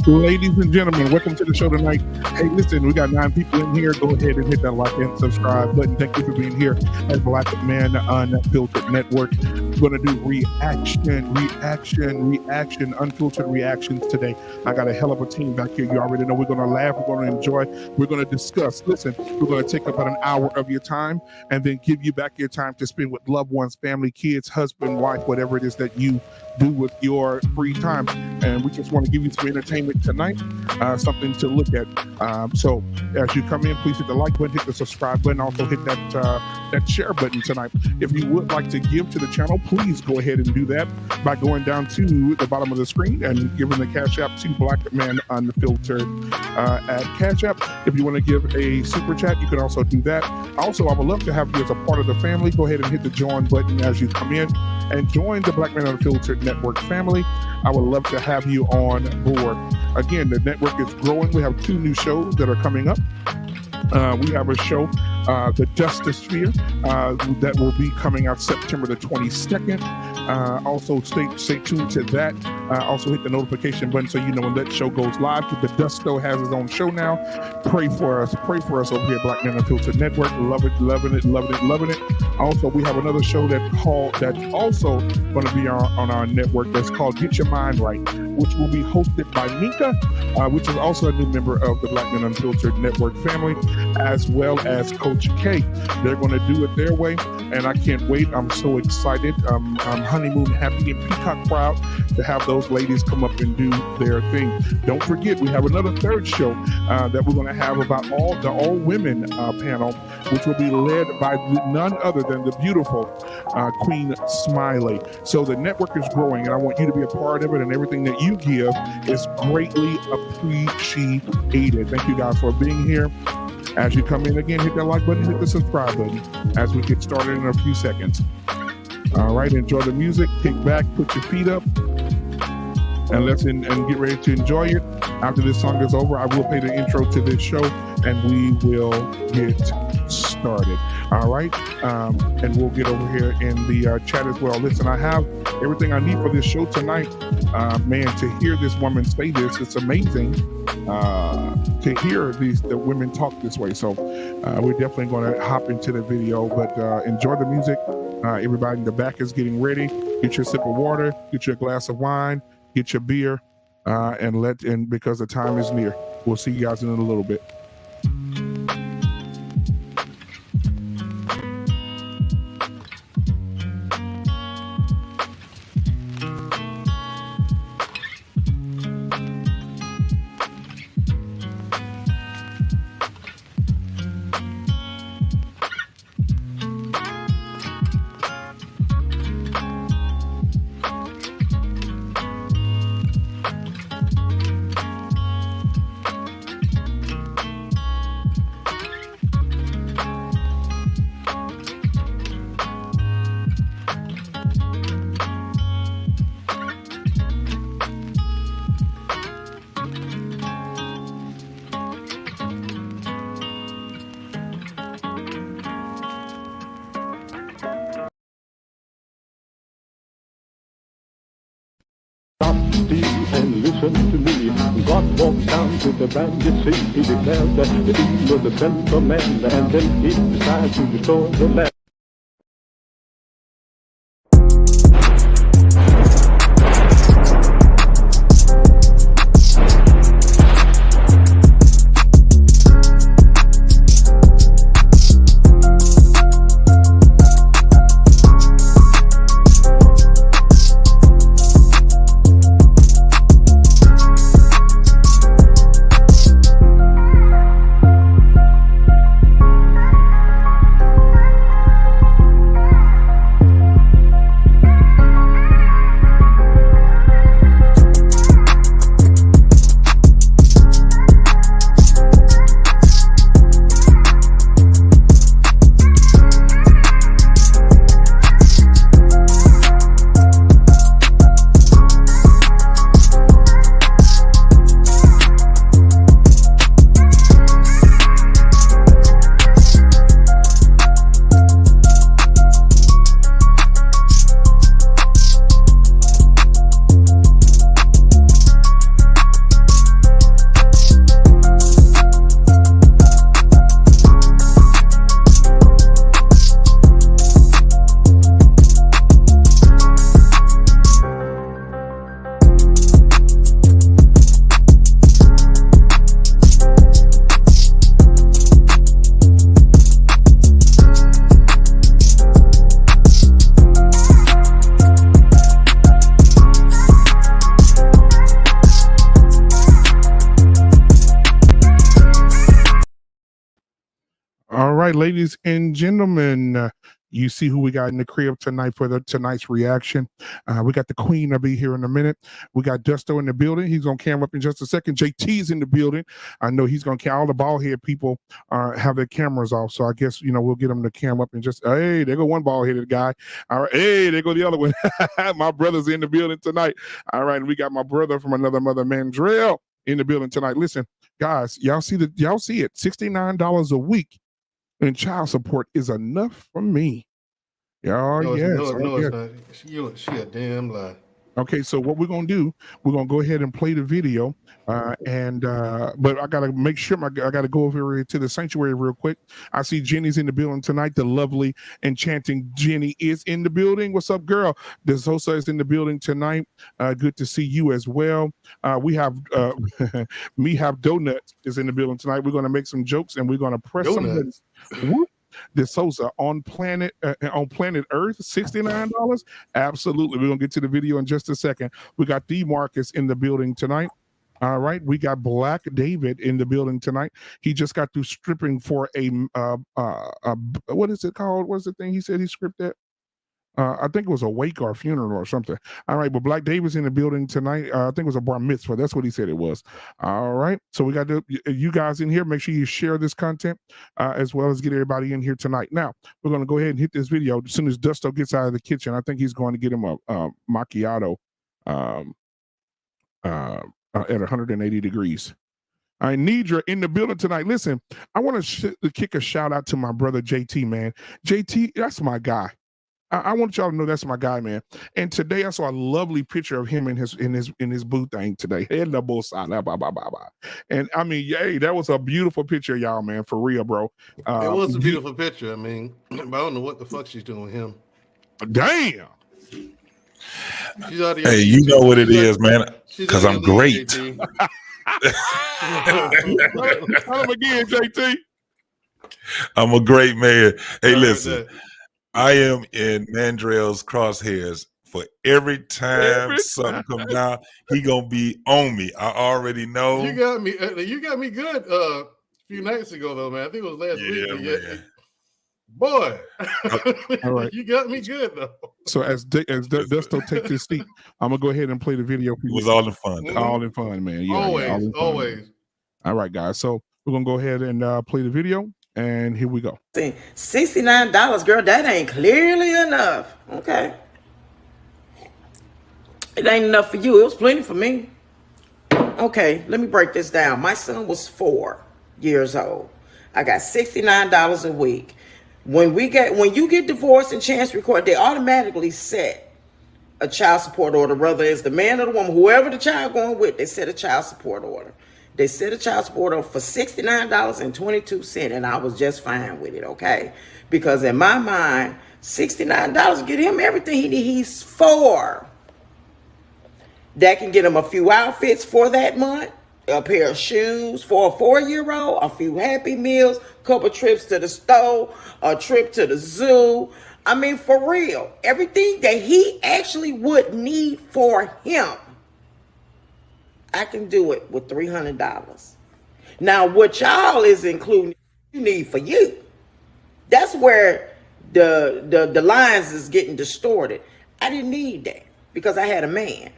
Ladies and gentlemen, welcome to the show tonight. Hey, listen, we got 9 people in here. Go ahead and hit that like and subscribe button. Thank you for being here at Black Man Unfiltered Network. We're going to do unfiltered reactions today. I got a hell of a team back here. You already know we're going to laugh, we're going to enjoy, we're going to discuss. Listen, we're going to take about an hour of your time and then give you back your time to spend with loved ones, family, kids, husband, wife, whatever it is that you do with your free time. And we just want to give you some entertainment tonight, something to look at. So as you come in, please hit the like button, hit the subscribe button, also hit that share button tonight. If you would like to give to the channel, please go ahead and do that by going down to the bottom of the screen and giving the Cash App to Black Man Unfiltered at Cash App. If you want to give a super chat, you can also do that. Also, I would love to have you as a part of the family. Go ahead and hit the join button as you come in and join the Black Man Unfiltered Network family. I would love to have you on board. Again, the network is growing. We have 2 new shows that are coming up. We have a show, The Justice Sphere, that will be coming out September the 22nd. Also, stay tuned to that. Also, hit the notification button so you know when that show goes live. The Dusto has his own show now. Pray for us over here at Black Man Unfiltered Network. Loving it. Also, we have another show that's also going to be on our network that's called Get Your Mind Right, which will be hosted by Mika, which is also a new member of the Black Man Unfiltered Network family, as well as Coach K. They're going to do it their way, and I can't wait. I'm so excited. I'm honeymoon happy and peacock proud to have those ladies come up and do their thing. Don't forget, we have another 3rd show that we're going to have about the all women panel, which will be led by none other than the beautiful Queen Smiley. So the network is growing, and I want you to be a part of it, and everything that you give is greatly appreciated. Thank you guys for being here. As you come in again, hit that like button, hit the subscribe button as we get started in a few seconds. All right, enjoy the music, kick back, put your feet up, and get ready to enjoy it. After this song is over, I will play the intro to this show, and we will get started. All right, and we'll get over here in the chat as well. Listen, I have everything I need for this show tonight. Man, to hear this woman say this, it's amazing to hear the women talk this way. So we're definitely going to hop into the video, but enjoy the music. Everybody in the back is getting ready. Get your sip of water, get your glass of wine, get your beer, and because the time is near. We'll see you guys in a little bit. And listen to me. God walked down to the bandit sea. He declared that he was the sinful man, and then he decided to destroy the land. right, ladies and gentlemen, you see who we got in the crib tonight for tonight's reaction. We got the queen. I'll be here in a minute. We got Dusto in the building. He's going to cam up in just a second. JT's in the building. I know he's going to all the bald head people have their cameras off. So I guess, we'll get them to cam up and just, hey, there go one bald headed guy. All right. Hey, there go the other one. My brother's in the building tonight. All right. We got my brother from another mother, Mandrell, in the building tonight. Listen, guys, y'all see it. $69 a week in child support is enough for me. No, it's not. She a damn lie. Okay, so what we're gonna do, we're gonna go ahead and play the video, but I gotta make sure I gotta go over to the sanctuary real quick. I see Jenny's in the building tonight. The lovely, enchanting Jenny is in the building. What's up, girl? Desosa is in the building tonight. Good to see you as well. We have me have donuts is in the building tonight. We're gonna make some jokes and we're gonna press donuts. some. De Souza on planet Earth, $69. Absolutely. We're gonna get to the video in just a second. We got D Marcus in the building tonight. All right, we got Black David in the building tonight. He just got through stripping for a what is it called? What's the thing he said he stripped at? I think it was a wake or a funeral or something. All right, but Black David's in the building tonight. I think it was a bar mitzvah. That's what he said it was. All right, so we got you guys in here. Make sure you share this content as well as get everybody in here tonight. Now, we're going to go ahead and hit this video as soon as Dusto gets out of the kitchen. I think he's going to get him a macchiato at 180 degrees. All right, Nidra in the building tonight. Listen, I want to kick a shout out to my brother JT, man. JT, that's my guy. I want y'all to know that's my guy, man. And today I saw a lovely picture of him in his booth thing today. And I mean, yay, that was a beautiful picture, y'all, man, for real, bro. It was a beautiful picture. I mean, but I don't know what the fuck she's doing with him. Damn. Hey, you know what it is, man. Because I'm great. Tell him again, JT. I'm a great man. Hey, listen. I am in Mandrell's crosshairs for every time something comes down. He gonna be on me. I already know. You got me good a few nights ago, though, man. I think it was last week. Man. Boy, all right. You got me good though. So as Dusto takes his seat, I'm gonna go ahead and play the video. It was all in fun. Mm-hmm. All in fun, man. Yeah, always. All right, guys. So we're gonna go ahead and play the video. And here we go. $69, girl, that ain't clearly enough. Okay. It ain't enough for you. It was plenty for me. Okay, let me break this down. My son was 4 years old. I got $69 a week. When you get divorced and chance record, they automatically set a child support order, whether it's the man or the woman, whoever the child going with, they set a child support order. They set a child support order for $69.22, and I was just fine with it, okay? Because in my mind, $69 get him everything he needs. He's 4. That can get him a few outfits for that month, a pair of shoes for a 4-year-old, a few Happy Meals, a couple trips to the store, a trip to the zoo. I mean, for real, everything that he actually would need for him, I can do it with $300. Now, what y'all is including, you need for you. That's where the lines is getting distorted. I didn't need that because I had a man.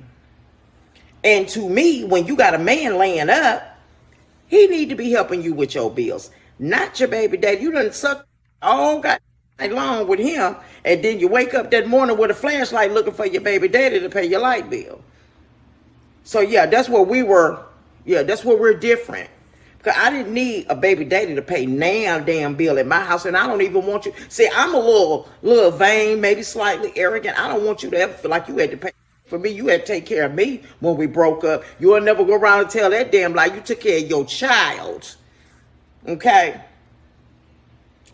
And to me, when you got a man laying up, he need to be helping you with your bills, not your baby daddy. You done suck all got long with him, and then you wake up that morning with a flashlight looking for your baby daddy to pay your light bill. So yeah, that's where we were. Yeah, that's where we're different. Because I didn't need a baby daddy to pay damn bill at my house, and I don't even want you. See, I'm a little vain, maybe slightly arrogant. I don't want you to ever feel like you had to pay for me. You had to take care of me when we broke up. You'll never go around and tell that damn lie. You took care of your child. Okay?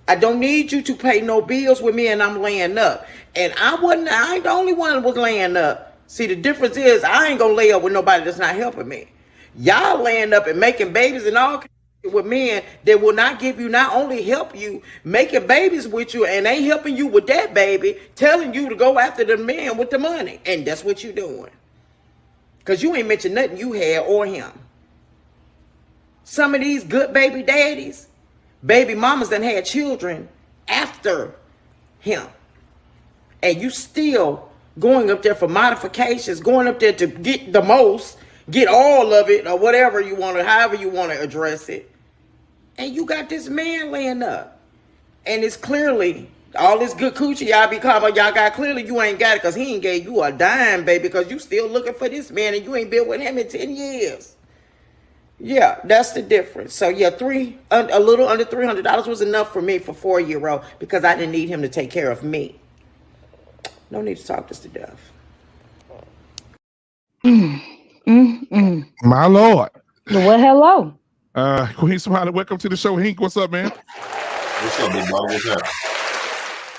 I don't need you to pay no bills with me, and I'm laying up. And I ain't the only one that was laying up. See, the difference is I ain't gonna lay up with nobody that's not helping me. Y'all laying up and making babies and all kinds of with men that will not give you, not only help you, making babies with you and ain't helping you with that baby, telling you to go after the man with the money. And that's what you doing. Because you ain't mentioned nothing you had or him. Some of these good baby daddies baby mamas that had children after him. And you still going up there for modifications, going up there to get the most, get all of it, or whatever you want to, however you want to address it. And you got this man laying up. And it's clearly all this good coochie y'all be calling, y'all got, clearly you ain't got it because he ain't gave you a dime, baby, because you still looking for this man and you ain't been with him in 10 years. Yeah, that's the difference. So yeah, a little under $300 was enough for me for 4-year-old because I didn't need him to take care of me. No need to talk this to death. My Lord. Well, hello. Queen Smiley, welcome to the show. Hink, what's up, man? What's up, big brother? What's up?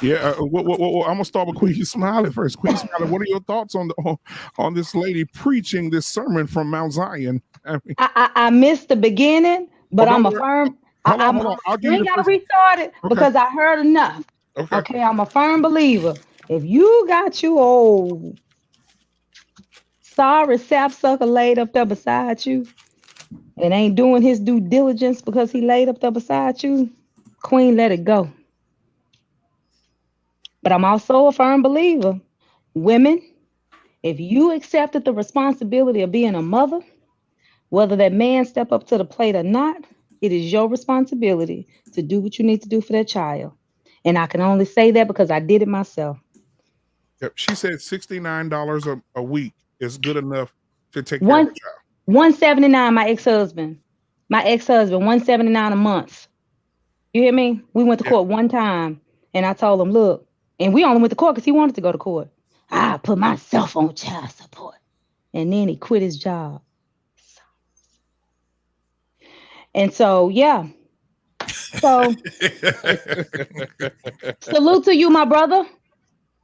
Yeah, I'm gonna start with Queen Smiley first. Queen Smiley, what are your thoughts on this lady preaching this sermon from Mount Zion? I missed the beginning, but I'm a firm. Hold on. We ain't gotta restart it because I heard enough. Okay, I'm a firm believer. If you got you old sorry sapsucker laid up there beside you and ain't doing his due diligence because he laid up there beside you, Queen, let it go. But I'm also a firm believer. Women, if you accepted the responsibility of being a mother, whether that man step up to the plate or not, it is your responsibility to do what you need to do for that child. And I can only say that because I did it myself. Yep. She said $69 a week is good enough to take care of the child. $179, my ex-husband, $179 a month. You hear me? We went to court one time and I told him, look, and we only went to court because he wanted to go to court. I put myself on child support. And then he quit his job. And so, yeah. So, salute to you, my brother.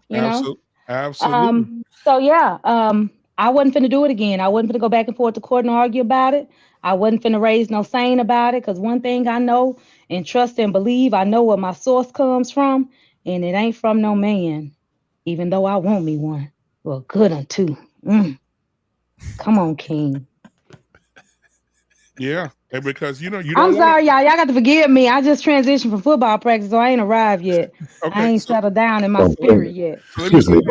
You know? Absolutely. So, yeah, I wasn't finna do it again. I wasn't finna go back and forth to court and argue about it. I wasn't finna raise no saying about it because one thing I know and trust and believe, I know where my source comes from, and it ain't from no man, even though I want me one. Well, good one, too. Come on, King. Yeah, and because you don't. I'm sorry, y'all. Y'all got to forgive me. I just transitioned from football practice, so I ain't arrived yet. Okay, I ain't settled down in my spirit yet. Excuse me,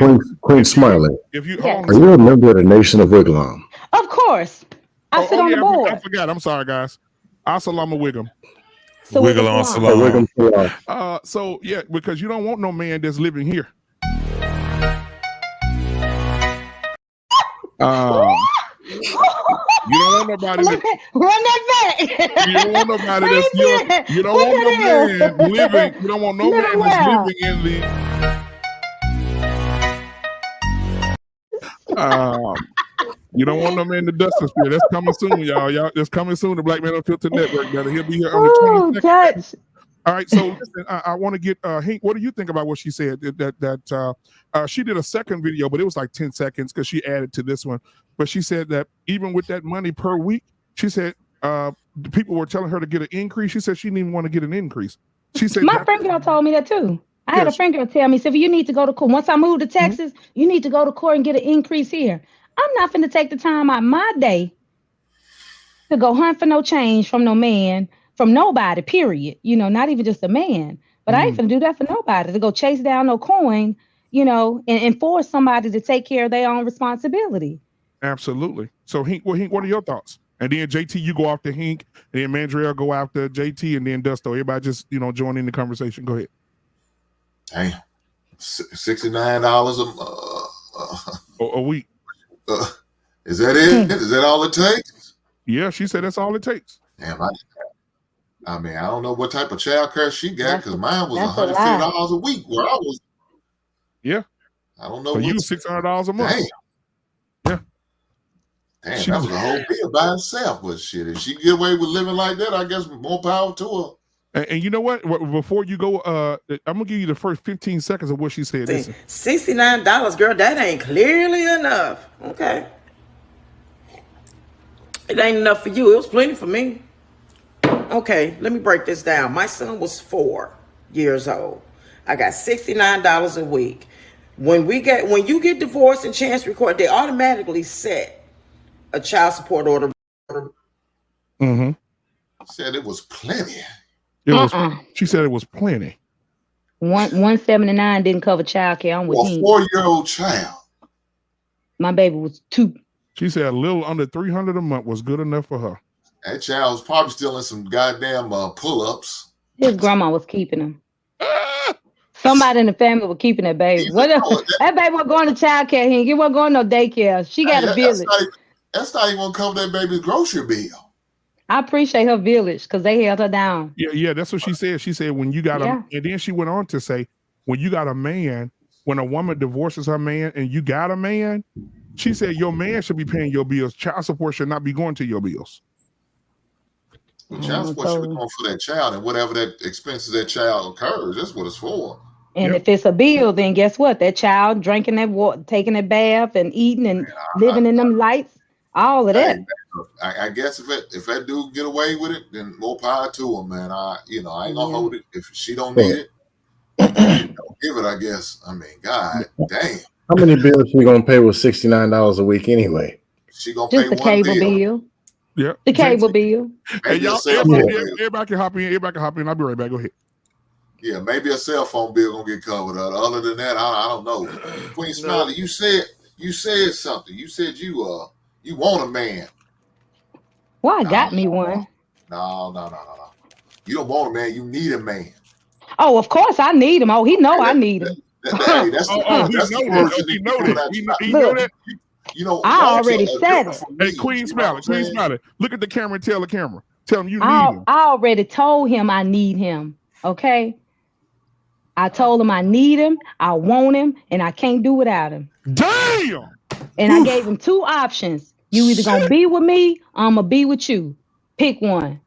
Queen Smiley. If you Yes. Are you a member of the Nation of Wigwam? Of course. I sit on the board. I forgot. I'm sorry, guys. Assalamu alaikum. So Wiggle on salam. So yeah, because you don't want no man that's living here. You don't want nobody that run that back. You don't want nobody that's you don't want no man living. You don't want no man that's living in the. You don't want no man in the Dustin Spirit. That's coming soon, y'all. That's coming soon. The Black Man Unfiltered Network. He'll be here on the 22nd. All right, so listen, I want to get Hank. What do you think about what she said? That she did a second video, but it was like 10 seconds because she added to this one. But she said that even with that money per week, she said people were telling her to get an increase. She said she didn't even want to get an increase. She said my friend girl told me that too. I had a friend girl tell me, so you need to go to court. Once I moved to Texas, you need to go to court and get an increase here. I'm not finna take the time out my day to go hunt for no change from no man, from nobody, period. You know, not even just a man. But I ain't finna do that for nobody, to go chase down no coin, you know, and force somebody to take care of their own responsibility. Absolutely. So Hink, what are your thoughts? And then JT, you go after Hink, and then Mandrell go after JT, and then Dusto. Everybody just, join in the conversation. Go ahead. Hey, $69 a week. Is that it? Is that all it takes? Yeah, she said that's all it takes. Damn, I mean, I don't know what type of child care she got because mine was $150 a week where I was. Yeah. I don't know. So you $600 a month. Damn. Yeah. Damn, that was a whole bill by itself. But shit, if she get away with living like that, I guess more power to her. And you know what? Before you go, I'm gonna give you the first 15 seconds of what she said. $69, girl, that ain't clearly enough. Okay. It ain't enough for you. It was plenty for me. Okay, let me break this down. My son was 4 years old. I got $69 a week. When you get divorced in Chancery Court, they automatically set a child support order. Said it was plenty. It was. She said it was plenty. 179 didn't cover childcare. I'm with a 4-year-old child. My baby was 2. She said a little under 300 a month was good enough for her. That child was probably still in some goddamn pull-ups. His grandma was keeping him. Somebody in the family was keeping that baby. That baby wasn't going to childcare. He wasn't going to no daycare. She got a village. That's not even going to cover that baby's grocery bill. I appreciate her village because they held her down. Yeah, that's what she said. She said when you got and then she went on to say, when you got a man, when a woman divorces her man and you got a man, she said your man should be paying your bills. Child support should not be going to your bills. Well, child support should be going for that child and whatever that expenses that child incurs. That's what it's for. And if it's a bill, then guess what? That child drinking that water, taking a bath and eating and living in them lights, all of that. I guess if that dude get away with it, then more power to him, man. I ain't gonna hold it. If she don't need it, don't give it. I guess. I mean, God damn. How many bills she gonna pay with $69 a week anyway? She gonna just pay the one cable bill. Yeah, the cable bill. Hey, y'all, everybody can hop in. Everybody can hop in. I'll be right back. Go ahead. Yeah, maybe a cell phone bill gonna get covered. Other than that, I don't know. Queen Smiley, you said something. You said you want a man. Well, I got me one. No. You don't want a man. You need a man. Oh, of course I need him. Oh, he know I need him. He know that. You know, I already said it. Hey, Queen Smiley, look at the camera and tell the camera. Tell him you need him. I already told him I need him. Okay. I told him I need him, I want him, and I can't do without him. Damn! And I gave him 2 options. You either gonna be with me, or I'm gonna be with you. Pick one.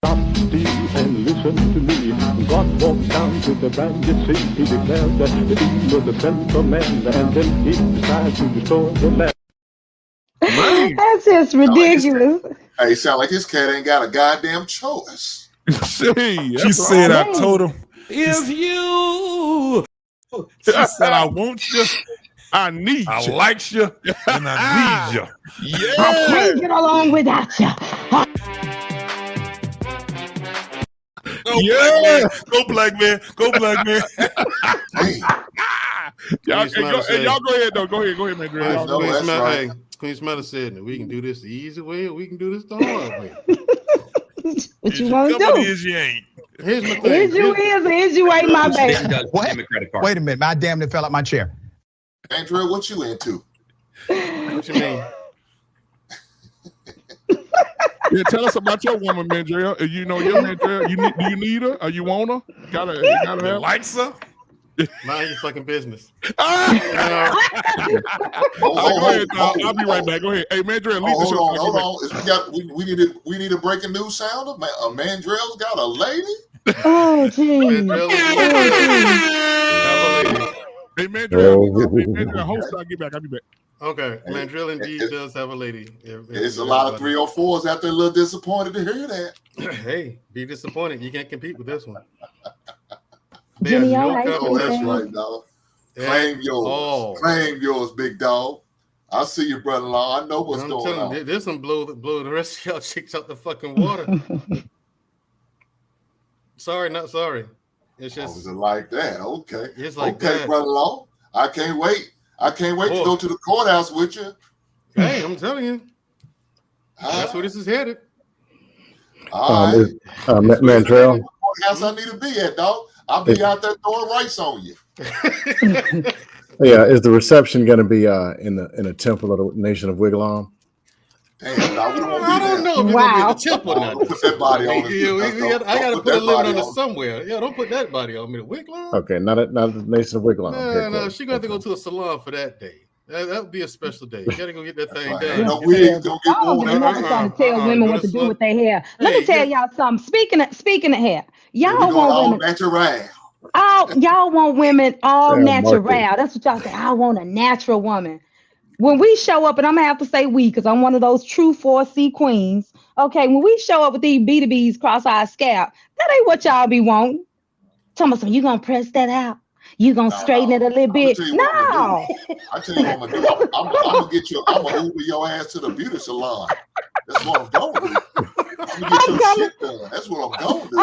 Stop still and listen to me. God walked down to the bandit sea. He declared that he was the central man, and then he decided to destroy the land. That's just ridiculous. Hey, sound like his cat ain't got a goddamn choice. She said, I told him, if you. She said, I want you. I need you. I like you. And I need you. Yeah. I can't get along without you. Go black man. Go black man. Y'all go ahead though. Go ahead, man. Queen Smiley said that we can do this the easy way or we can do this the hard way. What you want to do? Is you ain't. Here's my thing. Here's you ain't my baby. What? Wait a minute. I damn near fell out my chair. Mandrell, what you into? What you mean? Yeah, tell us about your woman, Mandrell. You know your Mandrell. Do you need her? Or you want her? Gotta have likes her. Mind your fucking business. Go ahead, dog. I'll be right back. Go ahead. Hey, Mandrell, leave the show. Hold on. We need a breaking news sound. Mandrell's got a lady. Oh, geez. Hey, Mandrell, host, I'll be back. Okay, Mandrell indeed does have a lady. There's a lot of 304s out there a little disappointed to hear that. Hey, be disappointed. You can't compete with this one. Jimmy, that's right, dog. Claim yours. Oh. Claim yours, big dog. I see you, brother-in-law. I know what's going on. There's some blow the rest of y'all chicks out the fucking water. Sorry, not sorry. It's just is it like that? Okay. It's like okay, that. brother-in-law. I can't wait to go to the courthouse with you. Hey, I'm telling you. That's where this is headed. All right. Mandrell. Courthouse I need to be at, dog. I'll be out there throwing rice on you. Yeah, is the reception going to be in the temple of the nation of Wigwam? Damn, no, we don't want I don't know if it's going to be in the temple now. Put that body on us. I got to put a limit on it somewhere. Yeah, don't put that body on me. The Wigwam? Okay, not the nation of Wigwam. No, she's going to have to go to a salon for that day. That would be a special day. You got to go get that thing done. No, we ain't going to get one. I'm trying to tell women what to do with their hair. Let me tell y'all something. Speaking of hair, y'all want women. Y'all want women all natural. That's what y'all say. I want a natural woman. When we show up, and I'm gonna have to say we, because I'm one of those true 4C queens. Okay, when we show up with these BDBs across our scalp, that ain't what y'all be wanting. Tell me something. You gonna press that out? You gonna straighten it a little bit? No. I tell you what I'm gonna do. I'm gonna Uber your ass to the beauty salon. That's what I'm going to do. You get your shit done. That's what I'm going to do.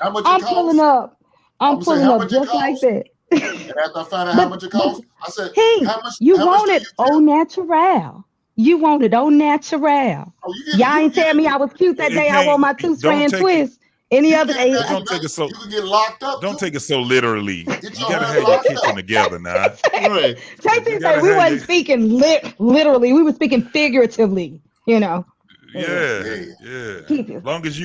How much it I'm costs? pulling up. I'm pulling how up much it just like costs? that. And after I find out how much it costs, I said, Hey, how much you how want much it au natural. You want it au natural. Oh, Y'all ain't tell me I was cute that day. I wore my two strand twist. Any other day, But don't take it so. You can get locked up. Don't take it so literally. Get You gotta have your kitchen together now. Right. JP say we wasn't speaking literally. We were speaking figuratively. You know. Yeah. Long as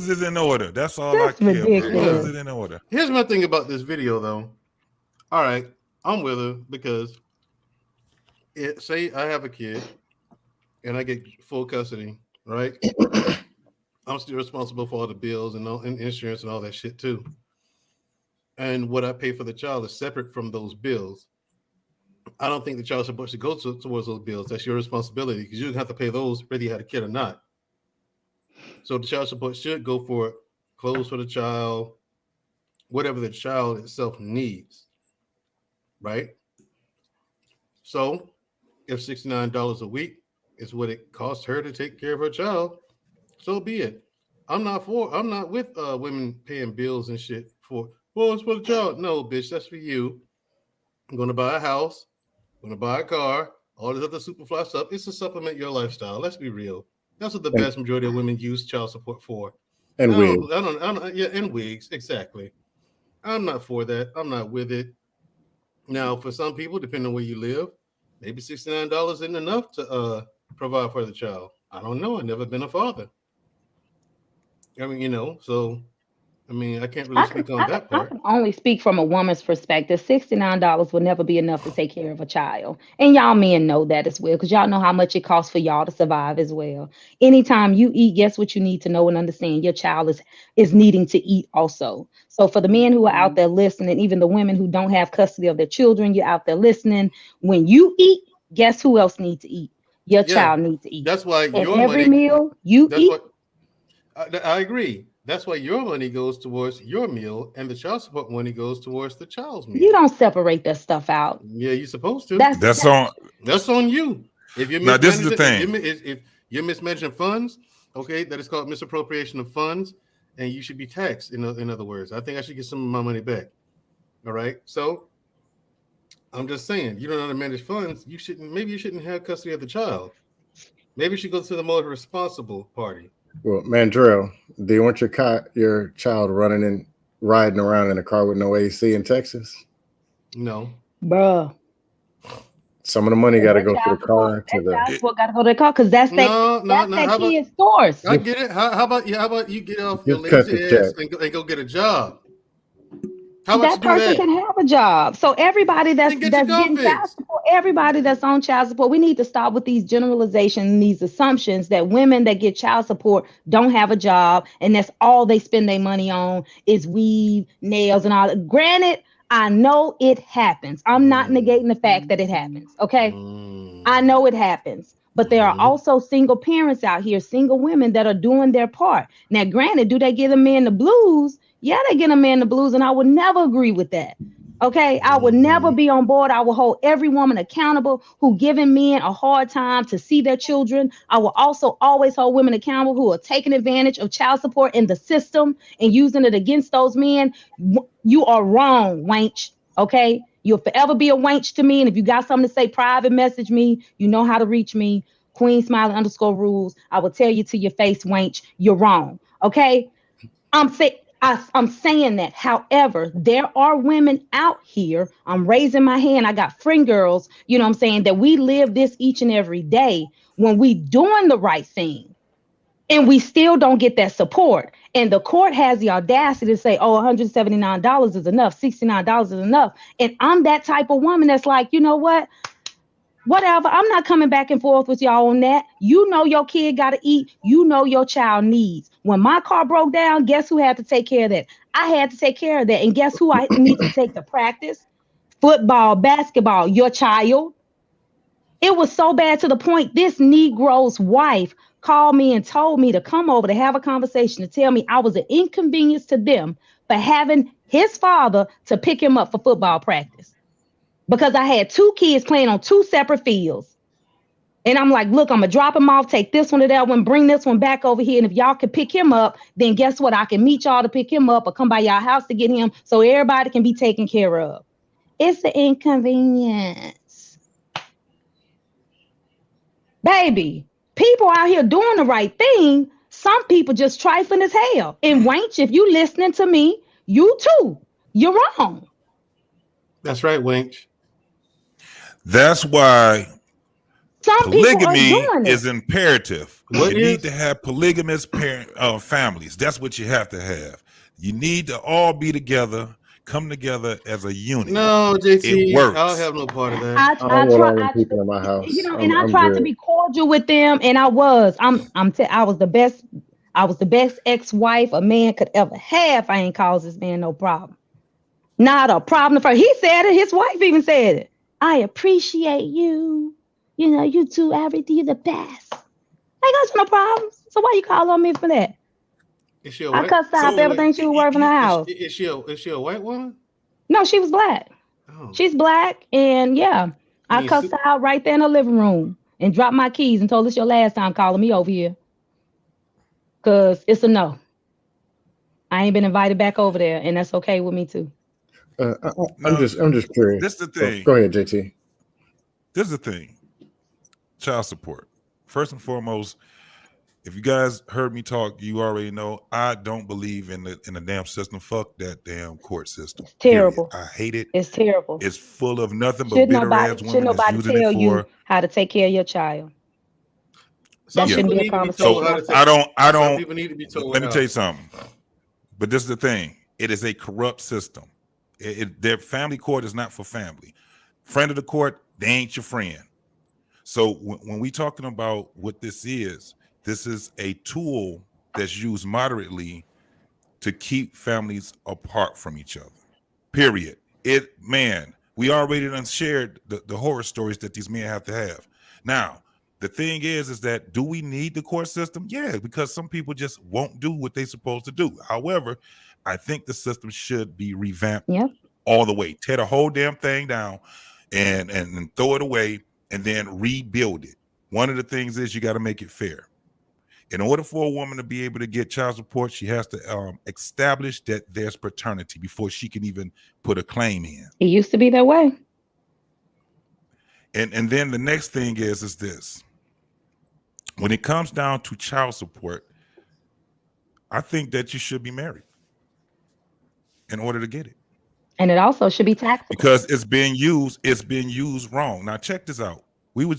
it's in order. That's all That's I care ridiculous. about. Long as it's in order. Here's my thing about this video, though. All right, I'm with her because say I have a kid and I get full custody, right? I'm still responsible for all the bills and insurance and all that shit too. And what I pay for the child is separate from those bills. I don't think the child support should go towards those bills. That's your responsibility because you have to pay those whether you had a kid or not. So the child support should go for clothes for the child, whatever the child itself needs, right? So if $69 a week is what it costs her to take care of her child, so be it. I'm not with women paying bills and shit it's for the child. No, bitch, that's for you. I'm going to buy a house. I'm going to buy a car. All this other superfly stuff. It's to supplement your lifestyle. Let's be real. That's what the vast majority of women use child support for. And wigs. And wigs, exactly. I'm not for that. I'm not with it. Now, for some people, depending on where you live, maybe $69 isn't enough to provide for the child. I don't know. I've never been a father. I mean, I can't really speak on that part. I can only speak from a woman's perspective. $69 will never be enough to take care of a child. And y'all men know that as well, because y'all know how much it costs for y'all to survive as well. Anytime you eat, guess what you need to know and understand? Your child is needing to eat also. So for the men who are out there listening, even the women who don't have custody of their children, you're out there listening. When you eat, guess who else needs to eat? Your child needs to eat. That's why every meal you eat. I agree. That's why your money goes towards your meal and the child support money goes towards the child's meal. You don't separate that stuff out. Yeah, you're supposed to. That's on you. If you're now, this is the thing. If you're mismanaging funds, okay, that is called misappropriation of funds, and you should be taxed. In other words, I think I should get some of my money back. All right. So I'm just saying, you don't know how to manage funds. Maybe you shouldn't have custody of the child. Maybe you should go to the more responsible party. Well, Mandrell, do you want your child riding around in a car with no AC in Texas? No. Bruh. Some of the money got to go to the car. That's what got to go to the car because that's that kid's source. I get it. How about you get off your lazy ass and go get a job? How about that person can have a job. So everybody that's getting child support, everybody that's on child support, we need to stop with these generalizations, these assumptions that women that get child support don't have a job and that's all they spend their money on is weave, nails, and all. Granted, I know it happens. I'm not negating the fact that it happens. Okay, I know it happens. But there are also single parents out here, single women that are doing their part. Now, granted, do they give a man the blues? Yeah, they get a man the blues, and I would never agree with that. Okay, I would never be on board. I will hold every woman accountable who giving men a hard time to see their children. I will also always hold women accountable who are taking advantage of child support in the system and using it against those men. You are wrong, wench. Okay, you'll forever be a wench to me. And if you got something to say, private message me. You know how to reach me. Queen Smiley _rules. I will tell you to your face, wench. You're wrong. Okay, I'm saying that. However, there are women out here. I'm raising my hand. I got friend girls, you know what I'm saying, that we live this each and every day when we doing the right thing and we still don't get that support. And the court has the audacity to say, oh, $179 is enough. $69 is enough. And I'm that type of woman that's like, you know what? Whatever. I'm not coming back and forth with y'all on that. You know your kid got to eat. You know your child needs. When my car broke down, guess who had to take care of that? I had to take care of that. And guess who I need to take to practice? Football, basketball, your child. It was so bad to the point this Negro's wife called me and told me to come over to have a conversation to tell me I was an inconvenience to them for having his father to pick him up for football practice. Because I had two kids playing on two separate fields. And I'm like, look, I'm gonna drop him off, take this one to that one, bring this one back over here. And if y'all can pick him up, then guess what? I can meet y'all to pick him up or come by y'all house to get him so everybody can be taken care of. It's the inconvenience. Baby, people out here doing the right thing. Some people just trifling as hell. And Wench, if you listening to me, you too. You're wrong. That's right, Wench. That's why some polygamy is imperative. You need to have polygamous families. That's what you have to have. You need to all be together, come together as a unit. No, JT, it works. I don't have no part of that. I don't want all the people in my house. You know, and I tried to be cordial with them, and I was. I was the best. I was the best ex-wife a man could ever have. I ain't caused this man no problem. Not a problem for. He said it. His wife even said it. I appreciate you. You know, you do everything. You're the best. I got no problems. So why you call on me for that? Is she a I cussed out everything she was working in the house. Is she a white woman? No, she was black. Oh. She's black, and yeah, I cussed her out right there in the living room and dropped my keys and told her it's your last time calling me over here. Cause it's a no. I ain't been invited back over there, and that's okay with me too. I'm just curious. This is the thing. Go ahead, JT. This is the thing. Child support. First and foremost, if you guys heard me talk, you already know I don't believe in the damn system. Fuck that damn court system. It's terrible. Period. I hate it. It's terrible. It's full of nothing but bitter ass women. Should nobody tell you how to take care of your child? That shouldn't be a conversation. So I don't. Some people need to be told. Let me tell you something. But this is the thing. It is a corrupt system. Their family court is not for family. Friend of the court, they ain't your friend. So when we talking about what this is a tool that's used moderately to keep families apart from each other. Period. We already done shared the horror stories that these men have to have. Now, the thing is that do we need the court system? Yeah, because some people just won't do what they're supposed to do. However, I think the system should be revamped all the way. Tear the whole damn thing down and throw it away and then rebuild it. One of the things is you got to make it fair. In order for a woman to be able to get child support, she has to establish that there's paternity before she can even put a claim in. It used to be that way. And then the next thing is this. When it comes down to child support, I think that you should be married in order to get it. And it also should be taxable. Because it's being used wrong. Now check this out. We would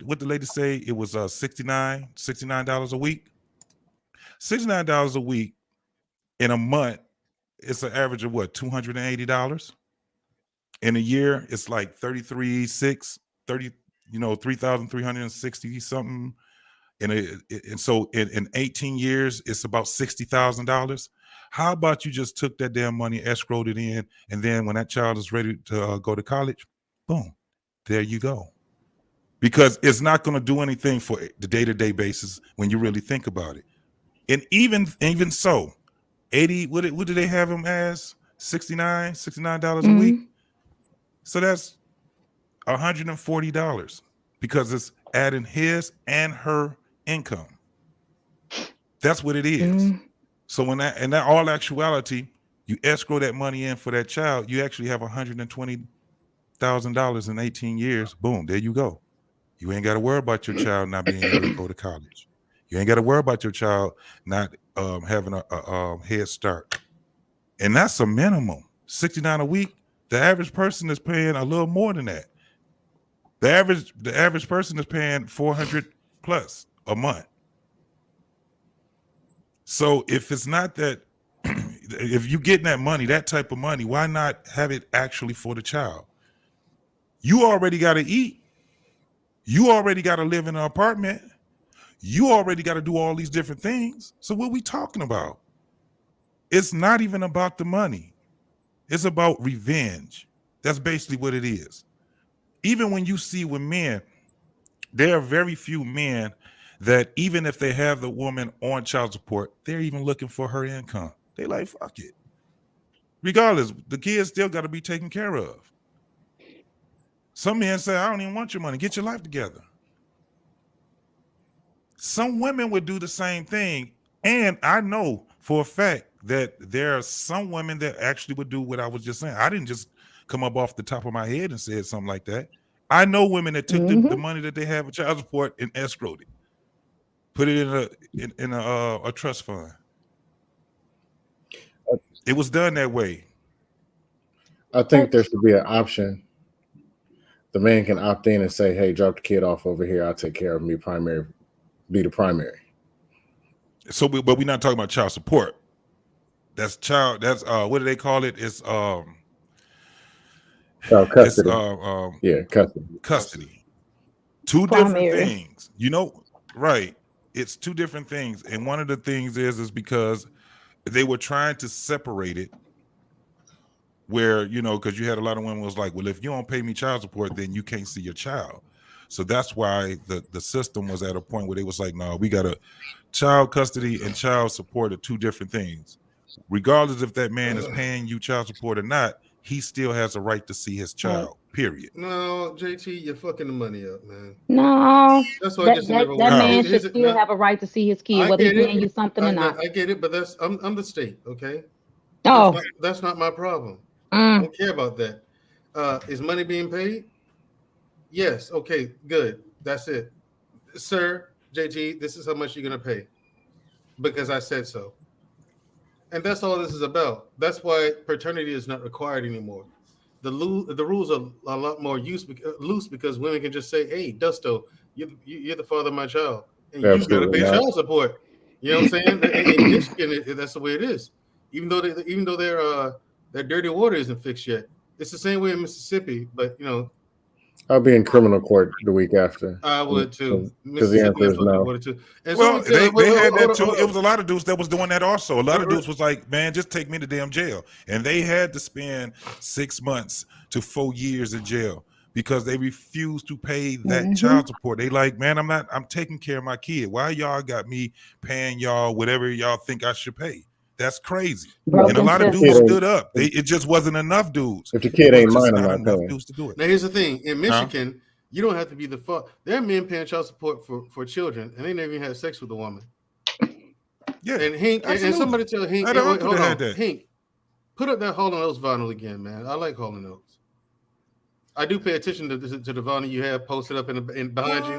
what the lady say, it was $69 a week. $69 a week in a month, it's an average of what, $280? In a year, it's like 3,360 something. And so in 18 years, it's about $60,000. How about you just took that damn money, escrowed it in, and then when that child is ready to go to college, boom, there you go. Because it's not going to do anything for the day-to-day basis when you really think about it. And even so, 80, what do they have him as? $69 a week? So that's $140 because it's adding his and her income. That's what it is. So in that all actuality, you escrow that money in for that child, you actually have $120,000 in 18 years. Boom, there you go. You ain't got to worry about your child not being able to go to college. You ain't got to worry about your child not having a head start. And that's a minimum. $69 a week. The average person is paying a little more than that. The average person is paying $400 plus a month. So if it's not that, if you getting that money, that type of money, why not have it actually for the child? You already got to eat. You already got to live in an apartment. You already got to do all these different things. So what are we talking about? It's not even about the money. It's about revenge. That's basically what it is. Even when you see with men, there are very few men that even if they have the woman on child support, they're even looking for her income. They like, fuck it. Regardless, the kids still got to be taken care of. Some men say, I don't even want your money. Get your life together. some women would do the same thing. And I know for a fact that there are some women that actually would do what I was just saying. I didn't just come up off the top of my head and said something like that. I know women that took the money that they have for child support and escrowed it, put it in a trust fund. It was done that way. I think there should be an option. The man can opt in and say, "Hey, drop the kid off over here. I'll take care of me. Be the primary." So, but we're not talking about child support. That's child. That's what do they call it? It's custody. It's custody. Two different things. You know, right? It's two different things, and one of the things is because they were trying to separate it. Where, you know, because you had a lot of women was like, well, if you don't pay me child support, then you can't see your child. So that's why the system was at a point where they was like, no, we got a child custody and child support are two different things. Regardless if that man is paying you child support or not, he still has a right to see his child, period. No, JT, you're fucking the money up, man. No, that's why that man should still have a right to see his kid, whether he's paying you something or not. I get it, but I'm the state, okay? Oh, that's not my problem. I don't care about that. Is money being paid? Yes. Okay, good. That's it. Sir, JT, this is how much you're going to pay because I said so. And that's all this is about. That's why paternity is not required anymore. The rules are a lot more loose because women can just say, hey, Dusto, you're the father of my child. And you've got to pay child support. You know what I'm saying? In Michigan, that's the way it is. Even though their dirty water isn't fixed yet. It's the same way in Mississippi, but you know. I'll be in criminal court the week after. I would too. Because the answer is no. Well, they had that too. It was a lot of dudes that was doing that also. A lot of dudes was like, man, just take me to damn jail. And they had to spend 6 months to 4 years in jail because they refused to pay that child support. They like, man, I'm taking care of my kid. Why y'all got me paying y'all whatever y'all think I should pay? That's crazy. And a lot of dudes stood up. It just wasn't enough dudes. If the kid ain't mine, I'm not not enough dudes to do it. Now here's the thing: in Michigan, you don't have to be the father. There are men paying child support for children, and they never even had sex with a woman. Yeah, and Hank, and somebody tell Hank, hold on, Hank, put up that Hall & Oates vinyl again, man. I like Hall & Oates. I do pay attention to the vinyl you have posted up in behind you.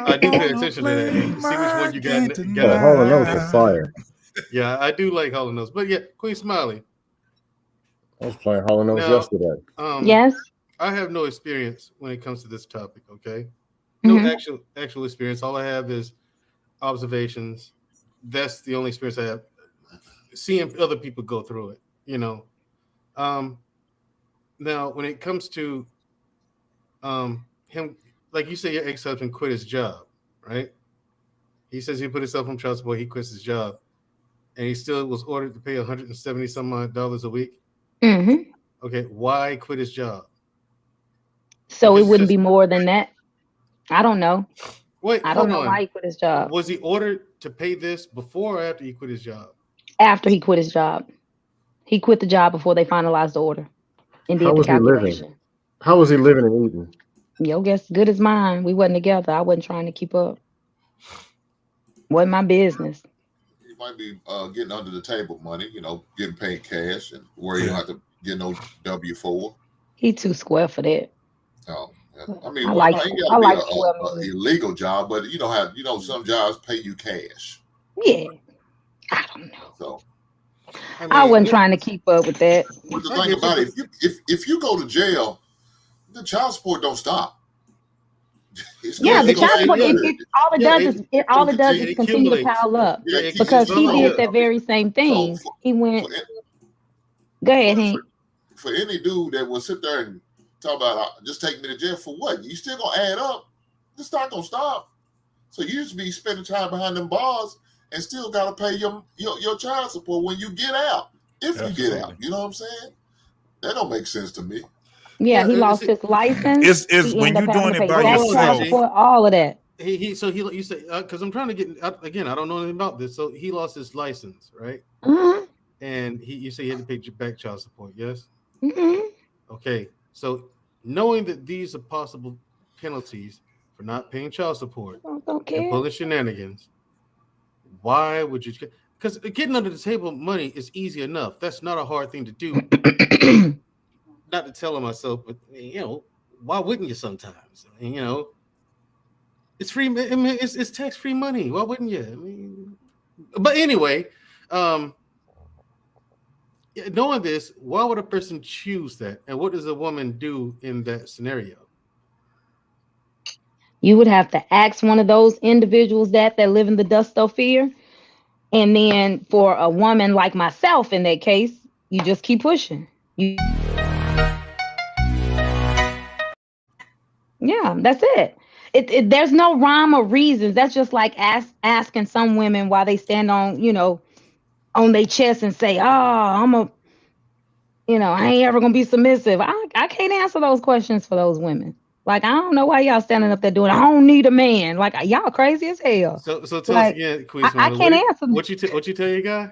I do pay attention to that. See which one you got. Hall & Oates is fire. Yeah, I do like Hall & Oates, but yeah, Queen Smiley. I was playing Hall & Oates yesterday. Yes. I have no experience when it comes to this topic. Okay, no actual experience. All I have is observations. That's the only experience I have. Seeing other people go through it. You know. Now, when it comes to him, like you say, your ex-husband quit his job, right? He says he put himself on child support. He quits his job. And he still was ordered to pay $170 some odd dollars a week. Okay, why quit his job? So it wouldn't be more than that. I don't know. Wait, I don't know why he quit his job. Was he ordered to pay this before or after he quit his job? After he quit his job. He quit the job before they finalized the order and did the calculation. How was he living and eating? Your guess good as mine. We wasn't together. I wasn't trying to keep up. Wasn't my business. You might be getting under the table money, you know, getting paid cash and where you don't have to get no W-4. He too square for that. Oh, yeah. I mean, I like an illegal job, but you don't have, some jobs pay you cash. Yeah, I don't know. So I wasn't trying to keep up with that. But the thing about it, if you go to jail, the child support don't stop. Yeah, the child support. All it does is continue to pile up because he did that very same thing. He went. Go ahead, Hank. For any dude that will sit there and talk about just take me to jail for what? You still gonna add up. It's not gonna stop. So you used to be spending time behind them bars and still gotta pay your child support when you get out. If you get out, you know what I'm saying? That don't make sense to me. Yeah, he lost his license. It's when you're doing it by yourself. All of that. You say because I'm trying to get again. I don't know anything about this. So he lost his license, right? And you say he had to pay back child support. Yes. Okay. So knowing that these are possible penalties for not paying child support Don't care. and pulling shenanigans, why would you? Because getting under the table money is easy enough. That's not a hard thing to do. Not to tell myself, but why wouldn't you sometimes? I mean, it's free. I mean, it's tax-free money. Why wouldn't you? I mean, but anyway, knowing this, why would a person choose that? And what does a woman do in that scenario? You would have to ask one of those individuals that live in the dust of fear. And then for a woman like myself, in that case, you just keep pushing. Yeah, that's it. There's no rhyme or reasons. That's just like asking some women why they stand on their chest and say, I ain't ever gonna be submissive. I can't answer those questions for those women. Like, I don't know why y'all standing up there doing, I don't need a man. Like, y'all crazy as hell. So tell us again, Queen. I can't answer. What you tell your guy?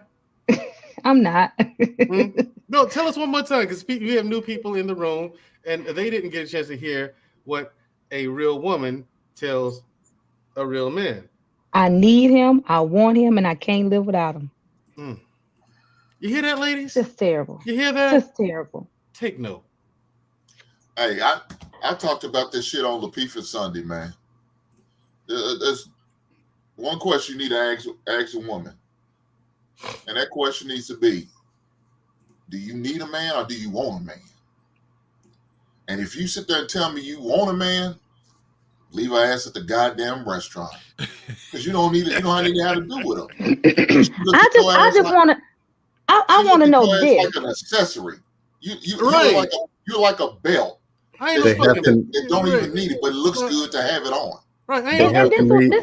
I'm not. No, tell us one more time, because we have new people in the room, and they didn't get a chance to hear what a real woman tells a real man. I need him, I want him, and I can't live without him. You hear that, ladies? Just terrible. You hear that? Just terrible. Take note. Hey, I talked about this shit on LaPifa Sunday, man. There's one question you need to ask a woman. And that question needs to be, do you need a man or do you want a man? And if you sit there and tell me you want a man, leave her ass at the goddamn restaurant. Because you don't need it. You don't need to have to do with her. I just want to. I want to know this. Like an accessory. You're like a belt. They don't even need it, but it looks good to have it on. Right. They have to lead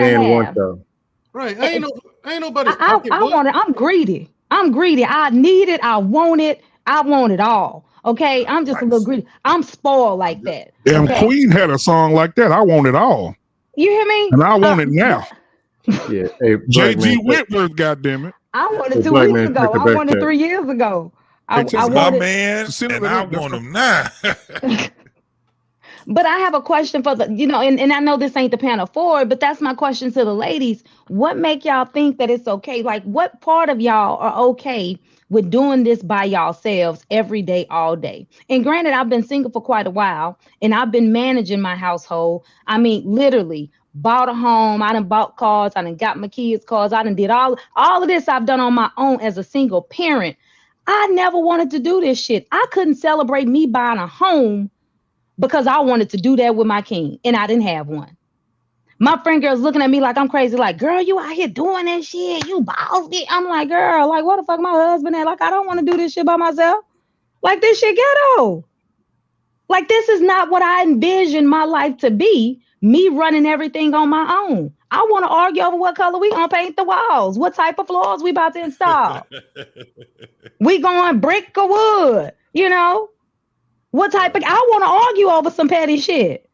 in one though. Right. I ain't nobody. I'm greedy. I need it. I want it. I want it all. Okay. I'm just a little greedy. I'm spoiled like that. Damn, Queen had a song like that. I want it all. You hear me? And I want it now. Yeah. Hey, JG Whitworth, goddammit. I wanted 2 weeks ago. I wanted 3 years ago. I wanted, man, and I want him now. But I have a question for and I know this ain't the panel for it, but that's my question to the ladies. What make y'all think that it's okay? Like, what part of y'all are okay with doing this by yourselves every day, all day? And granted, I've been single for quite a while, and I've been managing my household. I mean, literally bought a home. I done bought cars. I done got my kids cars. I done did all of this I've done on my own as a single parent. I never wanted to do this shit. I couldn't celebrate me buying a home because I wanted to do that with my king, and I didn't have one. My friend girl's looking at me like I'm crazy, like, girl, you out here doing that shit, you bossy. I'm like, girl, like, what the fuck my husband at? Like, I don't want to do this shit by myself. Like, this shit ghetto. Like, this is not what I envisioned my life to be, me running everything on my own. I want to argue over what color we gonna paint the walls, what type of floors we about to install. We going brick or wood, What type of, I want to argue over some petty shit.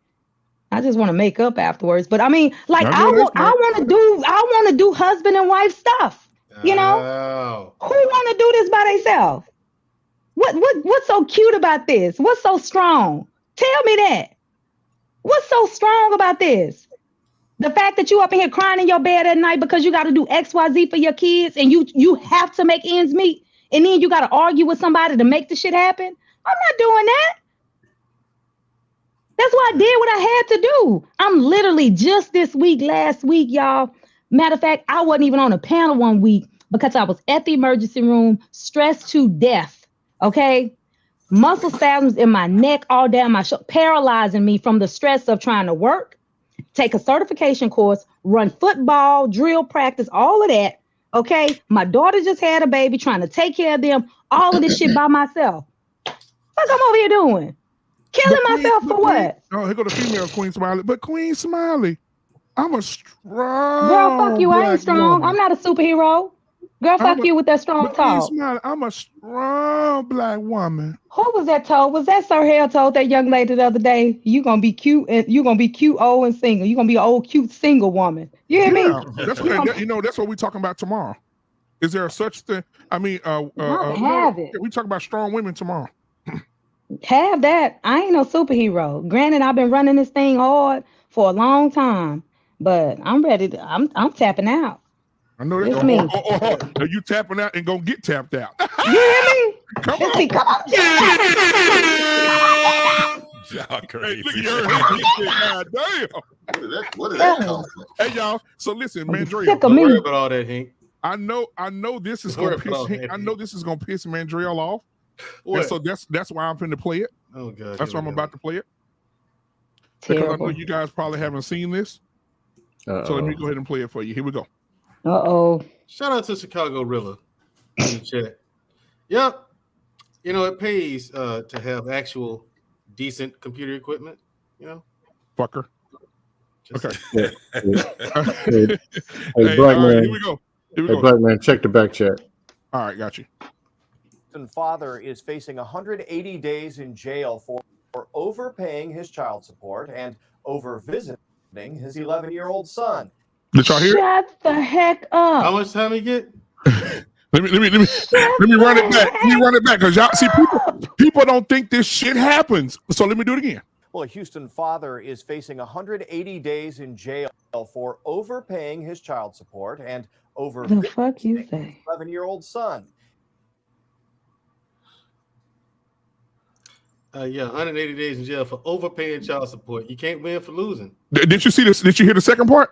I just want to make up afterwards. But I mean, like, I want to do husband and wife stuff. Who want to do this by themselves? What's so cute about this? What's so strong? Tell me that. What's so strong about this? The fact that you up in here crying in your bed at night because you got to do XYZ for your kids, and you have to make ends meet, and then you got to argue with somebody to make the shit happen. I'm not doing that. That's why I did what I had to do. I'm literally just last week, y'all. Matter of fact, I wasn't even on a panel one week because I was at the emergency room, stressed to death. Okay. Muscle spasms in my neck, all down my shoulder, paralyzing me from the stress of trying to work, take a certification course, run football, drill practice, all of that. Okay. My daughter just had a baby, trying to take care of them, all of this shit by myself. What I'm over here doing? Killing myself for what? Oh, here go the female Queen Smiley. But Queen Smiley, I'm a strong girl. Fuck you. I ain't strong. Woman. I'm not a superhero. Girl, fuck you with that strong talk. Queen Smiley, I'm a strong black woman. Who was that told? Was that Sir Hale told that young lady the other day? You gonna be cute and you gonna be cute, old and single. You gonna be an old, cute, single woman. You hear me? That's what we're talking about tomorrow. Is there a such thing? I mean, have it. We talk about strong women tomorrow. Have that. I ain't no superhero. Granted, I've been running this thing hard for a long time, but I'm ready to. I'm tapping out. I know It's that. me. Are you tapping out and gonna get tapped out? You hear me? Come Let's on. see. Come on. Y'all crazy. Hey, look at your God damn. What did that come from? Hey y'all. So listen, Mandrell. Sick of Don't me. worry about all that, Hank. I know this is Don't worry gonna piss. about that. I know this is gonna piss Mandrell off. What? And so that's why I'm finna play it. Oh god. That's why I'm about to play it. Terrible. Because I know you guys probably haven't seen this. So let me go ahead and play it for you. Here we go. Shout out to Chicago Rilla in the chat. Yep. You know, it pays to have actual decent computer equipment, you know? Fucker. Just Okay. Hey, Black Man. Here we go. Hey, Black Man, check the back chat. All right, got you. Father is facing 180 days in jail for overpaying his child support and over visiting his 11-year-old son. Did y'all hear it? Shut the heck up. How much time he get? Let me run it back. Let me run it back because y'all see people don't think this shit happens. So let me do it again. Well, a Houston father is facing 180 days in jail for overpaying his child support and over The fuck you say? 11-year-old son. Yeah, 180 days in jail for overpaying child support. You can't win for losing. Did you see this? Did you hear the second part?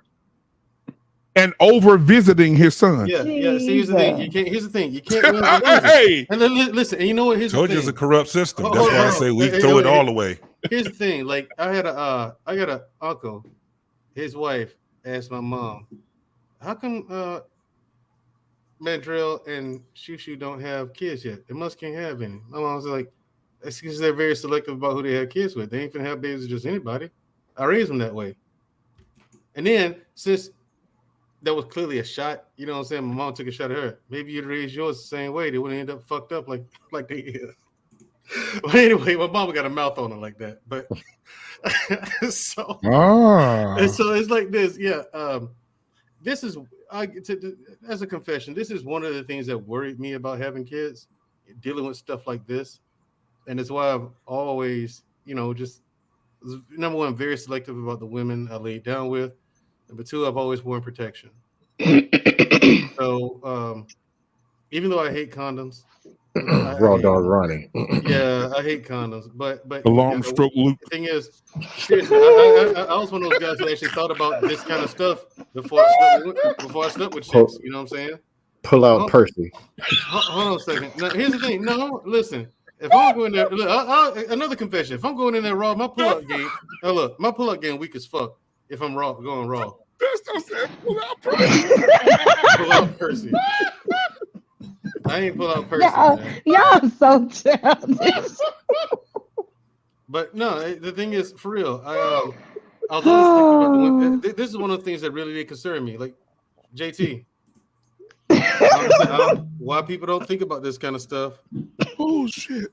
And over visiting his son. Yeah. See, here's the thing. Here's the thing. You can't win for losing. Hey, and then listen. And you know what? Here's Told the you thing. it's a corrupt system. Oh, That's why I oh, say we hey, throw hey, it all away. Here's the thing. Like I got an uncle. His wife asked my mom, "How come Mandrell and Shushu don't have kids yet? They must can't have any." My mom was like, "That's because they're very selective about who they have kids with. They ain't finna have babies with just anybody. I raised them that way." And then since that was clearly a shot, you know what I'm saying? My mom took a shot at her. Maybe you'd raise yours the same way. They wouldn't end up fucked up like they is. But anyway, my mama got a mouth on her like that. But so it's like this. Yeah. This is as a confession, this is one of the things that worried me about having kids, dealing with stuff like this. And it's why I've always, just number one, very selective about the women I laid down with. Number two, I've always worn protection. So even though I hate condoms, Raw dog Ronnie. Yeah, I hate condoms, but the long stroke loop. The thing is, seriously, I was one of those guys who actually thought about this kind of stuff before I slept with chicks. You know what I'm saying? Pull out Percy. Hold on a second. Now, here's the thing. No, listen. If I'm going there, another confession. If I'm going in there raw, my pull-up game. Now look, my pull-up game weak as fuck. If I'm going raw. That's no sense. Pull out Percy. Pull out Percy. I ain't pull out Percy. Y'all so childish. But no, the thing is, for real, I was always thinking about this is one of the things that really did concern me. Like, JT, why people don't think about this kind of stuff? Oh shit!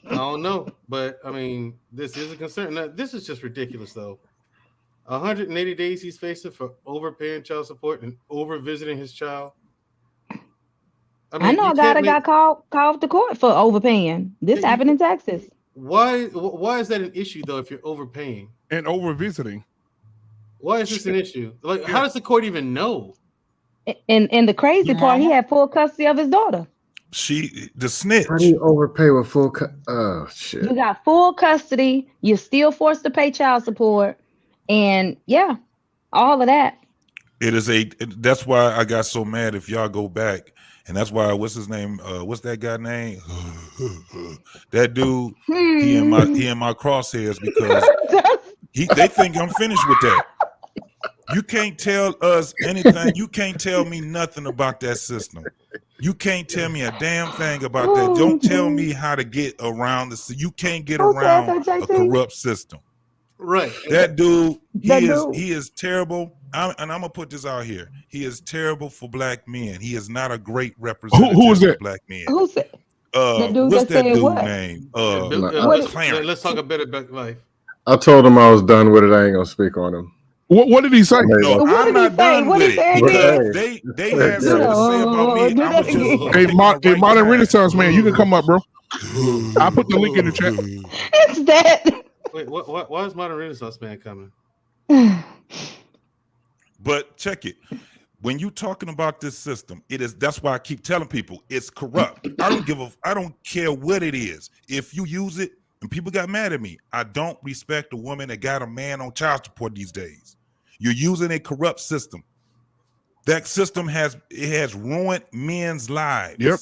I don't know, but I mean, this is a concern. Now, this is just ridiculous, though. 180 days he's facing for overpaying child support and over visiting his child. I know a guy that got called to court for overpaying. This happened in Texas. Why is that an issue though? If you're overpaying and over visiting, why is this an issue? Like, how does the court even know? And the crazy part, he had full custody of his daughter. The snitch. How do you overpay with full? Oh shit! You got full custody. You're still forced to pay child support, and yeah, all of that. That's why I got so mad. If y'all go back. And that's why, what's his name? What's that guy name? That dude, he in my crosshairs because they think I'm finished with that. You can't tell us anything. You can't tell me nothing about that system. You can't tell me a damn thing about that. Don't tell me how to get around this. You can't get around a corrupt system. Right. That dude, he is terrible. And I'm gonna put this out here. He is terrible for black men. He is not a great representative who is that? of black men. Who's that? What's that dude's name? Let's talk a bit about life. I told him I was done with it. I ain't gonna speak on him. What did he say? No, I'm not done with it. They had something to say about me. I was just a modern Renaissance man. You can come up, bro. I put the link in the chat. It's that. Wait, why is modern Renaissance man coming? But check it. When you talking about this system, that's why I keep telling people it's corrupt. I don't care what it is. If you use it, and people got mad at me, I don't respect a woman that got a man on child support these days. You're using a corrupt system. That system has ruined men's lives. Yep.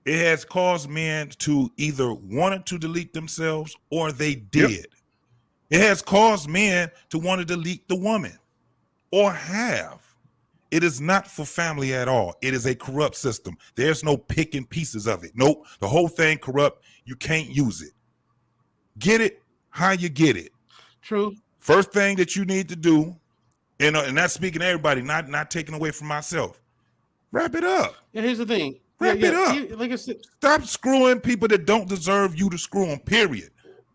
It has caused men to either wanted to delete themselves or they did. Yep. It has caused men to want to delete the woman or have. It is not for family at all. It is a corrupt system. There's no picking pieces of it. Nope. The whole thing corrupt. You can't use it. Get it how you get it. True. First thing that you need to do, and that's speaking to everybody, not taking away from myself. Wrap it up. Yeah, here's the thing. Wrap it up. Like I said, stop screwing people that don't deserve you to screw them, period.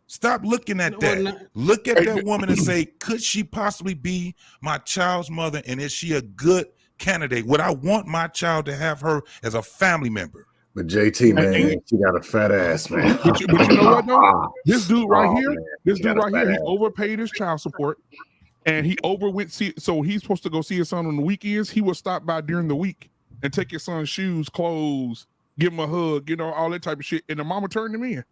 Stop looking at that. Look at that woman and say, could she possibly be my child's mother? And is she a good candidate? Would I want my child to have her as a family member? But JT, man, she got a fat ass, man. But you know what, though? This dude right here, he overpaid his child support. And he so he's supposed to go see his son on the weekends. He would stop by during the week and take his son's shoes, clothes, give him a hug, all that type of shit. And the mama turned him in.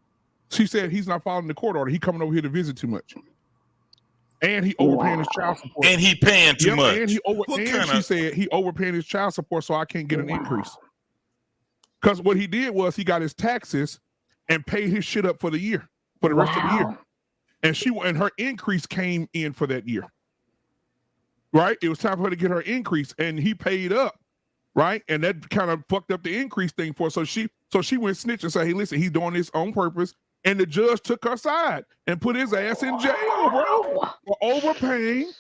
She said he's not following the court order. He coming over here to visit too much. And he overpaying his child support. And he paying too much. And she said he overpaying his child support, so I can't get an increase. Because what he did was he got his taxes and paid his shit up for the year, for the rest of the year. And her increase came in for that year. Right? It was time for her to get her increase, and he paid up. Right? And that kind of fucked up the increase thing for her. So she went snitch and said, hey, listen, he's doing this on purpose. And the judge took her side and put his ass in jail, bro, for overpaying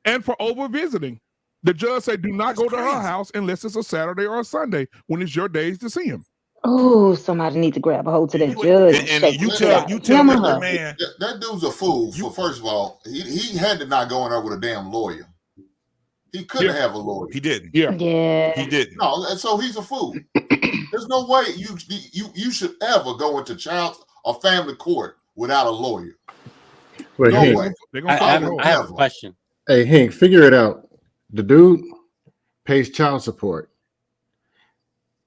and for over visiting. The judge said, do not go to her house unless it's a Saturday or a Sunday when it's your days to see him. Oh, somebody need to grab a hold to that judge. And you tell me, man. That dude's a fool. First of all, he had to not go in there with a damn lawyer. He couldn't have a lawyer. He didn't. Yeah. He didn't. No, and so he's a fool. There's no way you should ever go into child or family court without a lawyer. Wait, no Hank, way. I have a question. Hey, Hank, figure it out. The dude pays child support.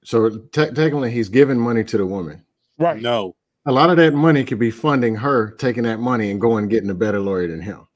So technically he's giving money to the woman. Right. No. A lot of that money could be funding her taking that money and going and getting a better lawyer than him.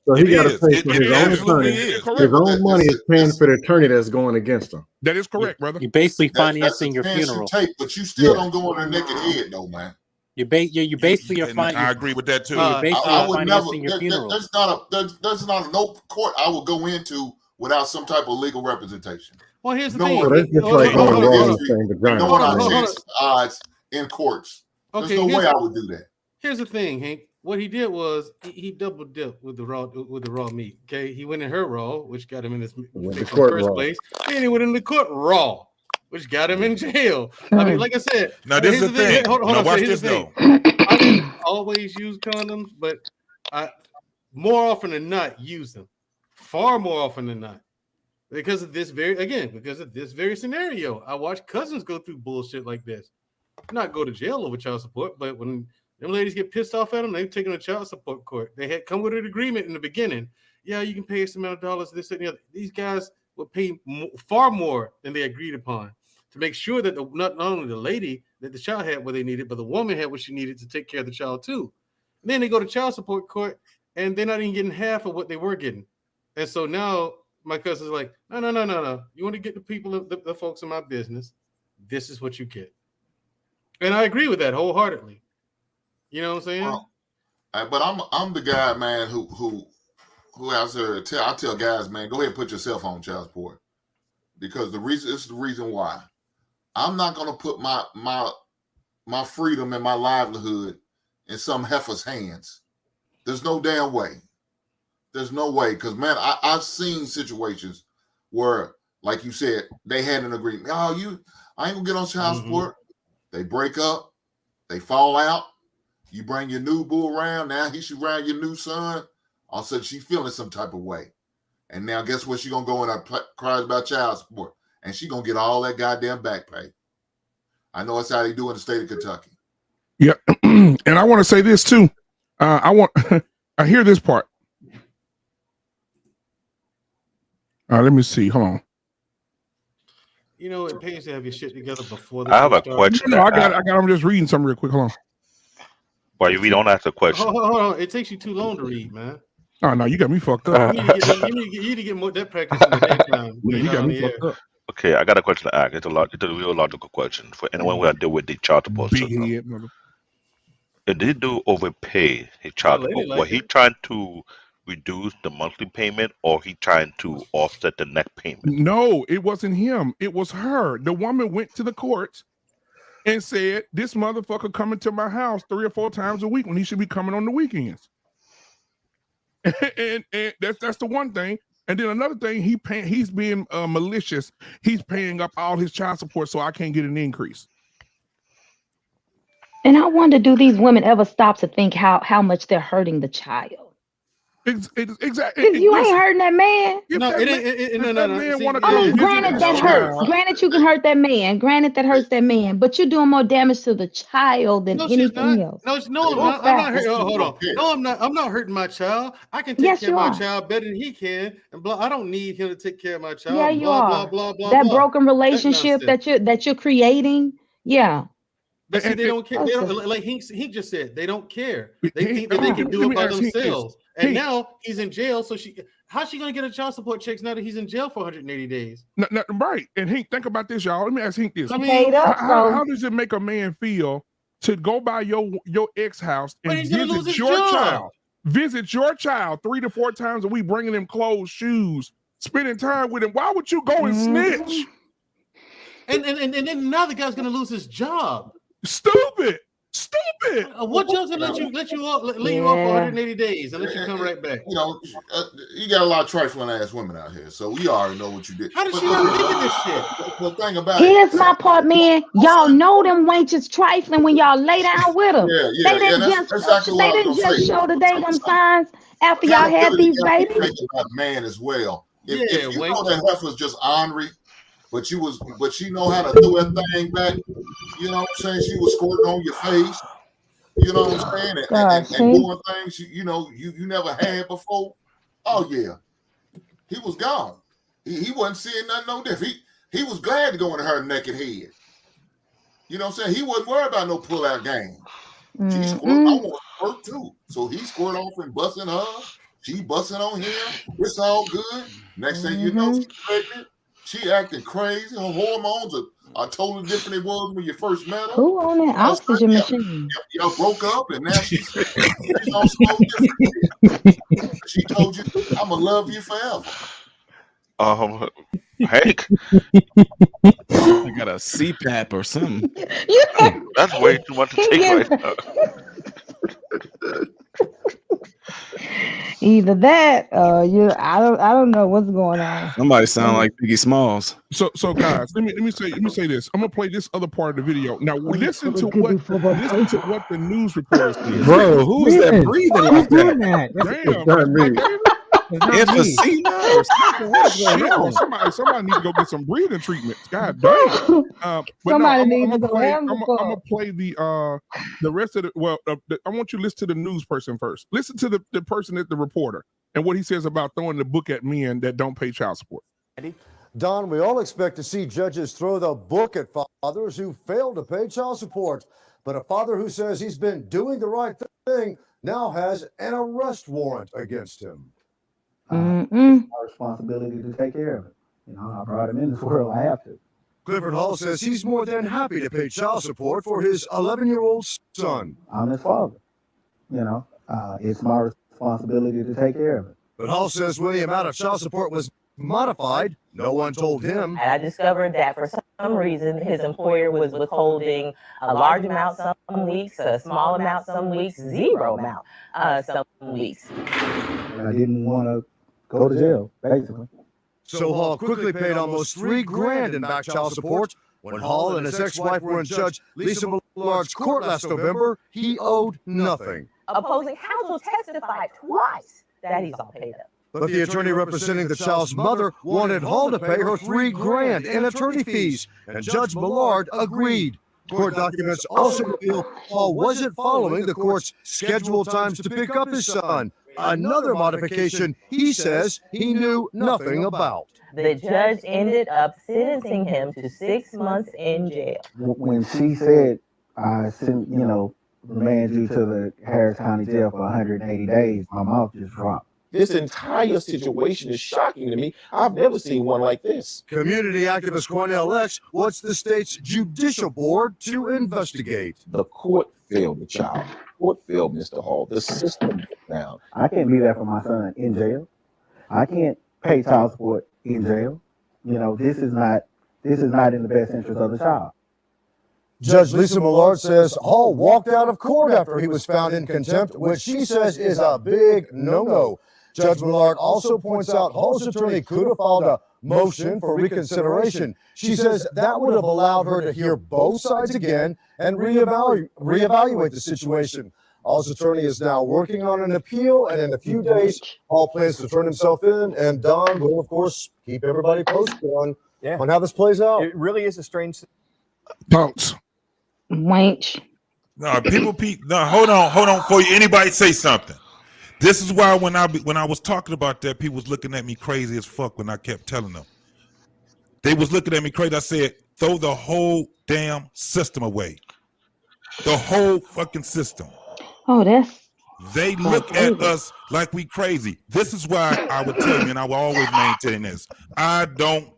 So he got to pay for his own attorney. His own money is paying for the attorney that's going against him. That is correct, brother. You're basically financing your funeral. But you still don't go on their naked head, though, man. You basically are financing. I agree with that too. You're basically financing your funeral. There's not no court I will go into without some type of legal representation. Well, here's the thing. So that's just like going wrong and saying vagina. No one our odds in courts. There's no way I would do that. Here's the thing, Hank. What he did was he double dipped with the raw meat. Okay, he went in her raw, which got him in this first place. Then he went in the court raw, which got him in jail. I mean, like I said, now this is the thing. Hold on, watch this though. I didn't always use condoms, but I more often than not use them. Far more often than not. Because of this very scenario. I watch cousins go through bullshit like this. Not go to jail over child support, but when them ladies get pissed off at them, they've taken a child support court. They had come with an agreement in the beginning. Yeah, you can pay us amount of dollars, this and the other. These guys will pay far more than they agreed upon to make sure that not only the lady that the child had what they needed, but the woman had what she needed to take care of the child too. And then they go to child support court and they're not even getting half of what they were getting. And so now my cousin's like, no. You want to get the people, the folks in my business, this is what you get. And I agree with that wholeheartedly. You know what I'm saying? Well, but I'm the guy, man, who out there I tell guys, man, go ahead and put yourself on child support. Because this is the reason why. I'm not gonna put my freedom and my livelihood in some heifer's hands. There's no damn way. There's no way. Because man, I've seen situations where, like you said, they had an agreement. I ain't gonna get on child support. They break up, they fall out. You bring your new boo around, now he should around your new son. All of a sudden, she feeling some type of way. And now guess what? She going to go in and cries about child support. And she going to get all that goddamn back pay. I know that's how they do in the state of Kentucky. Yeah. And I want to say this too. I hear this part. Let me see. Hold on. You know, it pays to have your shit together before the I have show a starts. question. No, I got. I'm just reading something real quick. Hold on. While you read on, ask a question. Hold on. It takes you too long to read, man. Oh no, you got me fucked up. You need to get more that practice in the daytime. Yeah, you got me fucked up. Okay, I got a question to ask. It's a real logical question for anyone who deal with the child support system. If they do overpay his child support, was he trying to reduce the monthly payment, or he trying to offset the next payment? No, it wasn't him. It was her. The woman went to the courts and said, "This motherfucker coming to my house 3 or 4 times a week when he should be coming on the weekends." and that's the one thing. And then another thing, he's being malicious. He's paying up all his child support, so I can't get an increase. And I wonder, do these women ever stop to think how much they're hurting the child? Exactly. You ain't hurting that man. No. Granted, that hurts. Granted, you can hurt that man. Granted, that hurts that man. But you're doing more damage to the child than anything else. No, I'm not hurting. Hold on. No, I'm not. I'm not hurting my child. I can take care of my child better than he can. And I don't need him to take care of my child. Yeah, you are. That broken relationship that you're creating. Yeah. But see, they don't care. They don't, like he just said, they don't care. They think that they can do it by themselves. And now he's in jail. So how's she gonna get a child support checks now that he's in jail for 180 days? No, right. And Hank, think about this, y'all. Let me ask Hank this. I mean, how does it make a man feel to go by your ex house and visit your child? Visit your child 3 to 4 times a week, bringing him clothes, shoes, spending time with him. Why would you go and snitch? And then now the guy's gonna lose his job. Stupid. What job's gonna let you off for 180 days and let you come right back? You know, you got a lot of trifling ass women out here, so we already know what you did. How did she not think of this shit? The thing about Here's my part, man. Y'all know them wenches trifling when y'all lay down with them. They didn't just show the dating signs after y'all had these babies. Man as well. If you know that heifer's just ornery, but she know how to do that thing back. You know what I'm saying? She was squirting on your face. You know what I'm saying? And doing things you never had before. Oh yeah, he was gone. He wasn't seeing nothing no different. He was glad to go into her naked head. You know what I'm saying? He wasn't worried about no pull out game. She squirt. I want to squirt too. So he squirt off and busting her. She busting on him. It's all good. Next thing you know, she's pregnant. She acting crazy. Her hormones are totally different than it was when you first met her. Who on that oxygen machine? Y'all broke up, and now she's on so different. She told you, "I'm gonna love you forever." Hank, I got a CPAP or something. That's way too much to take right now. Either that, I don't know what's going on. Somebody sound like Biggie Smalls. So guys, let me say this. I'm gonna play this other part of the video. Now listen to what the news reporters did. Bro, who is that breathing like that? Damn, somebody need to go get some breathing treatments. God damn. Somebody needs to go. I'm gonna play the rest of the. I want you to listen to the news person first. Listen to the person at the reporter and what he says about throwing the book at men that don't pay child support. Don, we all expect to see judges throw the book at fathers who fail to pay child support. But a father who says he's been doing the right thing now has an arrest warrant against him. It's our responsibility to take care of it. You know, I brought him in this world. I have to. Clifford Hall says he's more than happy to pay child support for his 11-year-old son. I'm his father. You know, it's my responsibility to take care of it. But Hall says when the amount of child support was modified, no one told him. And I discovered that for some reason his employer was withholding a large amount some weeks, a small amount some weeks, zero amount some weeks. And I didn't want to go to jail, basically. So Hall quickly paid almost $3 grand in back child support. When Hall and his ex-wife were in Judge Lisa Millard's court last November, he owed nothing. Opposing counsel testified twice that he's all paid up. But the attorney representing the child's mother wanted Hall to pay her $3 grand in attorney fees, and Judge Millard agreed. Court documents also reveal Paul wasn't following the court's scheduled times to pick up his son. Another modification he says he knew nothing about. The judge ended up sentencing him to 6 months in jail. When she said, remand you to the Harris County Jail for 180 days, my mouth just dropped. This entire situation is shocking to me. I've never seen one like this. Community activist Cornell X wants the state's judicial board to investigate. The court failed the child. The court failed Mr. Hall. The system broke down. I can't be there for my son in jail. I can't pay child support in jail. This is not in the best interest of the child. Judge Lisa Millard says Hall walked out of court after he was found in contempt, which she says is a big no-no. Judge Millard also points out Hall's attorney could have filed a motion for reconsideration. She says that would have allowed her to hear both sides again and reevaluate the situation. Hall's attorney is now working on an appeal, and in a few days, Hall plans to turn himself in, and Don will, of course, keep everybody posted on how this plays out. It really is a strange... Bounce. Wench. No, hold on. Before anybody say something. This is why when I was talking about that, people was looking at me crazy as fuck when I kept telling them. They was looking at me crazy. I said, throw the whole damn system away. The whole fucking system. Oh, they look at us like we crazy. This is why I would tell you, and I will always maintain this. I don't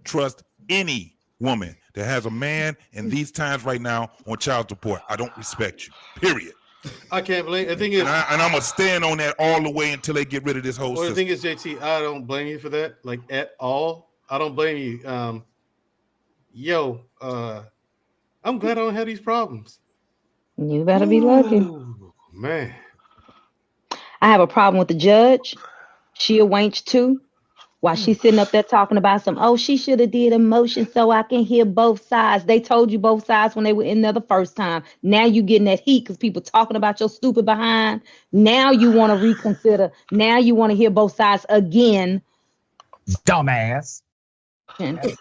trust any woman that has a man in these times right now on child support. I don't respect you. Period. I can't blame. The thing is, and I'm gonna stand on that all the way until they get rid of this whole system. The thing is, JT, I don't blame you for that, like at all. I don't blame you. I'm glad I don't have these problems. You better be lucky, man. I have a problem with the judge. She a wench too. While she's sitting up there talking about she should have did a motion so I can hear both sides. They told you both sides when they were in there the first time. Now you getting that heat because people talking about your stupid behind. Now you want to reconsider. Now you want to hear both sides again. Dumbass.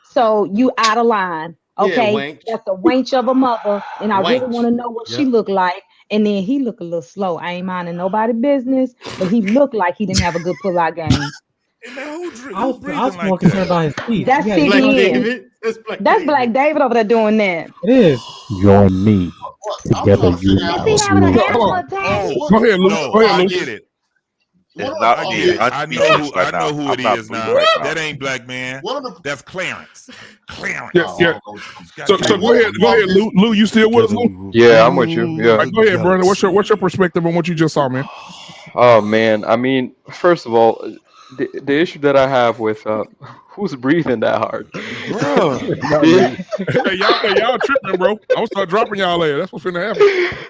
So you out of line. Okay, yeah, that's a wench of a mother. And I really want to know what she looked like. And then he looked a little slow. I ain't minding nobody's business, but he looked like he didn't have a good pull-out game. I was more concerned about his feet. That's Black David. That's Black David over there doing that. It is. Join me. Together you Is he having an asthma attack? Go ahead, Luke. No, Go ahead, I Luke. get it. I know who it is now. That ain't Black Man. That's Clarence. Yeah. So go ahead, Lou. You still with us, Lou? Yeah, I'm with you. Yeah. Right, go ahead, brother. What's your perspective on what you just saw, man? Oh man, I mean, first of all, the issue that I have with who's breathing that hard? Bro. Hey, y'all tripping, bro. I'm gonna start dropping y'all there. That's what's gonna happen.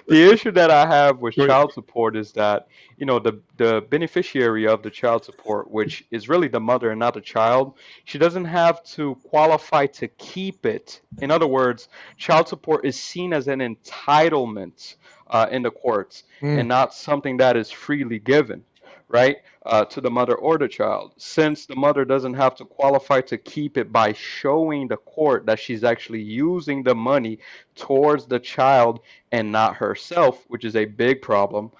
The issue that I have with child support is that, the beneficiary of the child support, which is really the mother and not the child, she doesn't have to qualify to keep it. In other words, child support is seen as an entitlement in the courts and not something that is freely given, right, to the mother or the child. Since the mother doesn't have to qualify to keep it by showing the court that she's actually using the money towards the child and not herself, which is a big problem,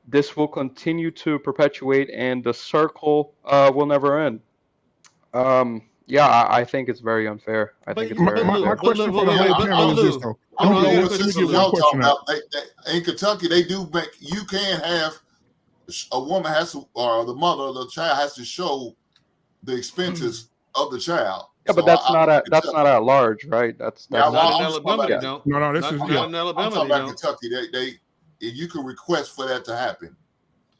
this will continue to perpetuate and the circle will never end. I think it's very unfair. I think it's very unfair. My question for the whole panel is this, though. Y'all talking about in Kentucky, they do make you can have a woman has to, or the mother or the child has to show the expenses of the child. Yeah, but that's not at large, right? That's not in Alabama. They don't. No, this is in Alabama. I'm talking about Kentucky. They you can request for that to happen.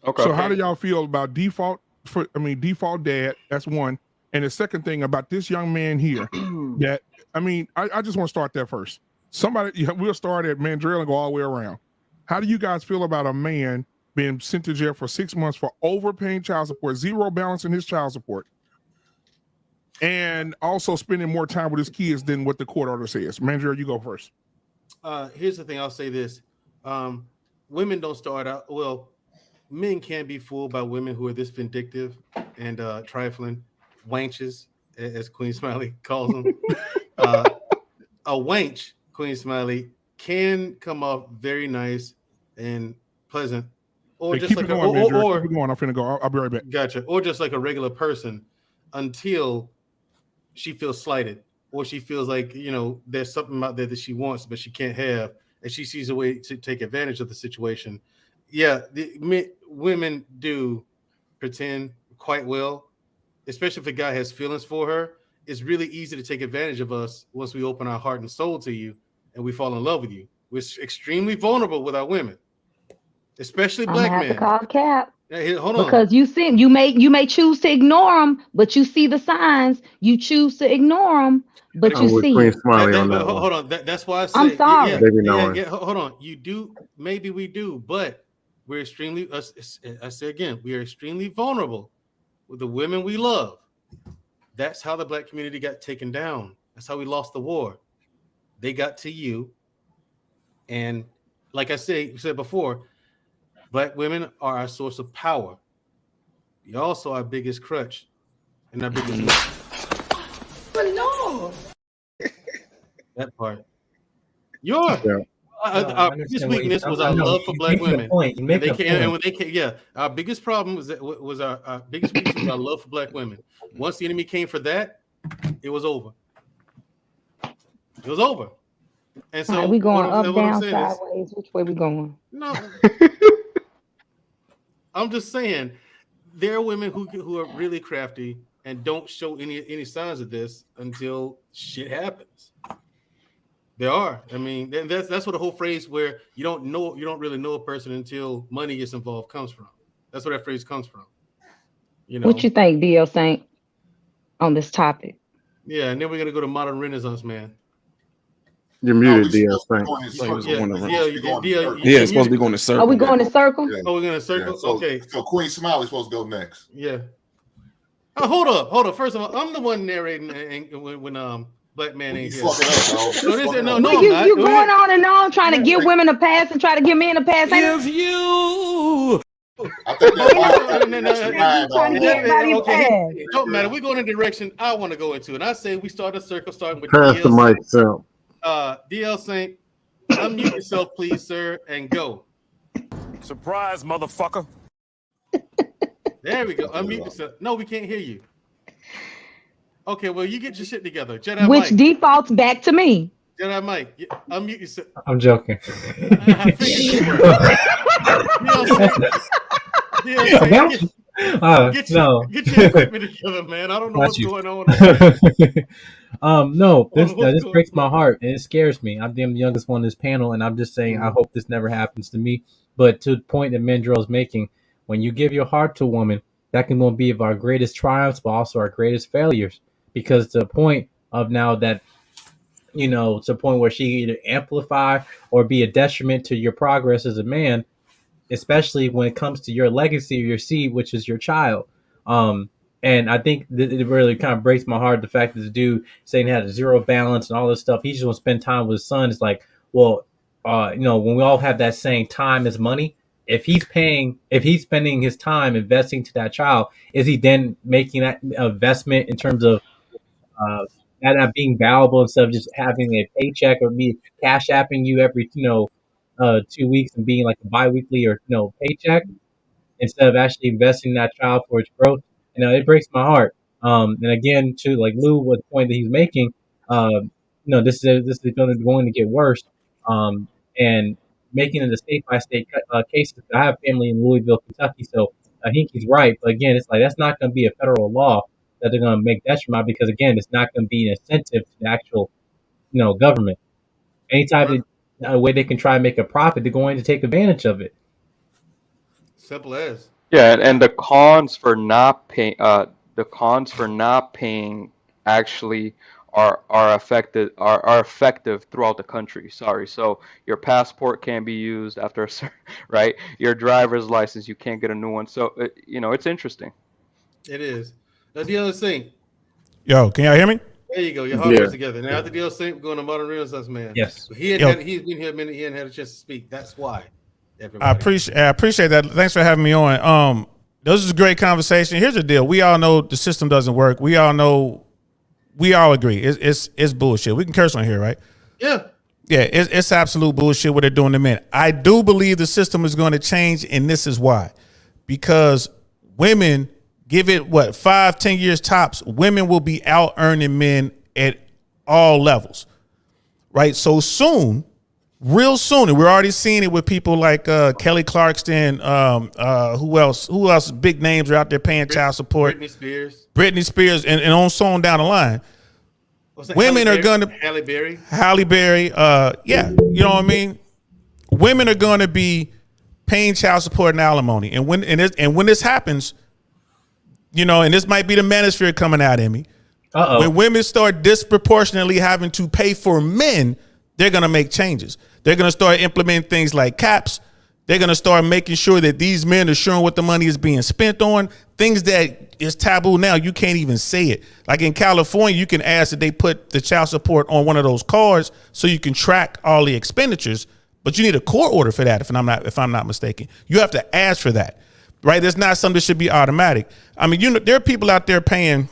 Okay. So how do y'all feel about default dad? That's one. And the second thing about this young man here, that I just want to start there first. We'll start at Mandrell and go all the way around. How do you guys feel about a man being sent to jail for 6 months for overpaying child support, zero balance in his child support, and also spending more time with his kids than what the court order says? Mandrell, you go first. Here's the thing. I'll say this. Women don't start out well. Men can be fooled by women who are this vindictive and trifling. Wenches, as Queen Smiley calls them. A wench, Queen Smiley, can come off very nice and pleasant, or just like keep it going, man. Keep it going. I'm finna go. I'll be right back. Gotcha. Or just like a regular person, until she feels slighted, or she feels like, you know, there's something out there that she wants but she can't have, and she sees a way to take advantage of the situation. Yeah, women do pretend quite well, especially if a guy has feelings for her. It's really easy to take advantage of us once we open our heart and soul to you and we fall in love with you. We're extremely vulnerable with our women, especially black men. To call Cap. Hey, hold on. Because you may choose to ignore them, but you see the signs. You choose to ignore them, but you see. Hold on. That's why I say. I'm sorry. Hold on. You do. Maybe we do, but we're extremely. I say again, we are extremely vulnerable with the women we love. That's how the black community got taken down. That's how we lost the war. They got to you, and like I said before, black women are our source of power. You're also our biggest crutch and our biggest. But no. That part. Our biggest weakness was our love for black women. Our biggest problem was our biggest weakness was our love for black women. Once the enemy came for that, it was over. It was over. And so we going up, down, sideways. Which way we going? No. I'm just saying, there are women who are really crafty and don't show any signs of this until shit happens. There are. I mean, that's what the whole phrase where you don't really know a person until money gets involved comes from. That's where that phrase comes from. You know. What you think, DL Saint, on this topic? Yeah, and then we're gonna go to modern Renaissance man. You're muted, DL Saint. Yeah, it's supposed to be going to circle. Are we going to circle? Yeah. Oh, we're going to circle? Yeah, Okay. So Queen Smiley's supposed to go next. Yeah. Oh, hold up. First of all, I'm the one narrating when Black Man ain't here. You going on and on trying to give women a pass and try to give men a pass. Give you. I think it don't matter. We're going in the direction I want to go into, and I say we start a circle starting with pass the mic, Sam. DL Saint, unmute yourself, please, sir, and go. Surprise, motherfucker. There we go. Unmute yourself. No, we can't hear you. Okay, well, you get your shit together. Jedi Which Mike. defaults back to me. Jedi Mike, unmute yourself. I'm joking. Get your equipment together, man. I don't know what's going on. No, this breaks my heart and it scares me. I'm the youngest one in this panel, and I'm just saying I hope this never happens to me. But to the point that Mandrell is making, when you give your heart to a woman, that can be of our greatest triumphs, but also our greatest failures. Because to the point of now that, you know, to the point where she either amplify or be a detriment to your progress as a man, especially when it comes to your legacy or your seed, which is your child. And I think it really kind of breaks my heart, the fact that the dude saying he had a zero balance and all this stuff. He just want to spend time with his son. It's like, well, you know, when we all have that saying, time is money. If he's spending his time investing to that child, is he then making that investment in terms of that being valuable instead of just having a paycheck or me cash apping you every 2 weeks and being like a biweekly or paycheck instead of actually investing in that child for its growth? You know, it breaks my heart. And again, to like Lou, what the point that he's making, this is going to get worse. And making it a state by state case. I have family in Louisville, Kentucky, so I think he's right. But again, it's like that's not going to be a federal law that they're going to make detriment because again, it's not going to be an incentive to the actual, government. Any type of way they can try and make a profit, they're going to take advantage of it. Simple as. Yeah, and the cons for not paying, actually are effective throughout the country. Sorry, so your passport can't be used after a certain, right? Your driver's license, you can't get a new one. So it's interesting. It is. That's the other thing. Yo, can y'all hear me? There you go. Your heart works together. Now after the other thing, we're going to Modern Renaissance man. Yes. He's been here a minute. He hadn't had a chance to speak. That's why. Everybody. I appreciate that. Thanks for having me on. This is a great conversation. Here's the deal. We all know the system doesn't work. We all agree. It's bullshit. We can curse on here, right? Yeah. Yeah, it's absolute bullshit what they're doing to men. I do believe the system is going to change, and this is why. Because women, give it, 5-10 years tops, women will be out earning men at all levels, right? So soon, real soon, and we're already seeing it with people like Kelly Clarkson, who else big names are out there paying child support. Britney Spears, and on down the line. Women are going to Halle Berry. Yeah, you know what I mean. Women are going to be paying child support and alimony, and when this happens, you know, and this might be the manosphere coming out in me. When women start disproportionately having to pay for men, they're going to make changes. They're going to start implementing things like caps. They're going to start making sure that these men are showing what the money is being spent on. Things that is taboo now, you can't even say it. Like in California, you can ask that they put the child support on one of those cards so you can track all the expenditures. But you need a court order for that, if I'm not mistaken. You have to ask for that, right? There's not something that should be automatic. I mean, you know, there are people out there paying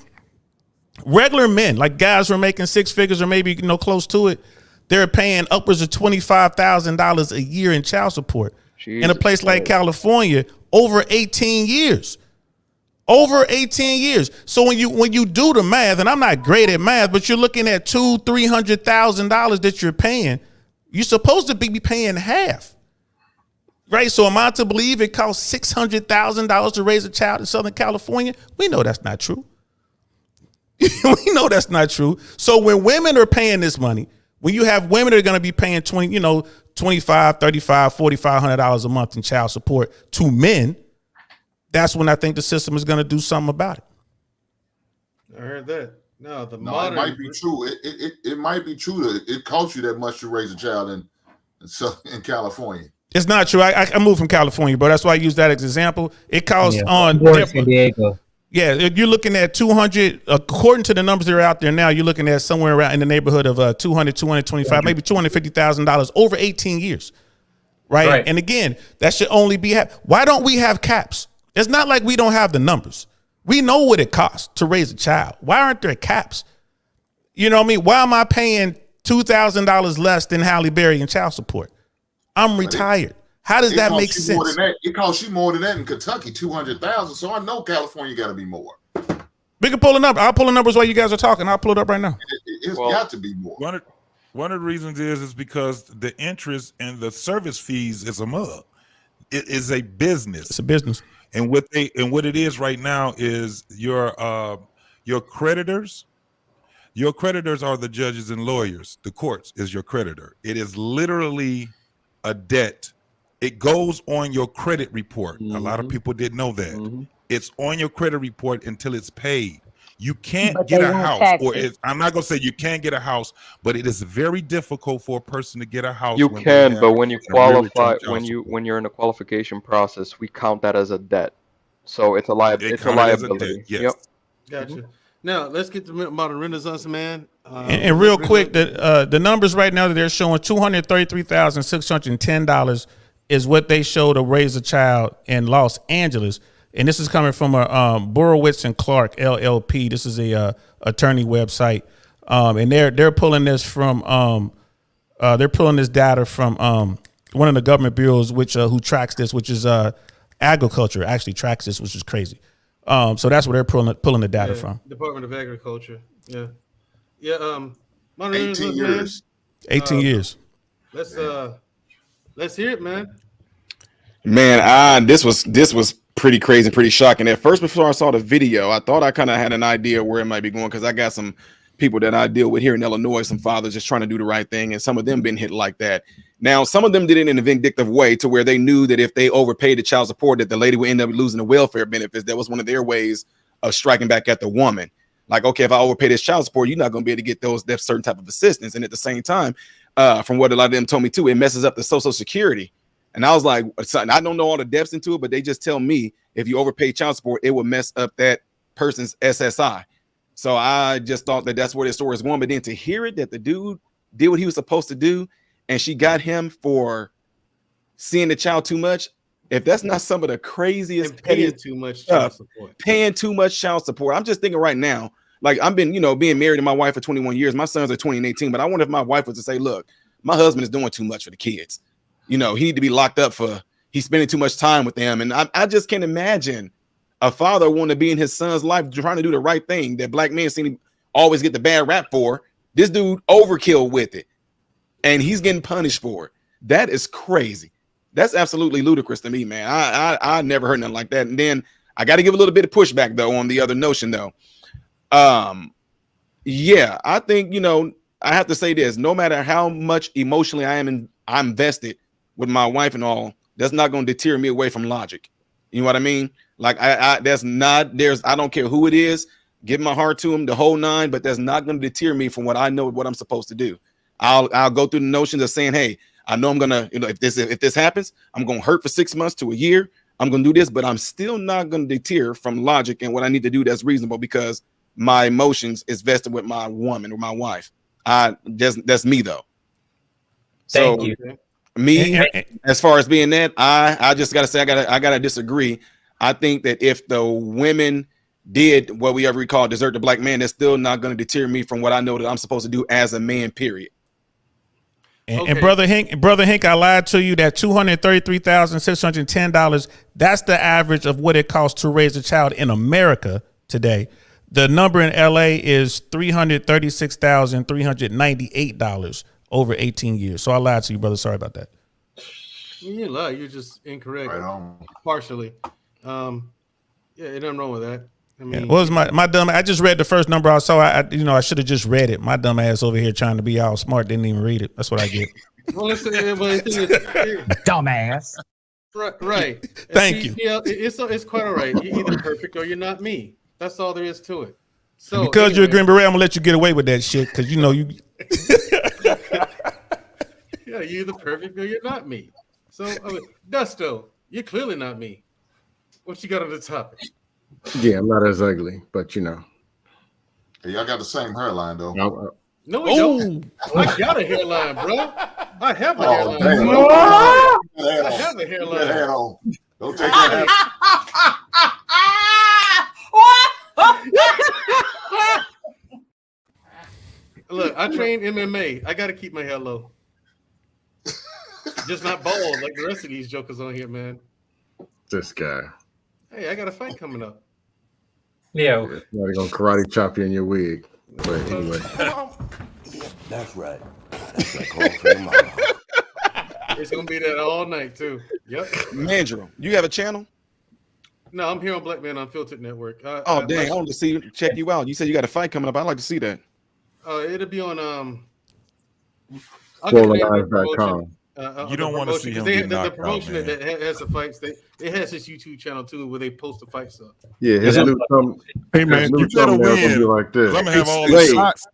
regular men, like guys who are making six figures or maybe, you know, close to it. They're paying upwards of $25,000 a year in child support. Jesus, in a place like California, over 18 years. Over 18 years. So when you do the math, and I'm not great at math, but you're looking at $200,000-$300,000 that you're paying. You're supposed to be paying half, right? So am I to believe it costs $600,000 to raise a child in Southern California? We know that's not true. We know that's not true. So when women are paying this money, when you have women that are going to be paying $25, $35, $4,500 a month in child support to men, that's when I think the system is going to do something about it. I heard that. No, it might be true. It might be true that it costs you that much to raise a child in California. It's not true. I moved from California, but that's why I use that as an example. It costs on San Diego. Yeah, you're looking at 200, according to the numbers that are out there now, you're looking at somewhere around in the neighborhood of $225, maybe $250,000 over 18 years, right? And again, that should only be, why don't we have caps? It's not like we don't have the numbers. We know what it costs to raise a child. Why aren't there caps? You know what I mean? Why am I paying $2,000 less than Halle Berry in child support? I'm retired. How does that make sense? It costs you more than that in Kentucky, $200,000. So I know California got to be more. We can pull a number. I'll pull the numbers while you guys are talking. I'll pull it up right now. It's got to be more. One of the reasons is because the interest and the service fees is a mug. It is a business. It's a business. And what it is right now is your creditors. Your creditors are the judges and lawyers. The courts is your creditor. It is literally a debt. It goes on your credit report. A lot of people didn't know that. It's on your credit report until it's paid. You can't get a house, I'm not gonna say you can't get a house, but it is very difficult for a person to get a house. You can, but when you qualify, when you're in the qualification process, we count that as a debt. So it's a liability. Yes. Gotcha. Now let's get to modern Renaissance man. And real quick, the numbers right now that they're showing, $233,610 is what they show to raise a child in Los Angeles. And this is coming from a Borowitz and Clark LLP. This is a attorney website, and they're pulling this from they're pulling this data from one of the government bureaus who tracks this, which is agriculture. Actually tracks this, which is crazy. So that's where they're pulling the data from. Department of Agriculture. Yeah. 18 years. 18 years. Let's hear it, man. Man, this was pretty crazy, pretty shocking. At first, before I saw the video, I thought I kind of had an idea where it might be going, because I got some people that I deal with here in Illinois, some fathers just trying to do the right thing, and some of them been hit like that. Now, some of them did it in a vindictive way, to where they knew that if they overpaid the child support, that the lady would end up losing the welfare benefits. That was one of their ways of striking back at the woman. Like, okay, if I overpay this child support, you're not going to be able to get that certain type of assistance. And at the same time, from what a lot of them told me too, it messes up the Social Security. And I was like, I don't know all the depths into it, but they just tell me if you overpay child support, it will mess up that person's SSI. So I just thought that that's where the story is going. But then to hear it, that the dude did what he was supposed to do, and she got him for seeing the child too much. If that's not some of the craziest, paying too much child support, I'm just thinking right now, like I've been, being married to my wife for 21 years. My sons are 20 and 18, but I wonder if my wife was to say, look, my husband is doing too much for the kids. You know, he need to be locked up for he's spending too much time with them. And I just can't imagine a father wanting to be in his son's life trying to do the right thing that black men seem to always get the bad rap for. This dude overkill with it, and he's getting punished for it. That is crazy. That's absolutely ludicrous to me, man. I never heard nothing like that. And then I got to give a little bit of pushback though on the other notion though. Yeah, I think, you know, I have to say this, no matter how much emotionally I'm invested with my wife and all, that's not going to deter me away from logic. You know what I mean? Like I don't care who it is, give my heart to him, the whole nine, but that's not going to deter me from what I know, what I'm supposed to do. I'll go through the notions of saying, hey, I know I'm going to, you know, if this happens, I'm going to hurt for 6 months to a year. I'm going to do this, but I'm still not going to deter from logic and what I need to do that's reasonable because my emotions is vested with my woman or my wife. That's me though. Thank you. Me, as far as being that, I just gotta say I gotta disagree. I think that if the women did what we ever call desert the black man, that's still not going to deter me from what I know that I'm supposed to do as a man. Period. And brother Hink, I lied to you. That $233,610. That's the average of what it costs to raise a child in America today. The number in LA is $336,398 over 18 years. So I lied to you, brother. Sorry about that. You didn't lie. You're just incorrect. Right on. Partially. Yeah, ain't nothing wrong with that. I mean, what was my dumb? I just read the first number I saw. I should have just read it. My dumb ass over here trying to be all smart didn't even read it. That's what I get. Dumbass. Right. Thank you. Yeah, it's quite all right. You're either perfect or you're not me. That's all there is to it. So because you're a Green Beret, I'm gonna let you get away with that shit because you know you. Yeah, you're either perfect or you're not me. So Dusto, you're clearly not me. What you got on the topic? Yeah, I'm not as ugly, but you know. Hey, y'all got the same hairline though. No, we don't. I got a hairline, bro. I have a hairline. Damn. I have a hairline. Don't take that. Look, I train MMA. I got to keep my hair low. Just not bald like the rest of these jokers on here, man. This guy. Hey, I got a fight coming up. Yeah. They're gonna karate chop you in your wig. But anyway. That's right. It's gonna be that all night too. Yep. Mandrell, you have a channel? No, I'm here on Black Man Unfiltered Network. Dang! I want to check you out. You said you got a fight coming up. I'd like to see that. It'll be on SwollenEyes.com. You don't want to see him get knocked the promotion out, that has the fights. It has this YouTube channel too, where they post the fights up. Yeah, his new hey man, you gotta win. Be like this. I'm gonna have all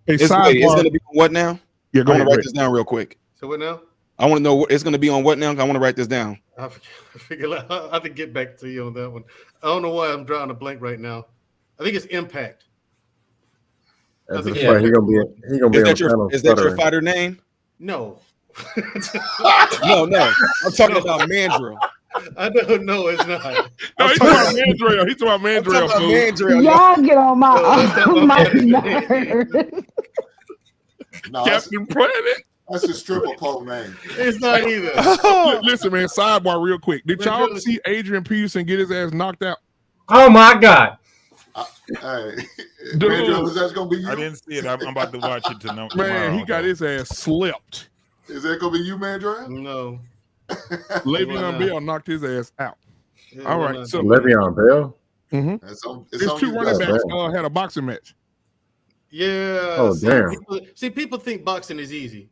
it's gonna be on what now? Yeah, I want to write this down real quick. So what now? I want to know it's gonna be on what now? I want to write this down. I have to get back to you on that one. I don't know why I'm drawing a blank right now. I think it's Impact. As a fight, he gonna be Is that your fighter name? No. No. I'm talking about Mandrell. I don't know. It's not. No, he's talking about Mandrell. He's talking about Mandrell. Y'all get on my nerves. No, Captain Planet. That's his triple pole name. It's not either. Listen, man, sidebar real quick. Did y'all see Adrian Peterson get his ass knocked out? Oh my God. Hey, Mandrell, is that gonna be you? I didn't see it. I'm about to watch it tonight. Man, he got his ass slipped. Is that gonna be you, Mandrell? No. Le'Veon Bell knocked his ass out. All right, so Le'Veon Bell. Mm-hmm. His two running backs had a boxing match. Yeah. Oh damn. People think boxing is easy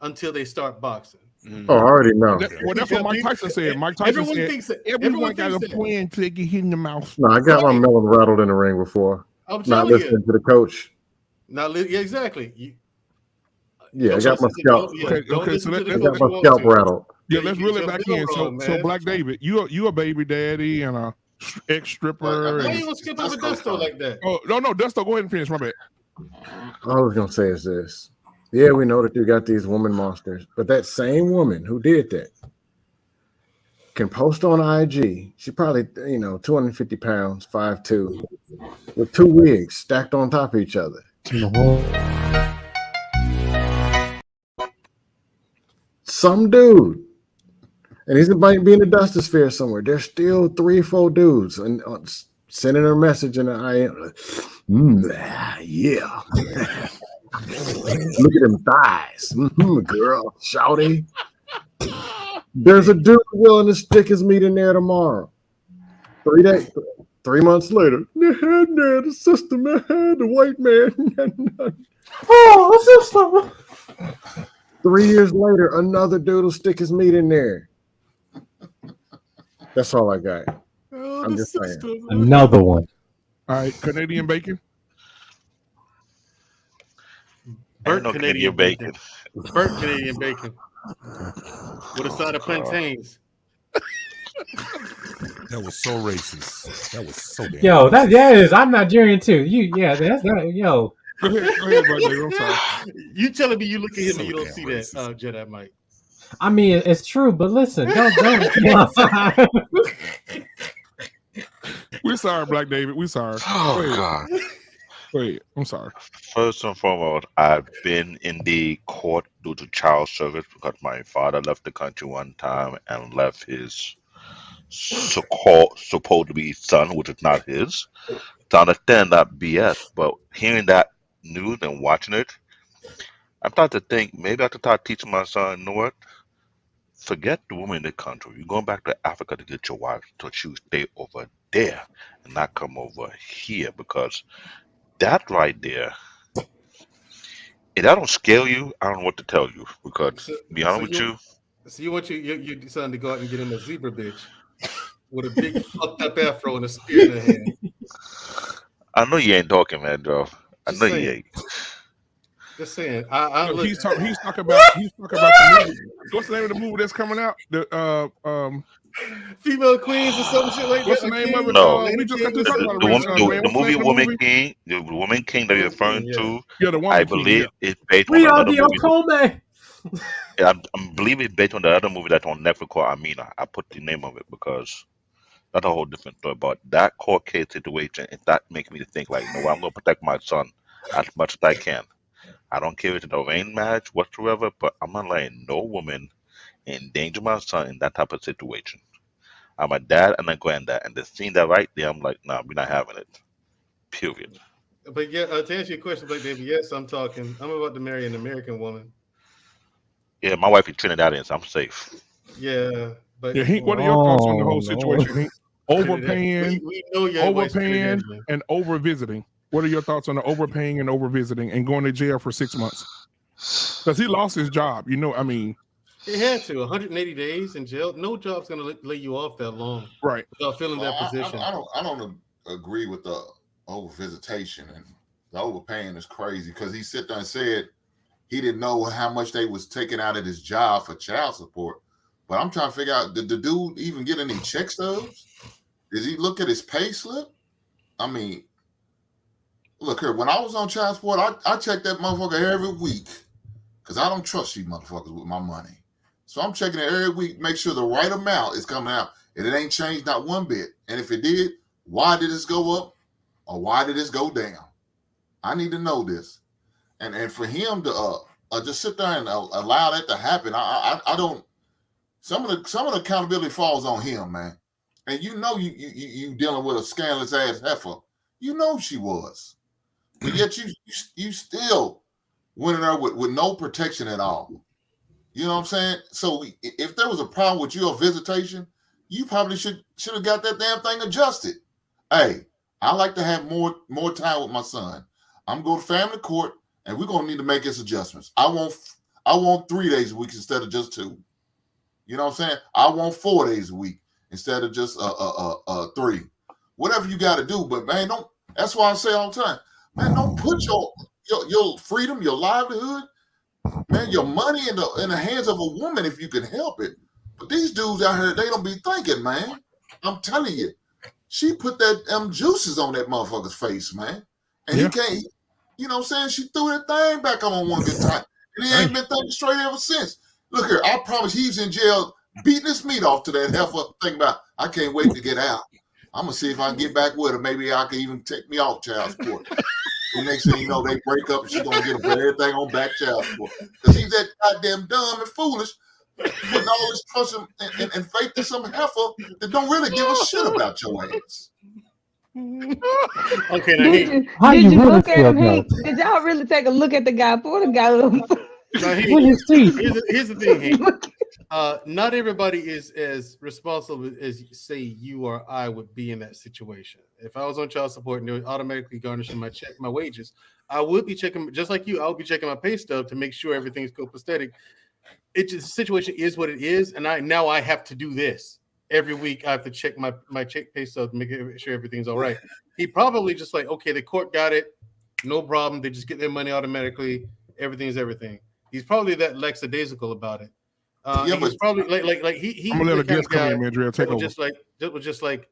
until they start boxing. Oh, I already know. That's what Mike Tyson said. Mike Tyson said everyone got a plan to get hit in the mouth. No, I got my melon rattled in the ring before. I'm not listening to the coach. Exactly. I got my scalp. Okay, so I got my scalp rattled. Yeah, let's reel it back in. So Black David, you a baby daddy and a ex-stripper. Why you gonna skip over Dusto like that? Oh no, Dusto, go ahead and finish. My bad. All I was gonna say is this. Yeah, we know that you got these woman monsters, but that same woman who did that can post on IG. She probably, 250 pounds, 5'2", with two wigs stacked on top of each other. Some dude. And he's might be in the Dusters Fair somewhere. There's still 3 or 4 dudes and sending her a message in the IM. Yeah. Look at them thighs. Girl, shouty. There's a dude willing to stick his meat in there tomorrow. 3 months later, the sister, man, the white man. Oh, sister. 3 years later, another dude will stick his meat in there. That's all I got. I'm just saying. Another one. All right, Canadian bacon. Burnt Canadian bacon. Burnt Canadian bacon. With a side of plantains. That was so racist. That was so damn Yo, racist. that is. I'm Nigerian too. That's that. Yo. Go ahead, brother. I'm sorry. You telling me you look at him and you don't see that, Jedi Mike? I mean, it's true, but listen, don't. We're sorry, Black David. We're sorry. Oh, God. Wait, I'm sorry. First and foremost, I've been in the court due to child service because my father left the country one time and left his supposed to be son, which is not his. To understand that BS, but hearing that news and watching it, I started to think maybe I have to start teaching my son, you know what? Forget the woman in the country. You're going back to Africa to get your wife, so she stay over there and not come over here, because that right there, if that don't scare you, I don't know what to tell you. Because to be honest with you, so you want your son to go out and get him a zebra bitch with a big fucked up afro and a spear in her hand. I know you ain't talking, man, Joe. I know you ain't. Just saying. He's talking about the movie. What's the name of the movie that's coming out? The Female Queens or some shit like that. What's the name of it? No, we just got to talk about the movie Woman King, the Woman King that you're referring to, the Woman I King, believe it's based on We are another the movie. I believe it's based on the other movie that's on Netflix called Amina. I put the name of it because that's a whole different story. But that court case situation, that makes me think like, no, I'm going to protect my son as much as I can. I don't care if it's an arranged marriage whatsoever, but I'm not letting no woman endanger my son in that type of situation. I'm a dad and a granddad, and the scene that right there, I'm like, nah, we're not having it. Period. But yeah, to answer your question, Blake, baby, yes, I'm about to marry an American woman. Yeah, my wife is Trinidadian, so I'm safe. Yeah, but what are your thoughts on the whole situation? Overpaying, we know overpaying, and over visiting. What are your thoughts on the overpaying and over visiting and going to jail for 6 months? Because he lost his job. You know, I mean, he had to 180 days in jail. No job's going to lay you off that long, right? Without feeling that position. I don't agree with the over visitation, and the overpaying is crazy because he sit there and said he didn't know how much they was taking out of his job for child support. But I'm trying to figure out, did the dude even get any check stubs? Did he look at his pay slip? I mean, look here, when I was on child support, I checked that motherfucker every week because I don't trust you motherfuckers with my money. So I'm checking it every week, make sure the right amount is coming out, and it ain't changed not one bit. And if it did, why did this go up or why did this go down? I need to know this. And for him to just sit there and allow that to happen, I don't. Some of the accountability falls on him, man. And you know you dealing with a scandalous ass heifer. You know she was. But yet you still went in there with no protection at all. You know what I'm saying? So if there was a problem with your visitation, you probably should have got that damn thing adjusted. Hey, I like to have more time with my son. I'm going to family court, and we're gonna need to make his adjustments. I want 3 days a week instead of just 2. You know what I'm saying? I want 4 days a week instead of just 3. Whatever you got to do, but man, don't. That's why I say all the time, man, don't put your freedom, your livelihood, man, your money in the hands of a woman if you can help it. But these dudes out here, they don't be thinking, man. I'm telling you, she put that juices on that motherfucker's face, man, and he can't. You know what I'm saying? She threw that thing back on one good time, and he ain't been thinking straight ever since. Look here, I promise he's in jail beating his meat off to that heifer. Think about, I can't wait to get out. I'm gonna see if I can get back with her. Maybe I can even take me off child support. The next thing you know, they break up and she's gonna get everything on back child support. Because he's that goddamn dumb and foolish. putting all this trust and faith in some heifer that don't really give a shit about your ass. Okay, now did you look at him? Did y'all really take a look at the guy? Pull the guy up. Here's the thing, Hank. Not everybody is as responsible as say you or I would be in that situation. If I was on child support and they were automatically garnishing my wages, I would be checking, just like you, I would be checking my pay stub to make sure everything's copacetic. The situation is what it is, and I have to do this every week. I have to check my pay stub to make sure everything's all right. He probably just like, okay, the court got it, no problem. They just get their money automatically. Everything's everything. He's probably that laxadaisical about it. Yeah, but probably like he. I'm gonna let a guest come in, Mandrell. Take over. Just like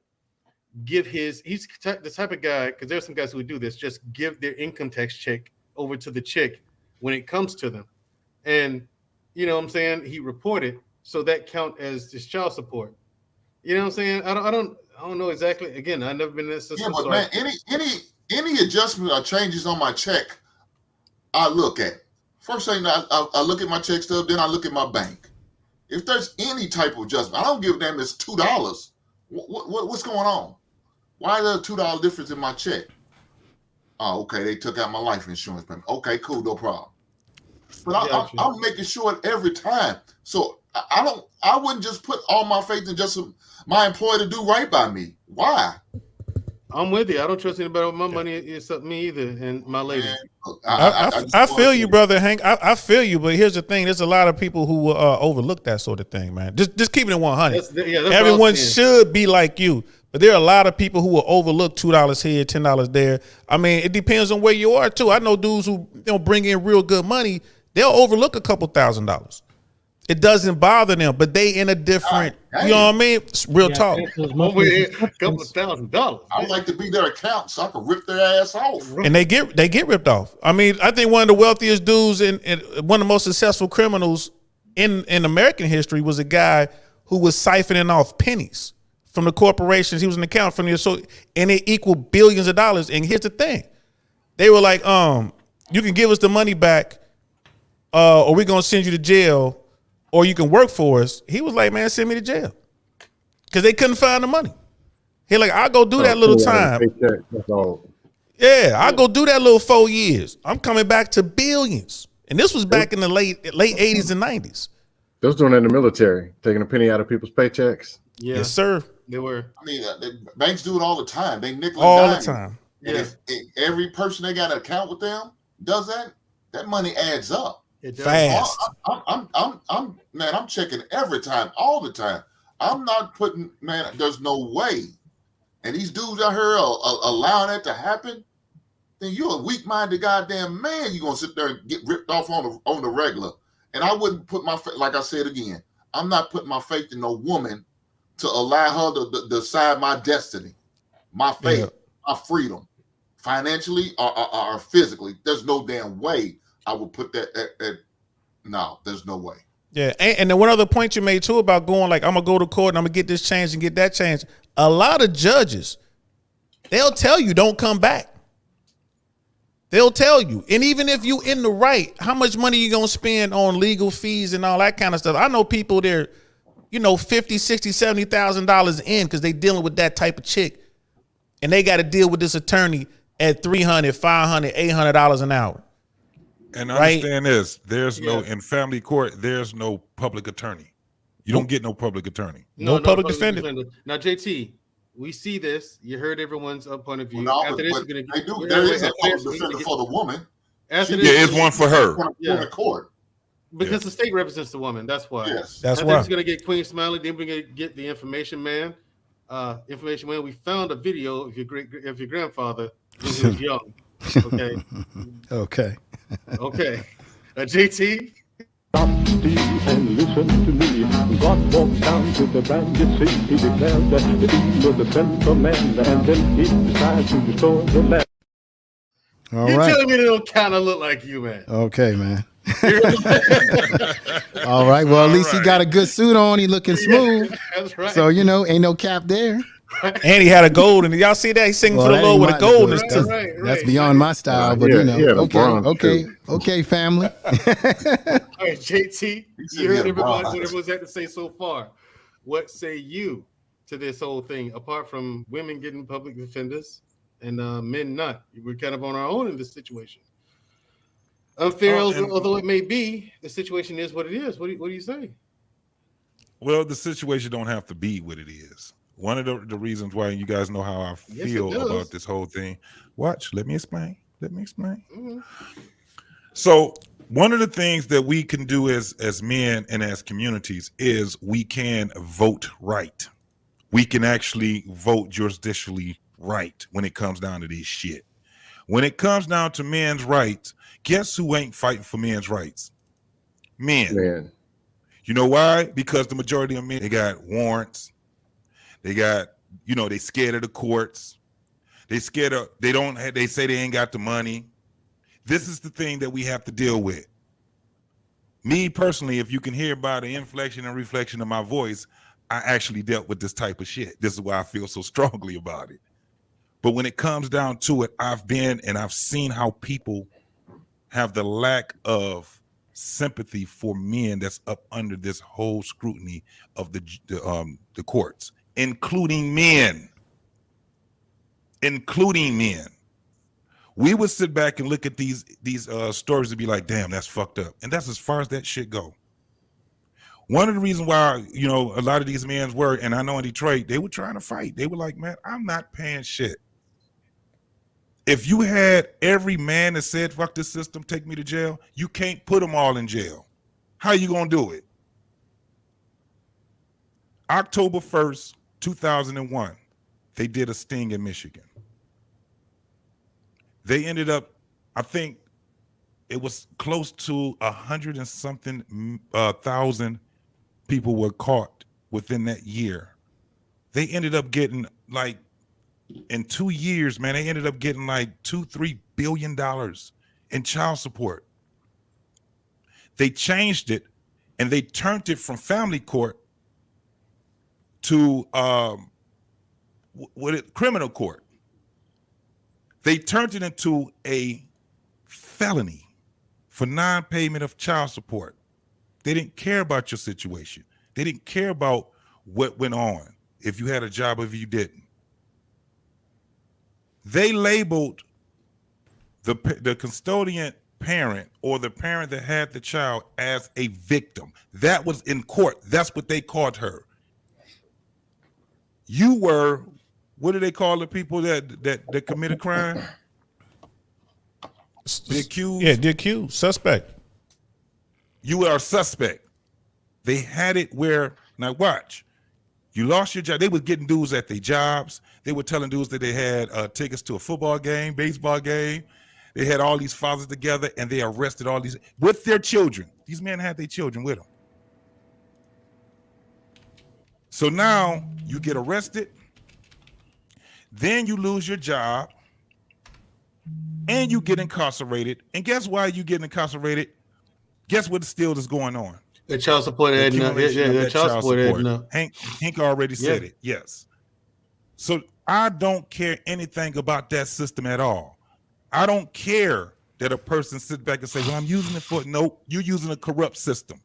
give his. He's the type of guy, because there's some guys who would do this. Just give their income tax check over to the chick when it comes to them, and you know what I'm saying. He reported, so that count as his child support. You know what I'm saying? I don't know exactly. Again, I've never been in this system. Yeah, but man, any adjustment or changes on my check, I look at. First thing, I look at my check stub, then I look at my bank. If there's any type of adjustment, I don't give a damn. It's $2. What's going on? Why is there a $2 difference in my check? Oh, okay, they took out my life insurance payment. Okay, cool, no problem. But I'm making sure it every time. So I wouldn't just put all my faith in just my employer to do right by me. Why? I'm with you. I don't trust anybody with my money except me either, and my lady. I feel you, brother Hank. I feel you, but here's the thing: there's a lot of people who will overlook that sort of thing, man. Just keeping it 100. Everyone should be like you, but there are a lot of people who will overlook $2 here, $10 there. I mean, it depends on where you are too. I know dudes who bring in real good money. They'll overlook a couple $1,000s. It doesn't bother them, but they in a different, you know what I mean? Real talk. Over here, a couple $1,000. I would like to be their account so I can rip their ass off. And they get ripped off. I mean, I think one of the wealthiest dudes and one of the most successful criminals in American history was a guy who was siphoning off pennies from the corporations. He was an accountant from the and it equaled billions of dollars. And here's the thing. They were like, you can give us the money back, or we're gonna send you to jail. Or you can work for us. He was like, man, send me to jail. Because they couldn't find the money. He like, I'll go do that little time. Yeah, I'll go do that little 4 years. I'm coming back to billions. And this was back in the late 80s and 90s. They was doing that in the military, taking a penny out of people's paychecks. Yeah. Yes, sir. They were. I mean, banks do it all the time. They nickel all and dime. the time. And if every person they got an account with them does that money adds up. It does. Fast. I'm checking every time, all the time. I'm not putting, man, there's no way. And these dudes out here are allowing that to happen, then you're a weak-minded goddamn man. You're going to sit there and get ripped off on the regular. And I wouldn't put my, like I said again, I'm not putting my faith in no woman to allow her to decide my destiny, my faith, my freedom, financially or physically. There's no damn way I would put that no, there's no way. Yeah, and then one other point you made too about going like, I'm gonna go to court and I'm gonna get this changed and get that changed. A lot of judges, they'll tell you don't come back. They'll tell you, and even if you in the right, how much money you gonna spend on legal fees and all that kind of stuff? I know people there, $50,000, $60,000, $70,000 in because they dealing with that type of chick, and they got to deal with this attorney at $300, $500, $800 an hour. And understand this: there's no in family court. There's no public attorney. You don't get no public attorney. No public defender. Now, JT, we see this. You heard everyone's point of view. Well, After this, there is a public defender for the woman. It's one for her. For the court. Because the state represents the woman. That's why. Yes. That's why. He's going to get Queen Smiley. Then we're going to get the information man. We found a video of your grandfather when he was young. Okay. Okay. Okay. JT. Stop, Steve, and listen to me. God walked down to the bandit sea. He declared that he was a sinful man, and then he decided to destroy the land. All You're right. telling me they don't kind of look like you, man. Okay, man. All right. Well, at least he got a good suit on. He looking smooth. That's right. So, ain't no cap there. And he had a golden. Y'all see that? He's singing for the Lord with a gold in his tooth. That's beyond my style, but you know, okay, family. All right, JT, you heard what everyone's had to say so far. What say you to this whole thing? Apart from women getting public defenders and men not, we're kind of on our own in this situation. Unfair, although it may be, the situation is what it is. What do you say? Well, the situation don't have to be what it is. One of the reasons why, you guys know how I feel about this whole thing. Watch, let me explain. Mm-hmm. So one of the things that we can do as men and as communities is we can vote right. We can actually vote jurisdictionally right when it comes down to this shit. When it comes down to men's rights, guess who ain't fighting for men's rights? Men. You know why? Because the majority of men, they got warrants. They got, they scared of the courts. They scared of, they say they ain't got the money. This is the thing that we have to deal with. Me personally, if you can hear by the inflection and reflection of my voice, I actually dealt with this type of shit. This is why I feel so strongly about it. But when it comes down to it, I've been and I've seen how people have the lack of sympathy for men that's up under this whole scrutiny of the courts, including men. We would sit back and look at these stories and be like, damn, that's fucked up. And that's as far as that shit go. One of the reasons why, a lot of these men were, and I know in Detroit, they were trying to fight. They were like, man, I'm not paying shit. If you had every man that said, fuck this system, take me to jail, you can't put them all in jail. How you going to do it? October 1st, 2001, they did a sting in Michigan. They ended up, I think it was close to 100 and something thousand people were caught within that year. They ended up getting in 2 years, man, they ended up getting $2-3 billion in child support. They changed it and they turned it from family court to criminal court. They turned it into a felony for non-payment of child support. They didn't care about your situation. They didn't care about what went on, if you had a job or if you didn't. They labeled the custodian parent or the parent that had the child as a victim. That was in court. That's what they called her. You were, what do they call the people that commit a crime? The accused? Yeah, the accused, suspect. You are a suspect. They had it where, now watch, you lost your job. They were getting dudes at their jobs. They were telling dudes that they had tickets to a football game, baseball game. They had all these fathers together and they arrested all these with their children. These men had their children with them. So now you get arrested, then you lose your job, and you get incarcerated. And guess why you get incarcerated? Guess what still is going on? The child support. The child support. Hank already said it. Yes. So I don't care anything about that system at all. I don't care that a person sits back and say, well, I'm using it for, nope, you're using a corrupt system.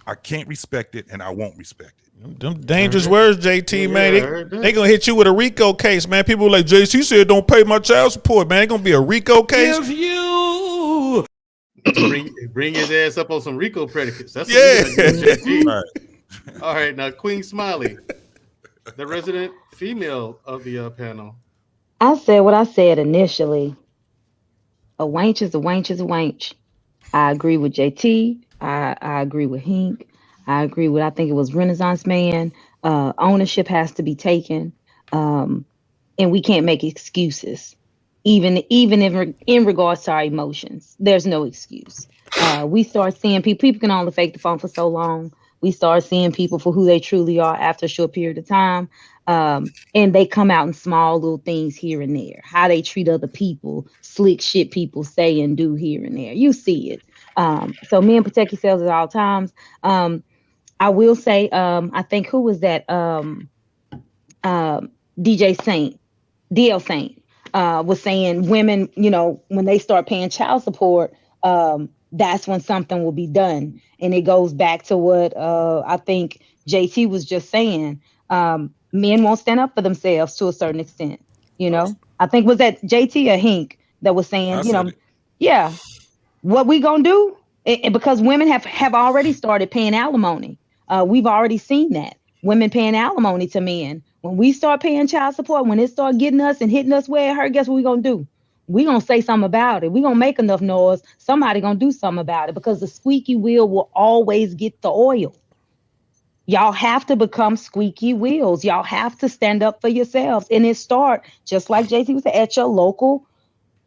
I can't respect it and I won't respect it. Them dangerous words, JT, man. They gonna hit you with a RICO case, man. People like, JT said don't pay my child support, man. It's gonna be a RICO case. If you bring his ass up on some RICO predicates. That's Right. All right, now Queen Smiley, the resident female of the panel. I said what I said initially. A wench is a wench is a wench. I agree with JT. I agree with Hink. I agree with, I think it was Renaissance Man. Ownership has to be taken. And we can't make excuses. Even in regards to our emotions, there's no excuse. We start seeing people can only fake the phone for so long. We start seeing people for who they truly are after a short period of time. And they come out in small little things here and there. How they treat other people, slick shit people say and do here and there. You see it. So men, protect yourselves at all times. I will say, I think who was that? DJ Saint, DL Saint, was saying women, you know, when they start paying child support, that's when something will be done. And it goes back to what I think JT was just saying. Men won't stand up for themselves to a certain extent. You know, I think was that JT or Hink that was saying, you know, yeah, what we gonna do? Because women have already started paying alimony. We've already seen that. Women paying alimony to men. When we start paying child support, when it start getting us and hitting us where it hurt, guess what we gonna do? We gonna say something about it. We gonna make enough noise. Somebody gonna do something about it, because the squeaky wheel will always get the oil. Y'all have to become squeaky wheels. Y'all have to stand up for yourselves. And it start, just like JT was saying, at your local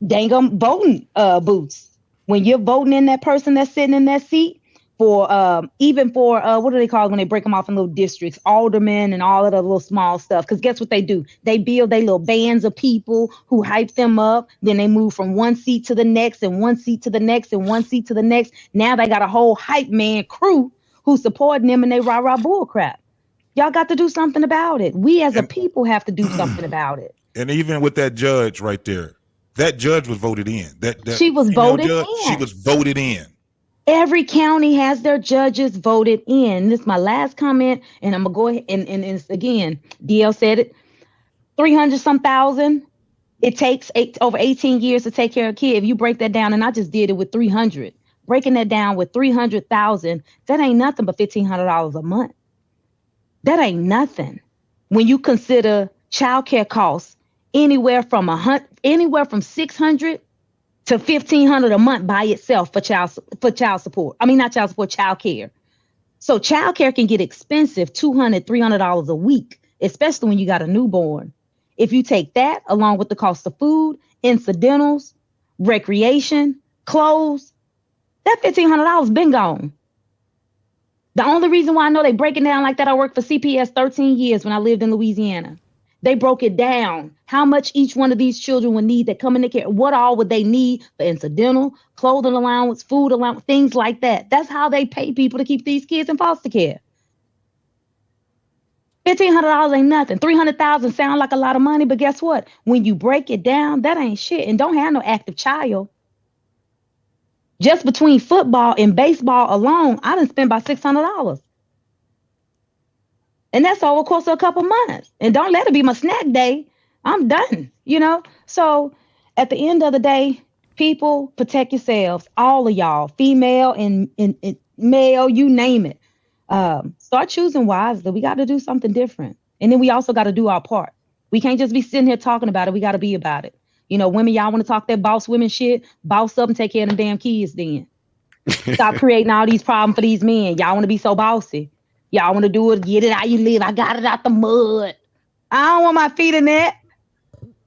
dang voting booths. When you're voting in that person that's sitting in that seat for even for what do they call it when they break them off in little districts, aldermen and all of the little small stuff. Because guess what they do? They build their little bands of people who hype them up. Then they move from one seat to the next and one seat to the next and one seat to the next. Now they got a whole hype man crew who's supporting them, and they rah-rah bull crap. Y'all got to do something about it. We as a people have to do something about it. And even with that judge right there, that judge was voted in. That she was voted judge, in. She was voted in. Every county has their judges voted in. This is my last comment, and I'm gonna go ahead and it's, again, DL said it. 300-some thousand. It takes over 18 years to take care of a kid. If you break that down, and I just did it with 300. Breaking that down with 300,000, that ain't nothing but $1,500 a month. That ain't nothing. When you consider childcare costs anywhere from $600 to $1,500 a month by itself for child support. I mean, not child support, child care. So child care can get expensive, $200, $300 a week, especially when you got a newborn. If you take that along with the cost of food, incidentals, recreation, clothes, that $1,500 been gone. The only reason why I know they break it down like that, I worked for CPS 13 years when I lived in Louisiana. They broke it down, how much each one of these children would need that come in the care. What all would they need for incidental, clothing allowance, food allowance, things like that. That's how they pay people to keep these kids in foster care. $1,500 ain't nothing. $300,000 sound like a lot of money, but guess what? When you break it down, that ain't shit. And don't have no active child. Just between football and baseball alone, I done spent about $600. And that's over the course of a couple months. And don't let it be my snack day. I'm done, you know? So at the end of the day, people, protect yourselves. All of y'all, female and male, you name it. Start choosing wisely. We got to do something different. And then we also got to do our part. We can't just be sitting here talking about it. We got to be about it. You know, women, y'all want to talk that boss women shit, boss up and take care of them damn kids then. Stop creating all these problems for these men. Y'all want to be so bossy. Y'all want to do it, get it how you live. I got it out the mud. I don't want my feet in that.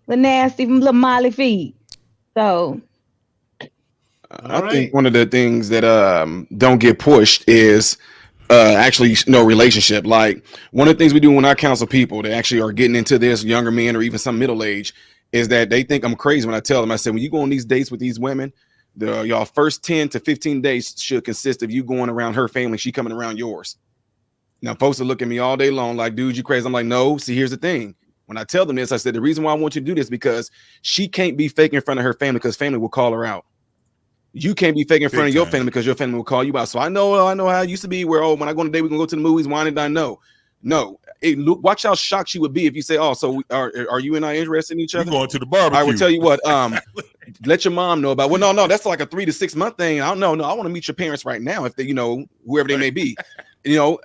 The nasty little molly feet. So. I think one of the things that don't get pushed is actually no relationship. Like one of the things we do when I counsel people that actually are getting into this, younger men or even some middle age, is that they think I'm crazy when I tell them, I said, when you go on these dates with these women, y'all first 10 to 15 days should consist of you going around her family, she coming around yours. Now, folks are looking at me all day long like, dude, you crazy. I'm like, no, see, here's the thing. When I tell them this, I said, the reason why I want you to do this because she can't be fake in front of her family because family will call her out. You can't be fake in front of your family because your family will call you out. So I know how it used to be where, oh, when I go on a date, we're going to go to the movies, wine and dine. No. Watch how shocked she would be if you say, oh, so are you and I interested in each other? You're going to the barbecue. I will tell you what, let your mom know about, well, no, that's like a 3 to 6 month thing. I don't know. No, I want to meet your parents right now if they, you know, whoever they may be, you know,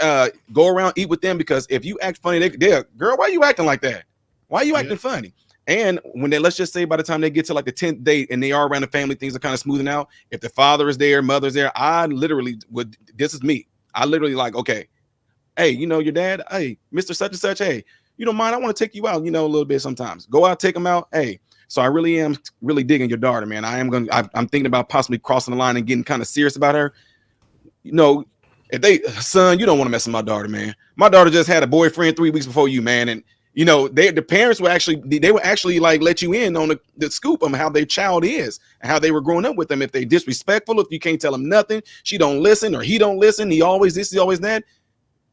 go around, eat with them, because if you act funny, they're, girl, why are you acting like that? Why are you acting funny? And when they, let's just say by the time they get to like the 10th date and they are around the family, things are kind of smoothing out. If the father is there, mother's there, I literally would, this is me. I literally like, okay, hey, you know, your dad, hey, Mr. Such and Such, hey, you don't mind? I want to take you out, you know, a little bit sometimes. Go out, take them out. Hey, so I really am digging your daughter, man. I'm thinking about possibly crossing the line and getting kind of serious about her. You know, if son, you don't want to mess with my daughter, man. My daughter just had a boyfriend 3 weeks before you, man. And, you know, the parents were actually like let you in on the scoop on how their child is and how they were growing up with them. If they disrespectful, if you can't tell them nothing, she don't listen or he don't listen, he always this, he always that.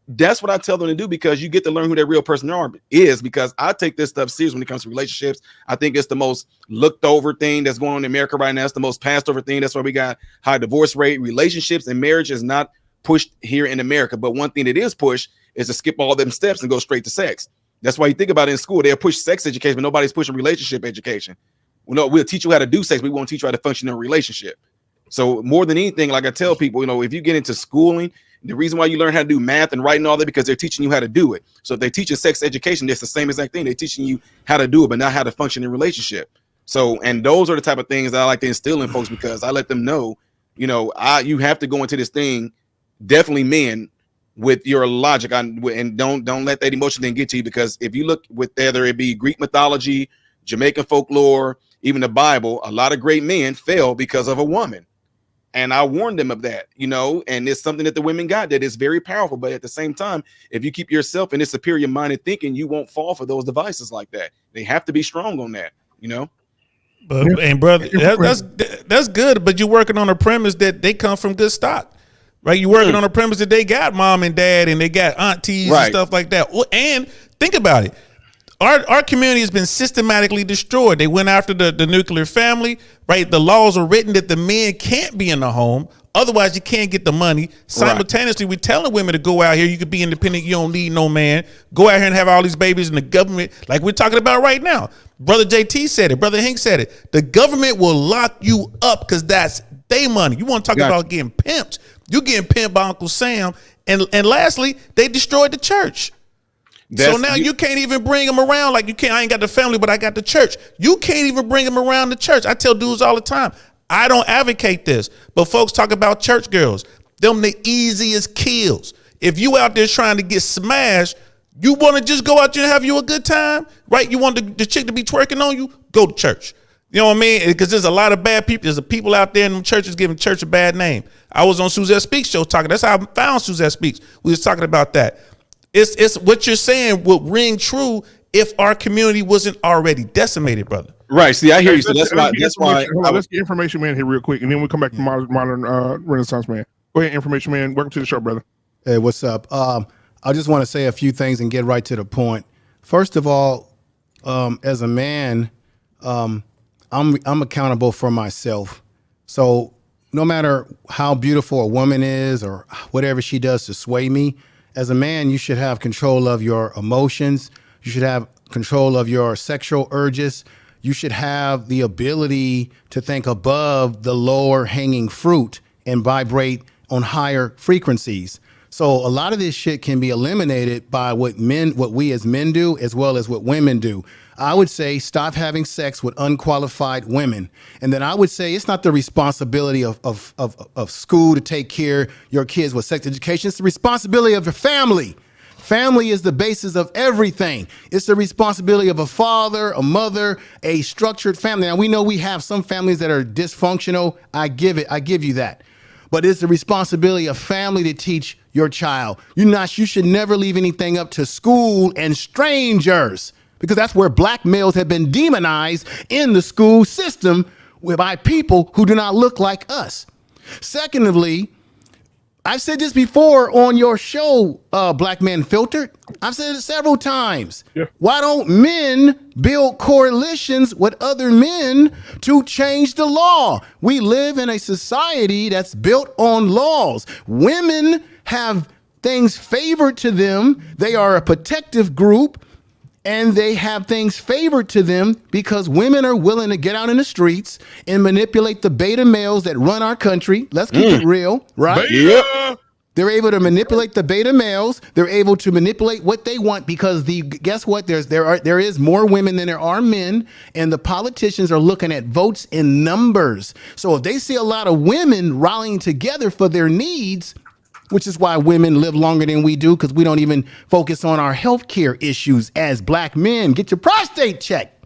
that's what I tell them to do, because you get to learn who their real person is, because I take this stuff serious when it comes to relationships. I think it's the most looked over thing that's going on in America right now. It's the most passed over thing. That's why we got high divorce rate. Relationships and marriage is not pushed here in America. But one thing that is pushed is to skip all them steps and go straight to sex. That's why you think about it in school. They'll push sex education, but nobody's pushing relationship education. We'll teach you how to do sex. We won't teach you how to function in a relationship. So more than anything, like I tell people, if you get into schooling, the reason why you learn how to do math and writing all that, because they're teaching you how to do it. So if they're teaching sex education, it's the same exact thing. They're teaching you how to do it, but not how to function in a relationship. So, and those are the type of things that I like to instill in folks, because I let them know, you have to go into this thing, definitely men, with your logic and don't let that emotion thing get to you. Because if you look with whether it be Greek mythology, Jamaican folklore, even the Bible, a lot of great men fell because of a woman. And I warned them of that, and it's something that the women got that is very powerful. But at the same time, if you keep yourself in this superior minded thinking, you won't fall for those devices like that. They have to be strong on that, But and brother, that's good. But you're working on a premise that they come from good stock, right? You're working on a premise that they got mom and dad and they got aunties and stuff like that. And think about it. Our community has been systematically destroyed. They went after the nuclear family, right? The laws are written that the men can't be in the home. Otherwise, you can't get the money. Simultaneously, we're telling women to go out here. You could be independent. You don't need no man. Go out here and have all these babies in the government, like we're talking about right now. Brother JT said it. Brother Hank said it. The government will lock you up because that's their money. You want to talk about getting pimped. You're getting pimped by Uncle Sam. And lastly, they destroyed the church. So now you can't even bring them around like you can't. I ain't got the family, but I got the church. You can't even bring them around the church. I tell dudes all the time, I don't advocate this, but folks talk about church girls. Them the easiest kills. If you out there trying to get smashed, you want to just go out there and have you a good time, right? You want the chick to be twerking on you? Go to church. You know what I mean? Because there's a lot of bad people. There's a people out there in them churches giving church a bad name. I was on Suzette Speaks show talking. That's how I found Suzette Speaks. We was talking about that. It's what you're saying would ring true if our community wasn't already decimated, brother. Right. See, I hear you. So that's why. Let's get Information Man here real quick, and then we'll come back to modern Renaissance Man. Go ahead, Information Man. Welcome to the show, brother. Hey, what's up? I just want to say a few things and get right to the point. First of all, as a man, I'm accountable for myself. So no matter how beautiful a woman is or whatever she does to sway me, as a man, you should have control of your emotions. You should have control of your sexual urges. You should have the ability to think above the lower hanging fruit and vibrate on higher frequencies. So a lot of this shit can be eliminated by what we as men do, as well as what women do. I would say stop having sex with unqualified women. And then I would say it's not the responsibility of school to take care of your kids with sex education. It's the responsibility of your family. Family is the basis of everything. It's the responsibility of a father, a mother, a structured family. Now we know we have some families that are dysfunctional. I give you that. But it's the responsibility of family to teach your child. You should never leave anything up to school and strangers, because that's where black males have been demonized in the school system by people who do not look like us. Secondly, I've said this before on your show, Black Man Unfiltered. I've said it several times. Yeah. Why don't men build coalitions with other men to change the law? We live in a society that's built on laws. Women have things favored to them. They are a protective group, and they have things favored to them because women are willing to get out in the streets and manipulate the beta males that run our country. Let's keep it real, right? Beta. They're able to manipulate the beta males. They're able to manipulate what they want because guess what? There is more women than there are men, and the politicians are looking at votes in numbers. So if they see a lot of women rallying together for their needs, which is why women live longer than we do, because we don't even focus on our health care issues as black men. Get your prostate checked.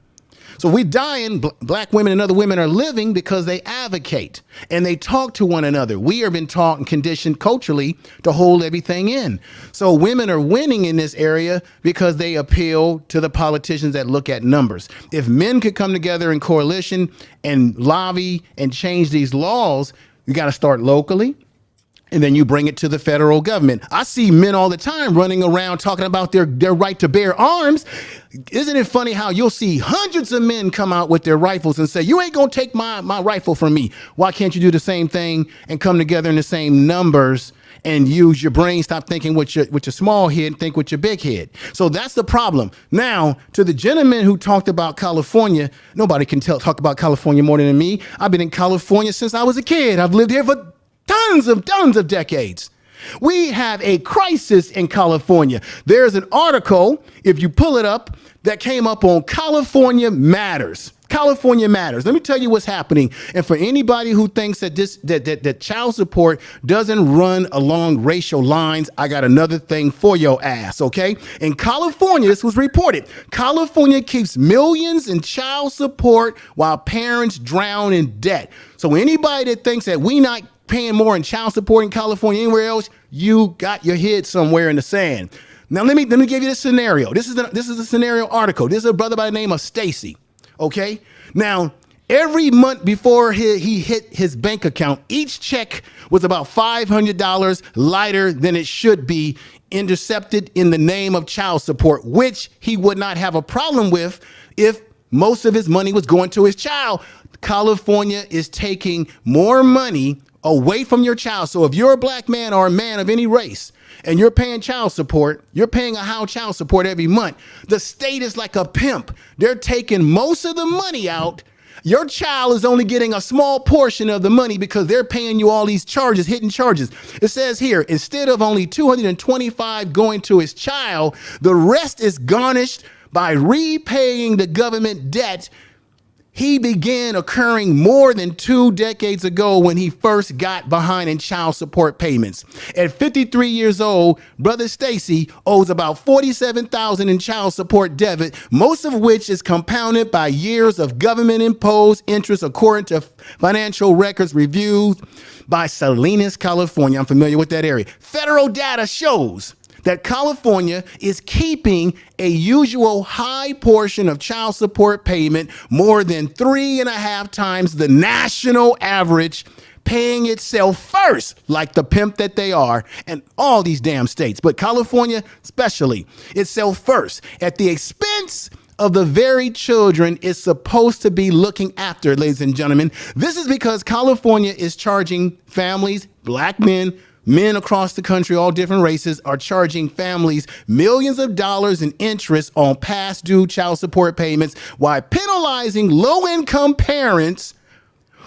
So we dying, black women and other women are living because they advocate and they talk to one another. We have been taught and conditioned culturally to hold everything in. So women are winning in this area because they appeal to the politicians that look at numbers. If men could come together in coalition and lobby and change these laws, you got to start locally. and then you bring it to the federal government. I see men all the time running around talking about their right to bear arms. Isn't it funny how you'll see hundreds of men come out with their rifles and say, you ain't gonna take my rifle from me. Why can't you do the same thing and come together in the same numbers and use your brain? Stop thinking with your small head and think with your big head. So that's the problem. Now, to the gentleman who talked about California, nobody can talk about California more than me. I've been in California since I was a kid. I've lived here for tons of decades. We have a crisis in California. There's an article, if you pull it up, that came up on California Matters. California Matters. Let me tell you what's happening. And for anybody who thinks that that child support doesn't run along racial lines, I got another thing for your ass, okay? In California, this was reported. California keeps millions in child support while parents drown in debt. So anybody that thinks that we not paying more in child support in California anywhere else, you got your head somewhere in the sand. Now let me give you the scenario. This is a scenario article. This is a brother by the name of Stacy. Okay. Now every month before he hit his bank account, each check was about $500 lighter than it should be, intercepted in the name of child support, which he would not have a problem with if most of his money was going to his child. California is taking more money away from your child. So if you're a black man or a man of any race and you're paying child support, you're paying a house child support every month. The state is like a pimp. They're taking most of the money out. Your child is only getting a small portion of the money because they're paying you all these charges, hidden charges. It says here, instead of only $225 going to his child, the rest is garnished by repaying the government debt he began occurring more than 2 decades ago when he first got behind in child support payments. At 53 years old, Brother Stacy owes about $47,000 in child support debt, most of which is compounded by years of government-imposed interest, according to financial records reviewed by Salinas, California. I'm familiar with that area. Federal data shows that California is keeping a usual high portion of child support payment, more than 3.5 times the national average, paying itself first, like the pimp that they are, and all these damn states, but California especially, itself first, at the expense of the very children is supposed to be looking after, ladies and gentlemen. This is because California is charging families, black men across the country, all different races, are charging families millions of dollars in interest on past due child support payments while penalizing low-income parents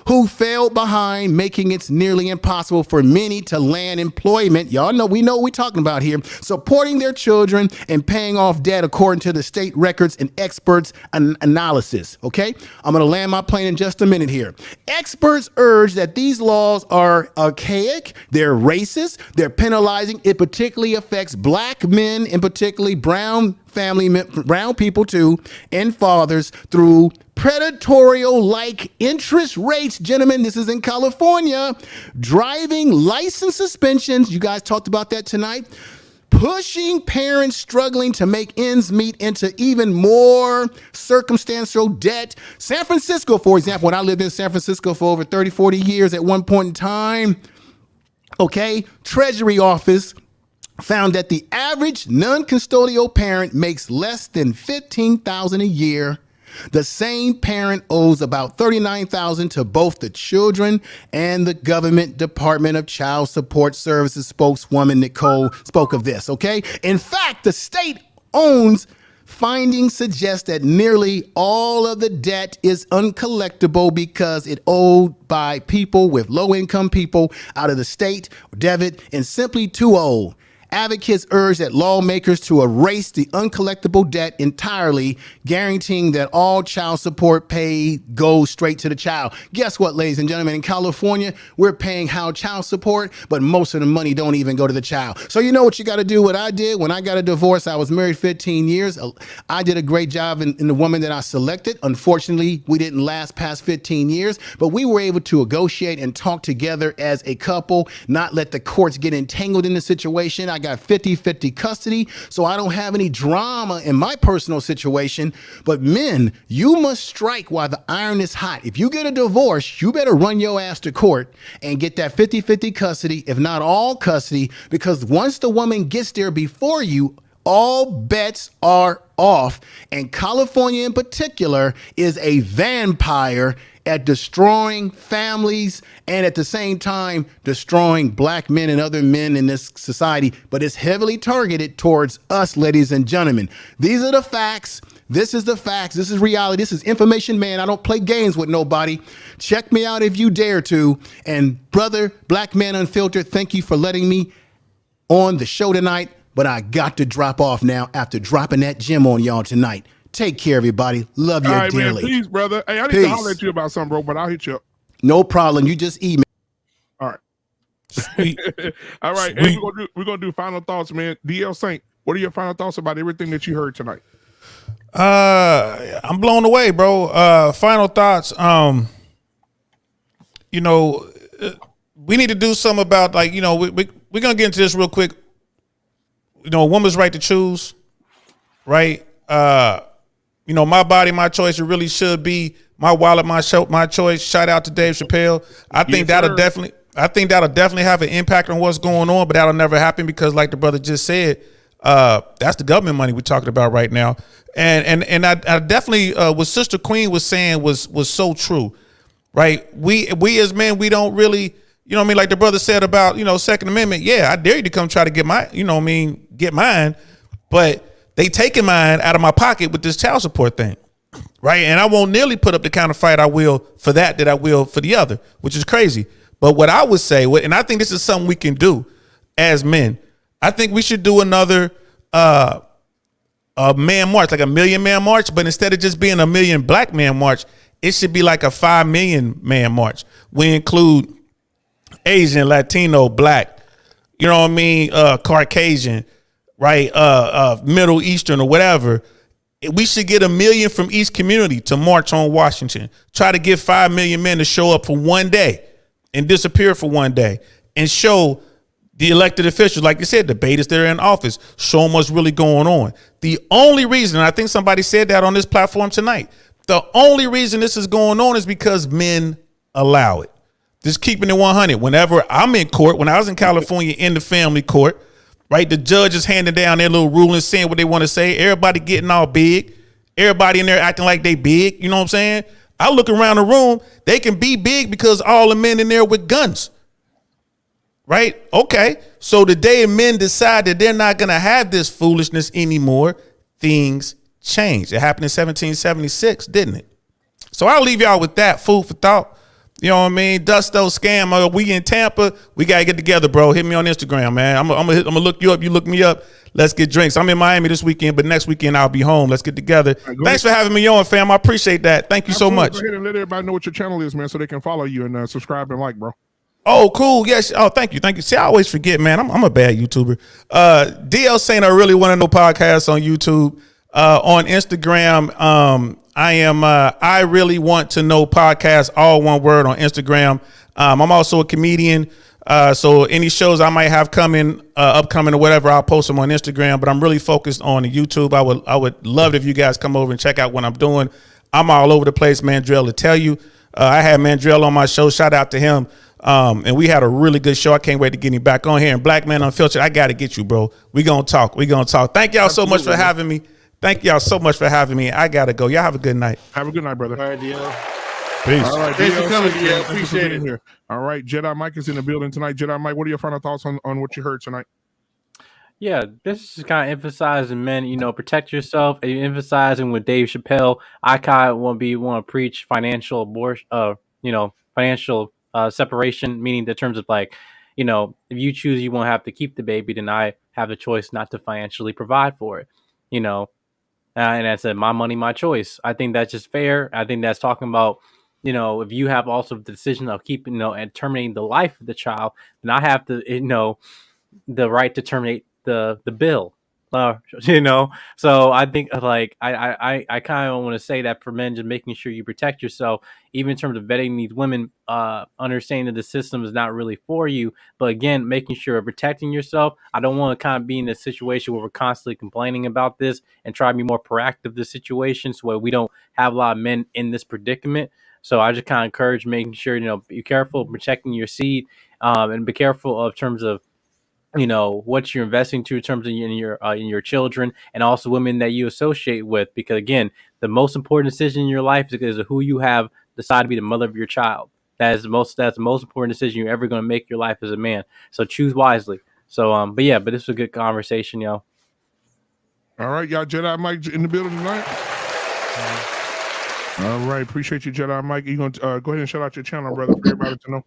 who failed behind, making it nearly impossible for many to land employment. Y'all know, we know what we're talking about here. Supporting their children and paying off debt according to the state records and experts' analysis. Okay? I'm going to land my plane in just a minute here. Experts urge that these laws are archaic, they're racist, they're penalizing. It particularly affects black men, and particularly brown people too, and fathers through predatorial-like interest rates. Gentlemen, this is in California. Driving license suspensions, you guys talked about that tonight. Pushing parents struggling to make ends meet into even more circumstantial debt. San Francisco, for example, when I lived in San Francisco for over 30, 40 years at one point in time, okay, Treasury office found that the average non-custodial parent makes less than $15,000 a year. The same parent owes about $39,000 to both the children and the government Department of Child Support Services spokeswoman Nicole spoke of this, okay? In fact, the state owns findings suggest that nearly all of the debt is uncollectible because it owed by people with low-income people out of the state, debit, and simply too old. Advocates urge that lawmakers to erase the uncollectible debt entirely, guaranteeing that all child support paid goes straight to the child. Guess what, ladies and gentlemen? In California, we're paying child support, but most of the money don't even go to the child. So you know what you got to do? What I did when I got a divorce, I was married 15 years. I did a great job in the woman that I selected. Unfortunately, we didn't last past 15 years, but we were able to negotiate and talk together as a couple, not let the courts get entangled in the situation. I I got 50-50 custody, so I don't have any drama in my personal situation. But men, you must strike while the iron is hot. If you get a divorce, you better run your ass to court and get that 50-50 custody, if not all custody, because once the woman gets there before you, all bets are off. And California in particular is a vampire at destroying families and at the same time destroying black men and other men in this society. But it's heavily targeted towards us, ladies and gentlemen. These are the facts. This is the facts. This is reality. This is information, man. I don't play games with nobody. Check me out if you dare to. And brother, Black Man Unfiltered, thank you for letting me on the show tonight. But I got to drop off now after dropping that gem on y'all tonight. Take care, everybody. Love you dearly. Man, peace, brother. Hey, I need to holler at you about something, bro, but I'll hit you up. No problem. You just email. All right. Sweet. All right. Sweet. Hey, we're gonna do final thoughts, man. DL Saint, what are your final thoughts about everything that you heard tonight? I'm blown away, bro. Final thoughts. We need to do something about, like, we're gonna get into this real quick. A woman's right to choose, right? My body, my choice. It really should be my wallet, my choice. Shout out to Dave Chappelle. I think that'll definitely have an impact on what's going on, but that'll never happen because, like the brother just said, that's the government money we're talking about right now. And I definitely what Sister Queen was saying was so true, right? We as men, we don't really, like the brother said about, Second Amendment. Yeah, I dare you to come try to get get mine, but they taking mine out of my pocket with this child support thing, right? And I won't nearly put up the kind of fight I will for that I will for the other, which is crazy. But what I would say, and I think this is something we can do as men, I think we should do another a man march, like a million man march, but instead of just being a million black man march, it should be like a 5 million man march. We include Asian, Latino, black, Caucasian, right? Middle Eastern or whatever. We should get 1 million from each community to march on Washington. Try to get 5 million men to show up for one day and disappear for one day and show the elected officials, like you said, debaters that are in office, show them what's really going on. The only reason, and I think somebody said that on this platform tonight, the only reason this is going on is because men allow it. Just keeping it 100. Whenever I'm in court, when I was in California in the family court, right, the judge is handing down their little ruling, saying what they want to say. Everybody getting all big. Everybody in there acting like they big. You know what I'm saying? I look around the room. They can be big because all the men in there with guns. Right? Okay. So the day men decide that they're not going to have this foolishness anymore, things change. It happened in 1776, didn't it? So I'll leave y'all with that food for thought. You know what I mean? Dusto Scam. We in Tampa. We got to get together, bro. Hit me on Instagram, man. I'm gonna look you up. You look me up. Let's get drinks. I'm in Miami this weekend, but next weekend I'll be home. Let's get together. Thanks for having me on, fam. I appreciate that. Thank you so much. Go ahead and let everybody know what your channel is, man, so they can follow you and subscribe and like, bro. Oh, cool. Yes. Oh, thank you. See, I always forget, man. I'm a bad YouTuber. DL saying I really want to know podcasts on YouTube. On Instagram, I am I really want to know podcast, all one word on Instagram. I'm also a comedian. So any shows I might have coming, upcoming or whatever, I'll post them on Instagram, but I'm really focused on the YouTube. I would love it if you guys come over and check out what I'm doing. I'm all over the place, Mandrell, to tell you. I had Mandrell on my show. Shout out to him. And we had a really good show. I can't wait to get him back on here. And Black Man Unfiltered, I got to get you, bro. We gonna talk. Thank y'all so much for having me. I got to go. Y'all have a good night. Have a good night, brother. All right, DL. Peace. All right, Thanks for coming, DL. Appreciate it. Here. All right, Jedi Mike is in the building tonight. Jedi Mike, what are your final thoughts on what you heard tonight? Yeah, this is kind of emphasizing men, protect yourself. Emphasizing with Dave Chappelle, I kind of want to preach financial abortion, financial separation, meaning in terms of like, if you choose you won't have to keep the baby, then I have the choice not to financially provide for it, and I said, my money, my choice. I think that's just fair. I think that's talking about, if you have also the decision of keeping, and terminating the life of the child, then I have to, the right to terminate the bill, You know, so I think like I kind of want to say that for men, just making sure you protect yourself, even in terms of vetting these women, understanding that the system is not really for you, but again, making sure of protecting yourself. I don't want to kind of be in a situation where we're constantly complaining about this and try to be more proactive in the situation, so where we don't have a lot of men in this predicament. So I just kind of encourage making sure, you know, be careful of protecting your seed, and be careful of terms of, you know, what you're investing to in terms of in your children, and also women that you associate with, because again, the most important decision in your life is who you have decide to be the mother of your child. That's the most important decision you're ever going to make your life as a man, so choose wisely. So but yeah, but this was a good conversation, yo. All right, y'all, Jedi Mike in the building tonight. All right, appreciate you, Jedi Mike. You gonna go ahead and shout out your channel, brother, for everybody to know.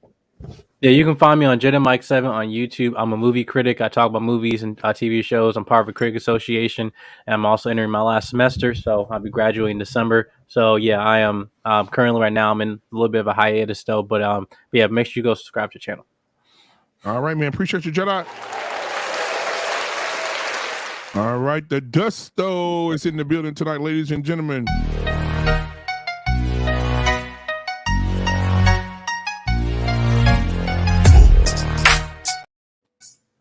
Yeah, you can find me on Jedi Mike 7 on YouTube. I'm a movie critic. I talk about movies and TV shows. I'm part of a critic association, and I'm also entering my last semester, so I'll be graduating in December. So yeah, I am currently right now I'm in a little bit of a hiatus still, but yeah, make sure you go subscribe to the channel. All right, man. Appreciate you, Jedi. All right, the Dusto is in the building tonight, ladies and gentlemen.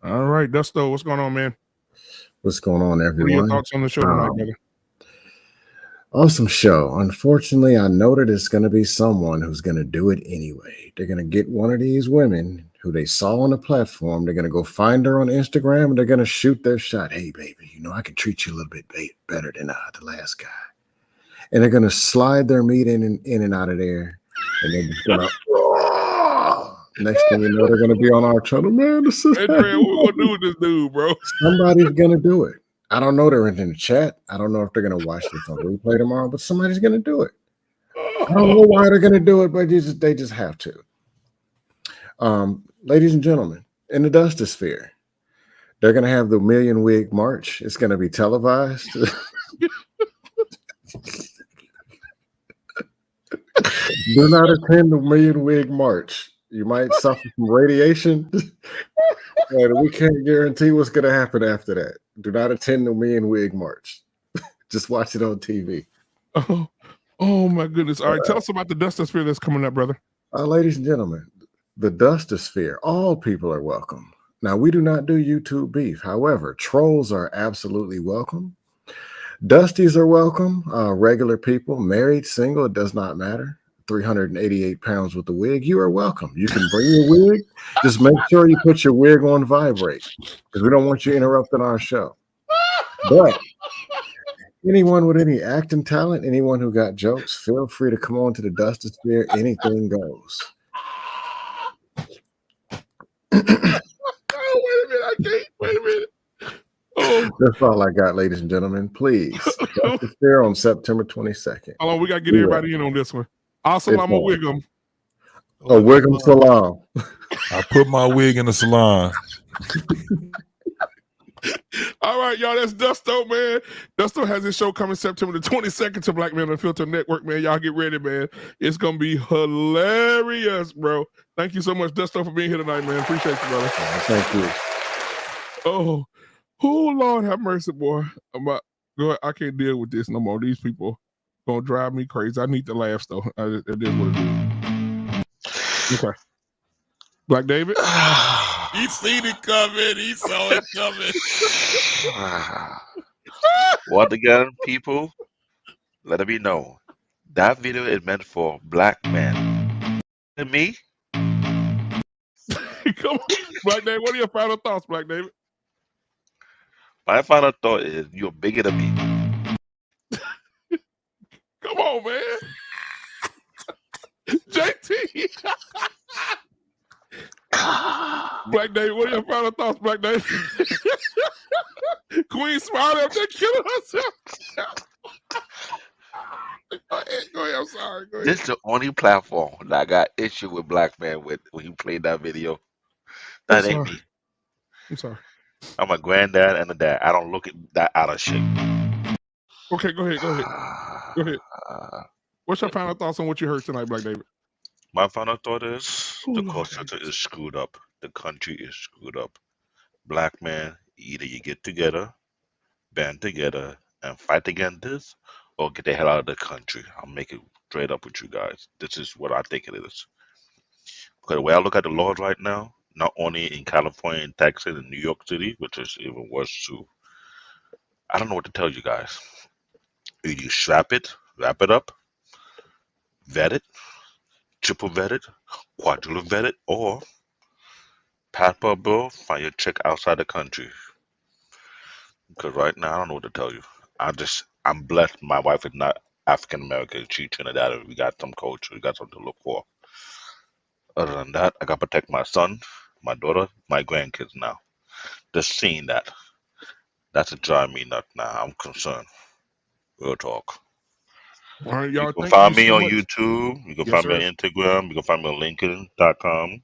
All right, Dusto, what's going on, man? What's going on, everyone? What are your thoughts on the show tonight, brother? Awesome show. Unfortunately, I know that it's going to be someone who's going to do it anyway. They're going to get one of these women who they saw on the platform. They're going to go find her on Instagram, and they're going to shoot their shot. Hey, baby, you know, I can treat you a little bit better than the last guy. And they're going to slide their meat in and out of there. And they're just going to... Next thing you know, they're going to be on our channel. Man, this is... Hey, Dre, what we going to do with this dude, bro? Somebody's going to do it. I don't know they're in the chat. I don't know if they're going to watch this on replay tomorrow, but somebody's going to do it. I don't know why they're going to do it, but they just have to. Ladies and gentlemen, in the Dustosphere, they're going to have the Million Wig March. It's going to be televised. Do not attend the Million Wig March. You might suffer from radiation, and we can't guarantee what's going to happen after that. Do not attend the Million Wig March. Just watch it on TV. Oh my goodness. All right, tell us about the Dustosphere that's coming up, brother. Ladies and gentlemen, the Dustosphere, all people are welcome. Now, we do not do YouTube beef. However, trolls are absolutely welcome. Dusties are welcome. Regular people, married, single, it does not matter. 388 pounds with the wig, you are welcome. You can bring your wig. Just make sure you put your wig on vibrate, because we don't want you interrupting our show. But anyone with any acting talent, anyone who got jokes, feel free to come on to the Dustosphere. Anything goes. Oh, wait a minute. I can't. Wait a minute. Oh. That's all I got, ladies and gentlemen. Please. Dustosphere on September 22nd. Hold on, we got to get everybody in on this one. Assalamu alaikum. Oh, Wiggum Salam. I put my wig in the salon. All right, y'all, that's Dusto, man. Dusto has his show coming September the 22nd to Black Man Unfiltered Network, man. Y'all get ready, man. It's going to be hilarious, bro. Thank you so much, Dusto, for being here tonight, man. Appreciate you, brother. Thank you. Oh, Lord have mercy, boy. I can't deal with this no more. These people gonna drive me crazy. I need to laugh, though. It is what it is. Okay. Black David? He seen it coming. He saw it coming. Once again, people, let me know. That video is meant for black men. And me? Come on. Black David, what are your final thoughts, Black David? My final thought is you're bigger than me. Come on, man. JT. Black David, what are your final thoughts, Black David? Queen Smiley up there killing herself. Go ahead, I'm sorry. Go ahead. This is the only platform that I got issue with black man with when you played that video. That ain't me. I'm sorry. I'm a granddad and a dad. I don't look at that out of shape. Okay, go ahead. Go ahead. What's your final thoughts on what you heard tonight, Black David? My final thought is the call center is screwed up. The country is screwed up. Black man, either you get together band together and fight against this, or get the hell out of the country. I'll make it straight up with you guys. This is what I think it is. Because the way I look at the laws right now, not only in California and Texas and New York City, which is even worse too, I don't know what to tell you guys. Either you strap it, wrap it up, vet it, triple vet it, quadruple vet it, or passport bro, find your chick outside the country. Because right now, I don't know what to tell you. I'm blessed. My wife is not African American. She's Trinidad. We got some culture. We got something to look for. Other than that, I got to protect my son, my daughter, my grandkids now. Just seeing that's a drive me nuts now. I'm concerned. Real talk. All right, You y'all. can Thank find you me so on much. YouTube. You can Yes, find me sir. on Instagram. You can find me on LinkedIn.com.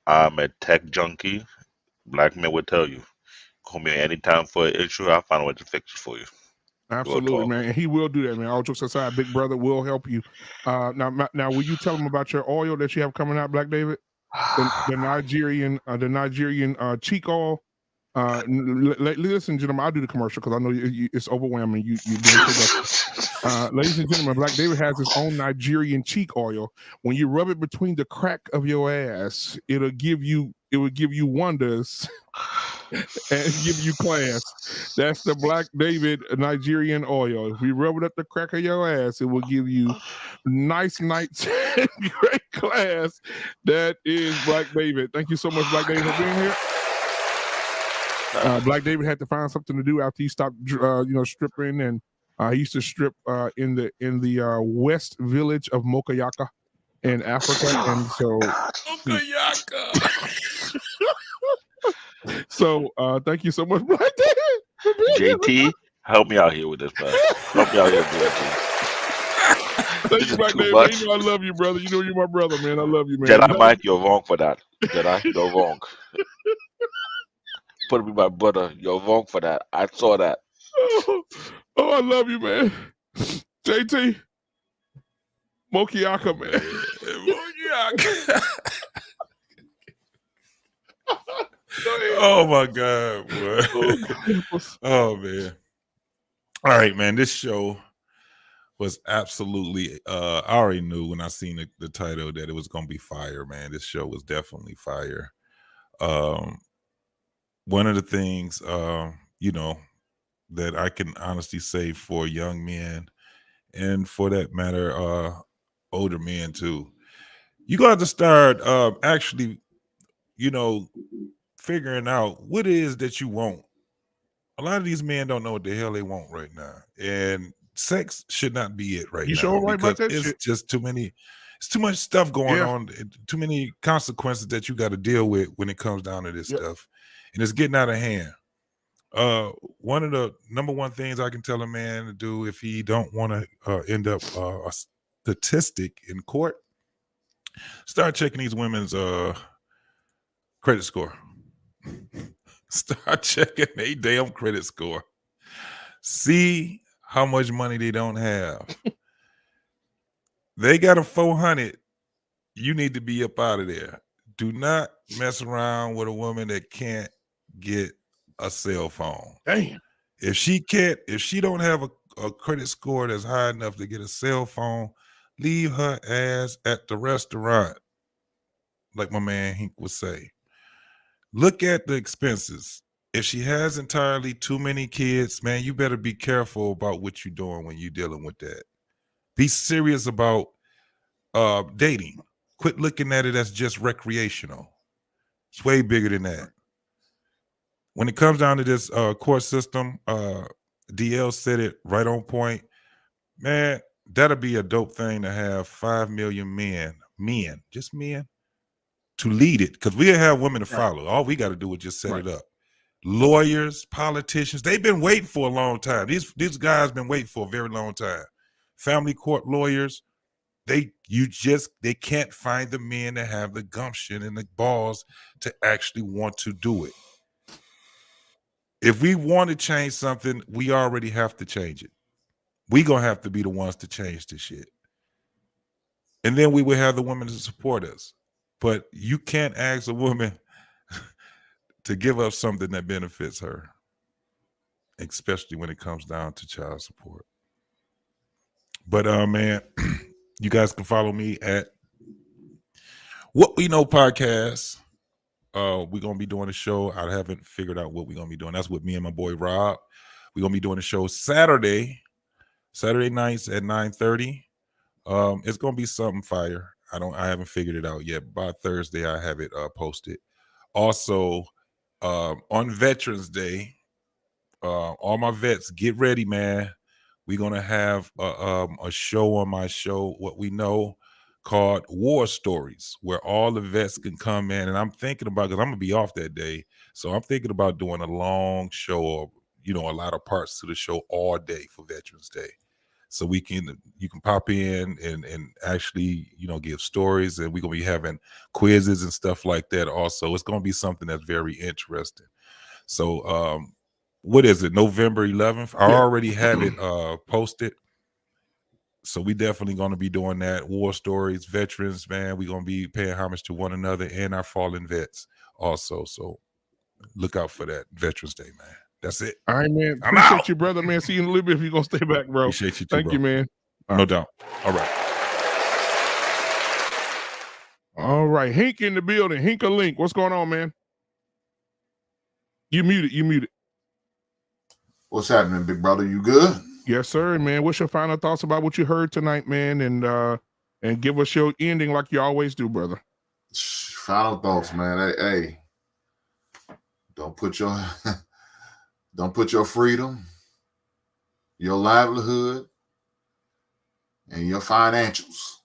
I'm a tech junkie. Black man will tell you. Call me anytime for an issue. I'll find a way to fix it for you. Absolutely, man. And he will do that, man. All jokes aside, Big Brother will help you. Now, will you tell him about your oil that you have coming out, Black David? The Nigerian cheek oil. Listen, gentlemen, I'll do the commercial because I know it's overwhelming. You doing too much. Ladies and gentlemen, Black David has his own Nigerian cheek oil. When you rub it between the crack of your ass, it will give you wonders and give you class. That's the Black David Nigerian oil. If you rub it up the crack of your ass, it will give you nice nights and great class. That is Black David. Thank you so much, Black David, for being here. Black David had to find something to do after he stopped, stripping, and he used to strip in the West Village of Mokoyaka in Africa, and so So thank you so much, Black David. JT, help me out here with this, man. Help me out here, JT. Thank you, Black David. Man, you know I love you, brother. You know you're my brother, man. I love you, man. Jedi Mike, you're wrong for that. Jedi, you're wrong. Put me my brother. You're wrong for that. I saw that. Oh, I love you, man. JT. Mokiaka, man. Mokiaka. Oh my God, boy. Oh man. All right, man. This show was absolutely I already knew when I seen the title that it was gonna be fire, man. This show was definitely fire. One of the things that I can honestly say for young men, and for that matter, older men too, you got to start actually, figuring out what it is that you want. A lot of these men don't know what the hell they want right now, and sex should not be it right You now. sure right about that it's shit? just too many. It's too much stuff going on. Too many consequences that you got to deal with when it comes down to this stuff, and it's getting out of hand. One of the number one things I can tell a man to do if he don't want to end up a statistic in court, start checking these women's credit score. Start checking their damn credit score. See how much money they don't have. They got a 400. You need to be up out of there. Do not mess around with a woman that can't get a cell phone. Damn. If she don't have a credit score that's high enough to get a cell phone, leave her ass at the restaurant, like my man Hink would say. Look at the expenses. If she has entirely too many kids, man, you better be careful about what you're doing when you're dealing with that. Be serious about dating. Quit looking at it as just recreational. It's way bigger than that. When it comes down to this court system, DL said it right on point. Man, that'll be a dope thing to have 5 million men, just men, to lead it, because we'll have women to follow. All we got to do is just set it up. Lawyers, politicians, they've been waiting for a long time. These guys been waiting for a very long time. Family court lawyers, they can't find the men that have the gumption and the balls to actually want to do it. If we want to change something, we already have to change it. We gonna have to be the ones to change this shit. And then we will have the women to support us. But you can't ask a woman to give up something that benefits her. especially when it comes down to child support. But man, you guys can follow me at What We Know Podcast. We're gonna be doing a show. I haven't figured out what we're gonna be doing. That's with me and my boy Rob. We're gonna be doing a show Saturday nights at 9:30. It's gonna be something fire. I haven't figured it out yet. By Thursday, I have it posted. Also, on Veterans Day, all my vets, get ready, man. We're gonna have a show on my show, What We Know, called War Stories, where all the vets can come in. And I'm thinking about, because I'm gonna be off that day, so I'm thinking about doing a long show, or a lot of parts to the show all day for Veterans Day. So you can pop in and actually, give stories, and we're gonna be having quizzes and stuff like that. Also, it's gonna be something that's very interesting. So what is it, November 11th? I already have it posted. So we definitely gonna be doing that. War Stories, veterans, man. We're gonna be paying homage to one another and our fallen vets also. So look out for that. Veterans Day, man. That's it. All right, man. I'm Appreciate out. you, brother, man. See you in a little bit if you're gonna stay back, bro. Appreciate you too, Thank bro. you, man. No doubt. All right. All right. Hink in the building. Hink a link. What's going on, man? You muted. What's happening, big brother? You good? Yes, sir, man. What's your final thoughts about what you heard tonight, man? And give us your ending like you always do, brother. Final thoughts, man. Hey, don't put your freedom, your livelihood, and your financials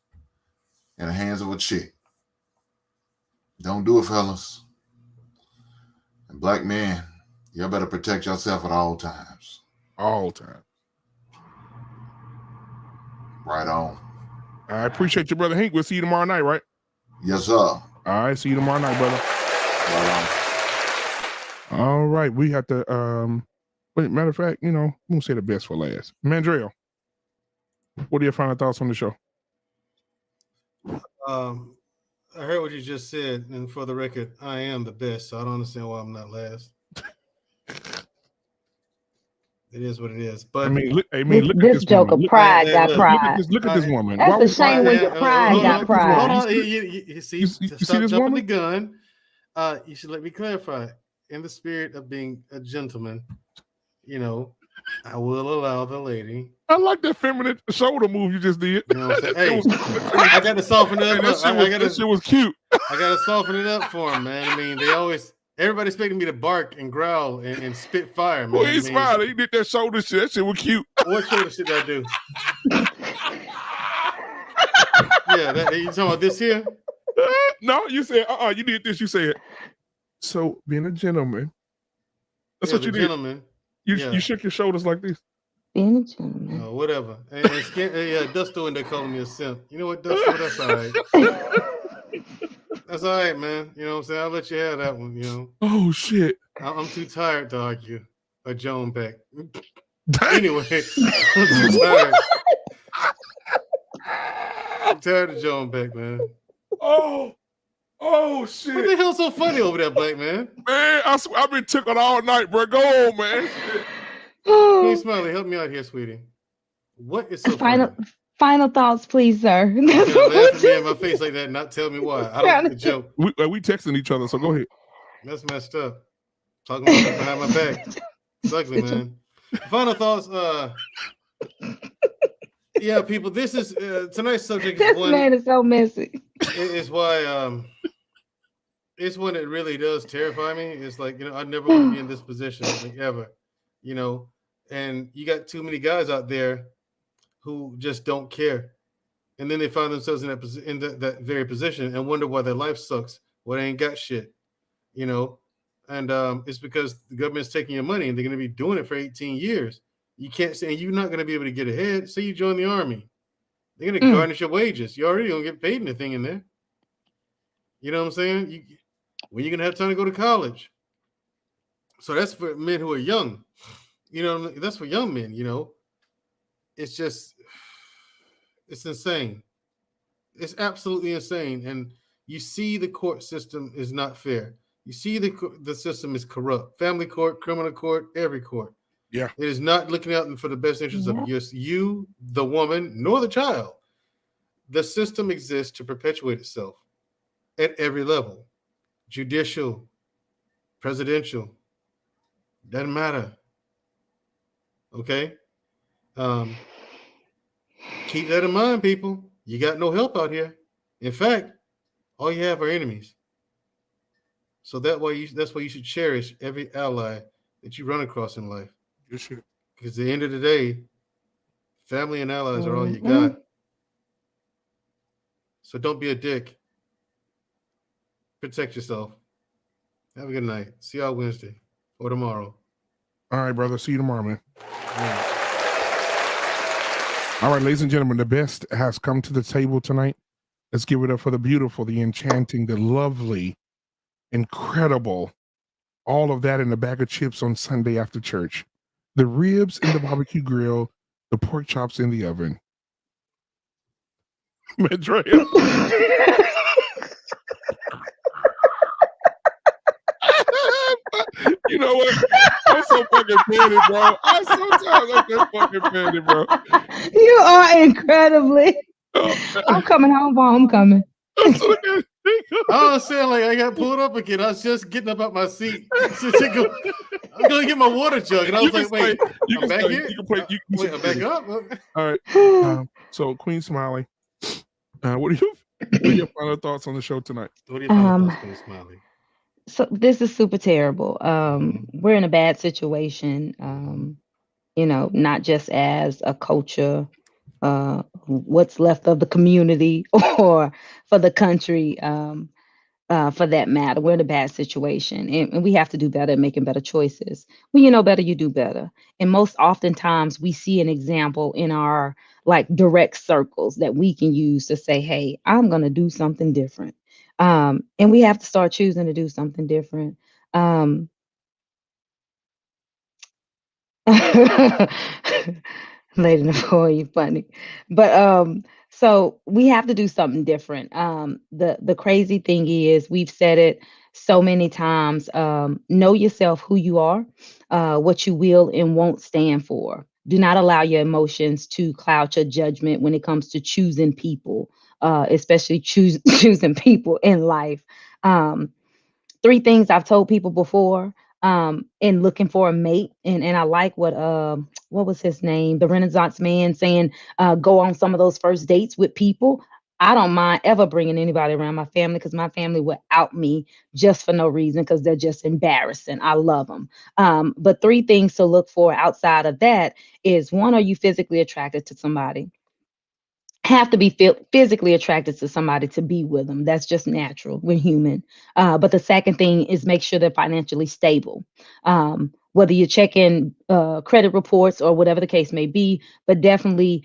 in the hands of a chick. Don't do it, fellas. And black men, y'all better protect yourself at all times. All time. Right on. I appreciate you, brother Hink. We'll see you tomorrow night, right? Yes, sir. All right. See you tomorrow night, brother. Right on. All right. We have to, wait, matter of fact, I'm going to say the best for last. Mandrell, what are your final thoughts on the show? I heard what you just said, and for the record, I am the best, so I don't understand why I'm not last. It is what it is. But look at this joker woman. pride got pride. Look at this woman. That's a shame when your pride got pride. Hold on. You see see this jumping woman? the gun. You should let me clarify. In the spirit of being a gentleman, I will allow the lady. I like that feminine shoulder move you just did. You know what I'm saying? Hey, I got to soften it up. That shit was cute. I got to soften it up for him, man. I mean, everybody expecting me to bark and growl and spit fire, man. Well, he smiled. He did that shoulder shit. That shit was cute. What shoulder shit did I do? Yeah, you talking about this here? No, you said, you did this. You said, so being a gentleman. That's what you did. Gentleman. You shook your shoulders like this. Being a gentleman. Whatever. And Dusto, and they're calling me a simp. You know what, Dusto? That's all right. That's all right, man. You know what I'm saying? I'll let you have that one, Oh, shit. I'm too tired to argue a Joan back. Anyway, I'm too tired. I'm tired of Joan back, man. Oh, shit. What the hell's so funny over there, black man? Man, I've been tickled all night, bro. Go on, man. Hey, Smiley, help me out here, sweetie. What is so funny? Final thoughts, please, sir. You're gonna laugh at me in my face like that and not tell me why. I don't get the joke. We texting each other, so go ahead. That's messed up. Talking about that behind my back. It's ugly, man. Final thoughts. Yeah, people. This is tonight's subject. This man is so messy. It's why it's when it really does terrify me. It's like, I never want to be in this position, like, ever. And you got too many guys out there who just don't care, and then they find themselves in that very position and wonder why their life sucks. Well, they ain't got shit, And it's because the government's taking your money, and they're going to be doing it for 18 years. You can't say, and you're not going to be able to get ahead. Say you join the army, they're going to garnish your wages. You already don't get paid anything in there. You know what I'm saying? When you're going to have time to go to college. So that's for men who are young. That's for young men. It's just, it's insane. It's absolutely insane. And you see the court system is not fair. You see the system is corrupt. Family court, criminal court, every court. Yeah. It is not looking out for the best interest of just you, the woman, nor the child. The system exists to perpetuate itself at every level. Judicial, presidential, doesn't matter. Okay? Keep that in mind, people. You got no help out here. In fact, all you have are enemies. So that's why you should cherish every ally that you run across in life. You should. Because at the end of the day, family and allies are all you got. So don't be a dick. Protect yourself. Have a good night. See y'all Wednesday or tomorrow. All right, brother. See you tomorrow, man. All right, ladies and gentlemen, the best has come to the table tonight. Let's give it up for the beautiful, the enchanting, the lovely, incredible, all of that in a bag of chips on Sunday after church. The ribs in the barbecue grill, the pork chops in the oven. Mandrell. You know what? I'm so fucking petty, bro. I'm just fucking petty, bro. You are incredibly. I'm coming home for homecoming. I'm saying, like, I got pulled up again. I was just getting up out my seat. I'm going to get my water jug. And I was like, wait, I'm back here? Wait, I'm back up? All right. So, Queen Smiley, what are your final thoughts on the show tonight? What are your final thoughts, Queen Smiley? So this is super terrible. We're in a bad situation, not just as a culture, what's left of the community or for the country, for that matter. We're in a bad situation and we have to do better at making better choices. When you know better, you do better. And most oftentimes we see an example in our like direct circles that we can use to say, hey, I'm going to do something different. And we have to start choosing to do something different. Lady Nicole, you funny. But so we have to do something different. The crazy thing is we've said it so many times, know yourself, who you are, what you will and won't stand for. Do not allow your emotions to cloud your judgment when it comes to choosing people, especially choosing people in life. 3 things I've told people before in looking for a mate. And I like what was his name? The Renaissance man saying, go on some of those first dates with people. I don't mind ever bringing anybody around my family because my family will out me just for no reason because they're just embarrassing. I love them. But 3 things to look for outside of that is, 1, are you physically attracted to somebody? Have to be physically attracted to somebody to be with them. That's just natural. We're human. But the second thing is make sure they're financially stable. Whether you're checking credit reports or whatever the case may be, but definitely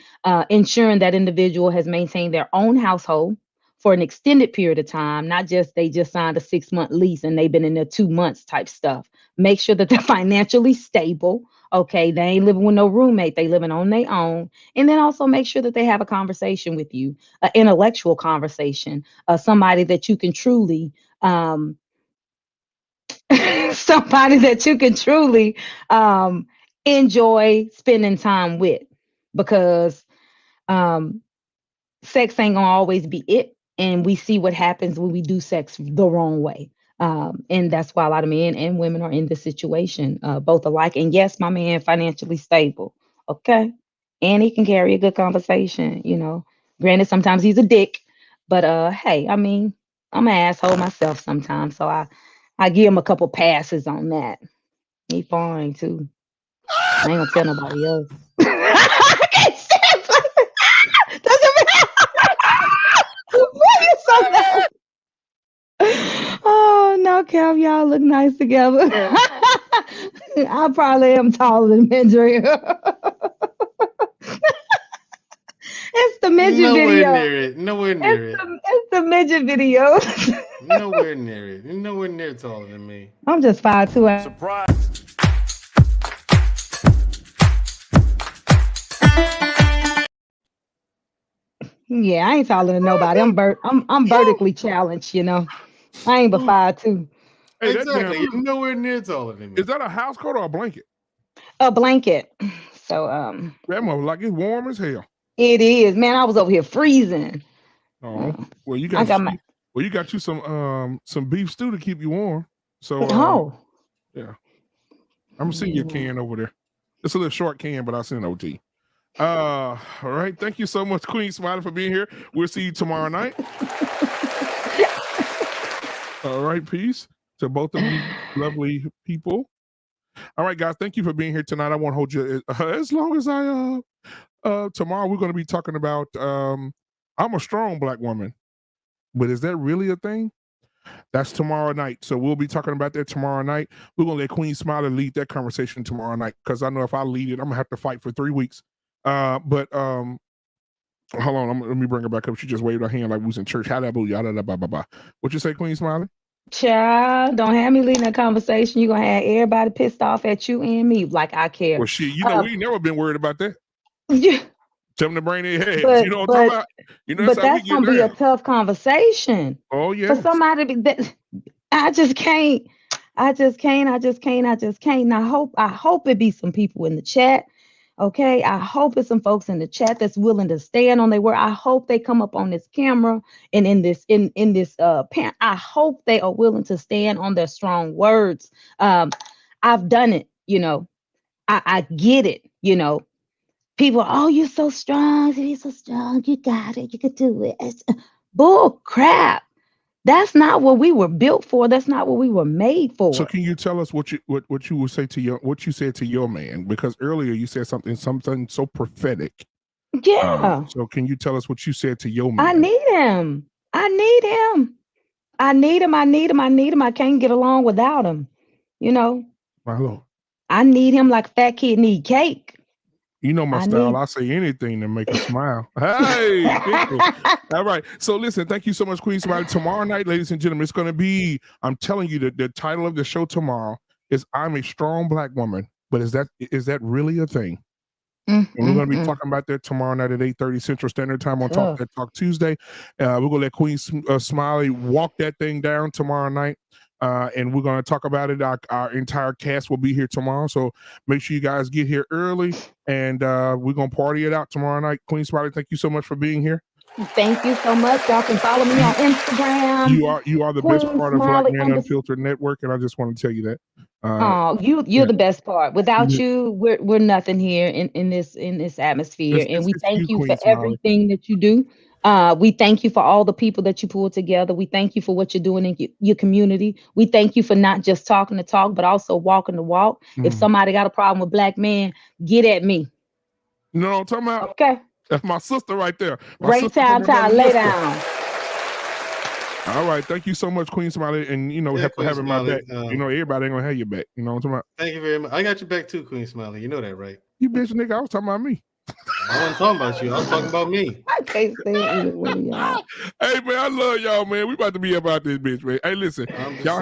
ensuring that individual has maintained their own household for an extended period of time, not just they just signed a 6-month lease and they've been in there 2 months type stuff. Make sure that they're financially stable. Okay, they ain't living with no roommate. They living on their own. And then also make sure that they have a conversation with you, an intellectual conversation, somebody that you can truly, enjoy spending time with, because sex ain't gonna always be it. And we see what happens when we do sex the wrong way. And that's why a lot of men and women are in this situation, both alike. And yes, my man financially stable. Okay. And he can carry a good conversation, Granted, sometimes he's a dick, but hey, I mean, I'm an asshole myself sometimes. So I give him a couple passes on that. He fine too. I ain't gonna tell nobody else. I can't stand it. What is so Oh no, Cal, y'all look nice together. I probably am taller than Mandrell. It's the midget video. Nowhere near it. It's the midget video. Nowhere near it. You're nowhere near taller than me. I'm just 5'2". Surprise. Yeah, I ain't taller than nobody. I'm vertically challenged, I ain't but 5'2". Exactly. You're nowhere near taller than me. Is that a house coat or a blanket? A blanket. So that mother like it's warm as hell. it is, man. I was over here freezing. Oh, well, you I got got my you some beef stew to keep you warm. So yeah, I'm gonna send you a can over there. It's a little short can, but I'll send it over to you. All right, thank you so much, Queen Smiley, for being here. We'll see you tomorrow night. All right, peace to both of you lovely people. All right, guys, thank you for being here tonight. I won't hold you as long as I tomorrow we're going to be talking about I'm a strong black woman, but is that really a thing? That's tomorrow night. So we'll be talking about that tomorrow night. We're going to let Queen Smiley lead that conversation tomorrow night, because I know if I lead it, I'm going to have to fight for 3 weeks. But hold on, let me bring her back up. She just waved her hand like we was in church. What you say, Queen Smiley? Child, don't have me leading that conversation. You're gonna have everybody pissed off at you and me like I care. Well, shit, we ain't never been worried about that. Yeah. Tell them to bring their heads. You know what I'm talking about? You know, but that's gonna be a tough conversation. Oh yeah. For somebody to be that, I just can't. And I hope it be some people in the chat. Okay, I hope it's some folks in the chat that's willing to stand on their word. I hope they come up on this camera and in this pen. I hope they are willing to stand on their strong words. I've done it, I get it, People, oh, you're so strong, you're so strong, you got it, you could do it. It's bull crap. That's not what we were built for. That's not what we were made for. So can you tell us what you would say to what you said to your man? Because earlier you said something so prophetic. Yeah. So can you tell us what you said to your man? I need him. I can't get along without him. My Lord. I need him like a fat kid need cake. You know my style. I say anything to make her smile. Hey, people. All right. So listen, thank you so much, Queen Smiley. Tomorrow night, ladies and gentlemen, it's going to be, I'm telling you, the title of the show tomorrow is I'm a Strong Black Woman. But is that really a thing? And we're going to be talking about that tomorrow night at 8:30 Central Standard Time on Talk Tuesday. We're going to let Queen Smiley walk that thing down tomorrow night. And we're going to talk about it. Our entire cast will be here tomorrow. So make sure you guys get here early, and we're going to party it out tomorrow night. Queen Smiley, thank you so much for being here. Thank you so much. Y'all can follow me on Instagram. You are the best part of Black Man Unfiltered Network, and I just want to tell you that. You're the best part. Without you, we're nothing here in this atmosphere. And we thank you for everything that you do. We thank you for all the people that you pull together. We thank you for what you're doing in your community. We thank you for not just talking the talk, but also walking the walk. If somebody got a problem with black men, get at me. You know what I'm talking about? Okay. That's my sister right there. Great time, lay down. All right. Thank you so much, Queen Smiley. And, for having my back. Everybody ain't going to have your back. You know what I'm talking about? Thank you very much. I got your back too, Queen Smiley. You know that, right? You bitch nigga, I was talking about me. I wasn't talking about you. I was talking about me. I can't say either way, y'all. Hey, man, I love y'all, man. We about to be about this bitch, man. Hey, listen. Y'all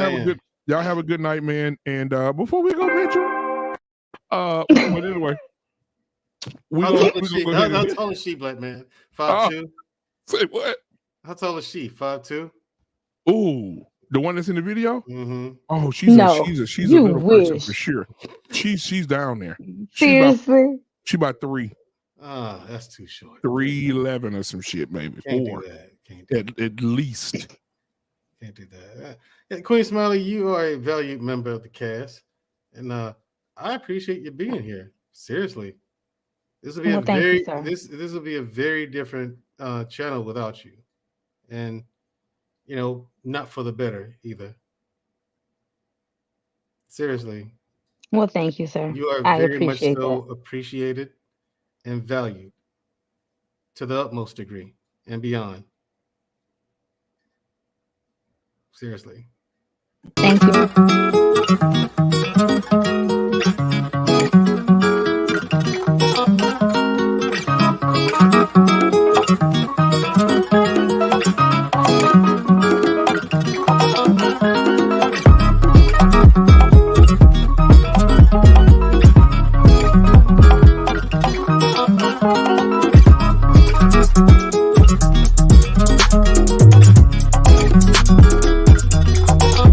have a good night, man. And before we go, Mitchell, but anyway. How tall is she, Black Man? 5'2"? Say what? How tall is she? 5'2"? Ooh, the one that's in the video? Mm-hmm. Oh, she's a little person for sure. She's down there. Seriously? She about 3. That's too short. 3'11" or some shit, maybe. Can't 4. do that. At least. Can't do that. Yeah, Queen Smiley, you are a valued member of the cast, and I appreciate you being here. Seriously. This will be this will be a very different channel without you, and not for the better either. Seriously. Well, thank you, sir. You are very much so appreciated and valued to the utmost degree and beyond. Seriously. Thank you.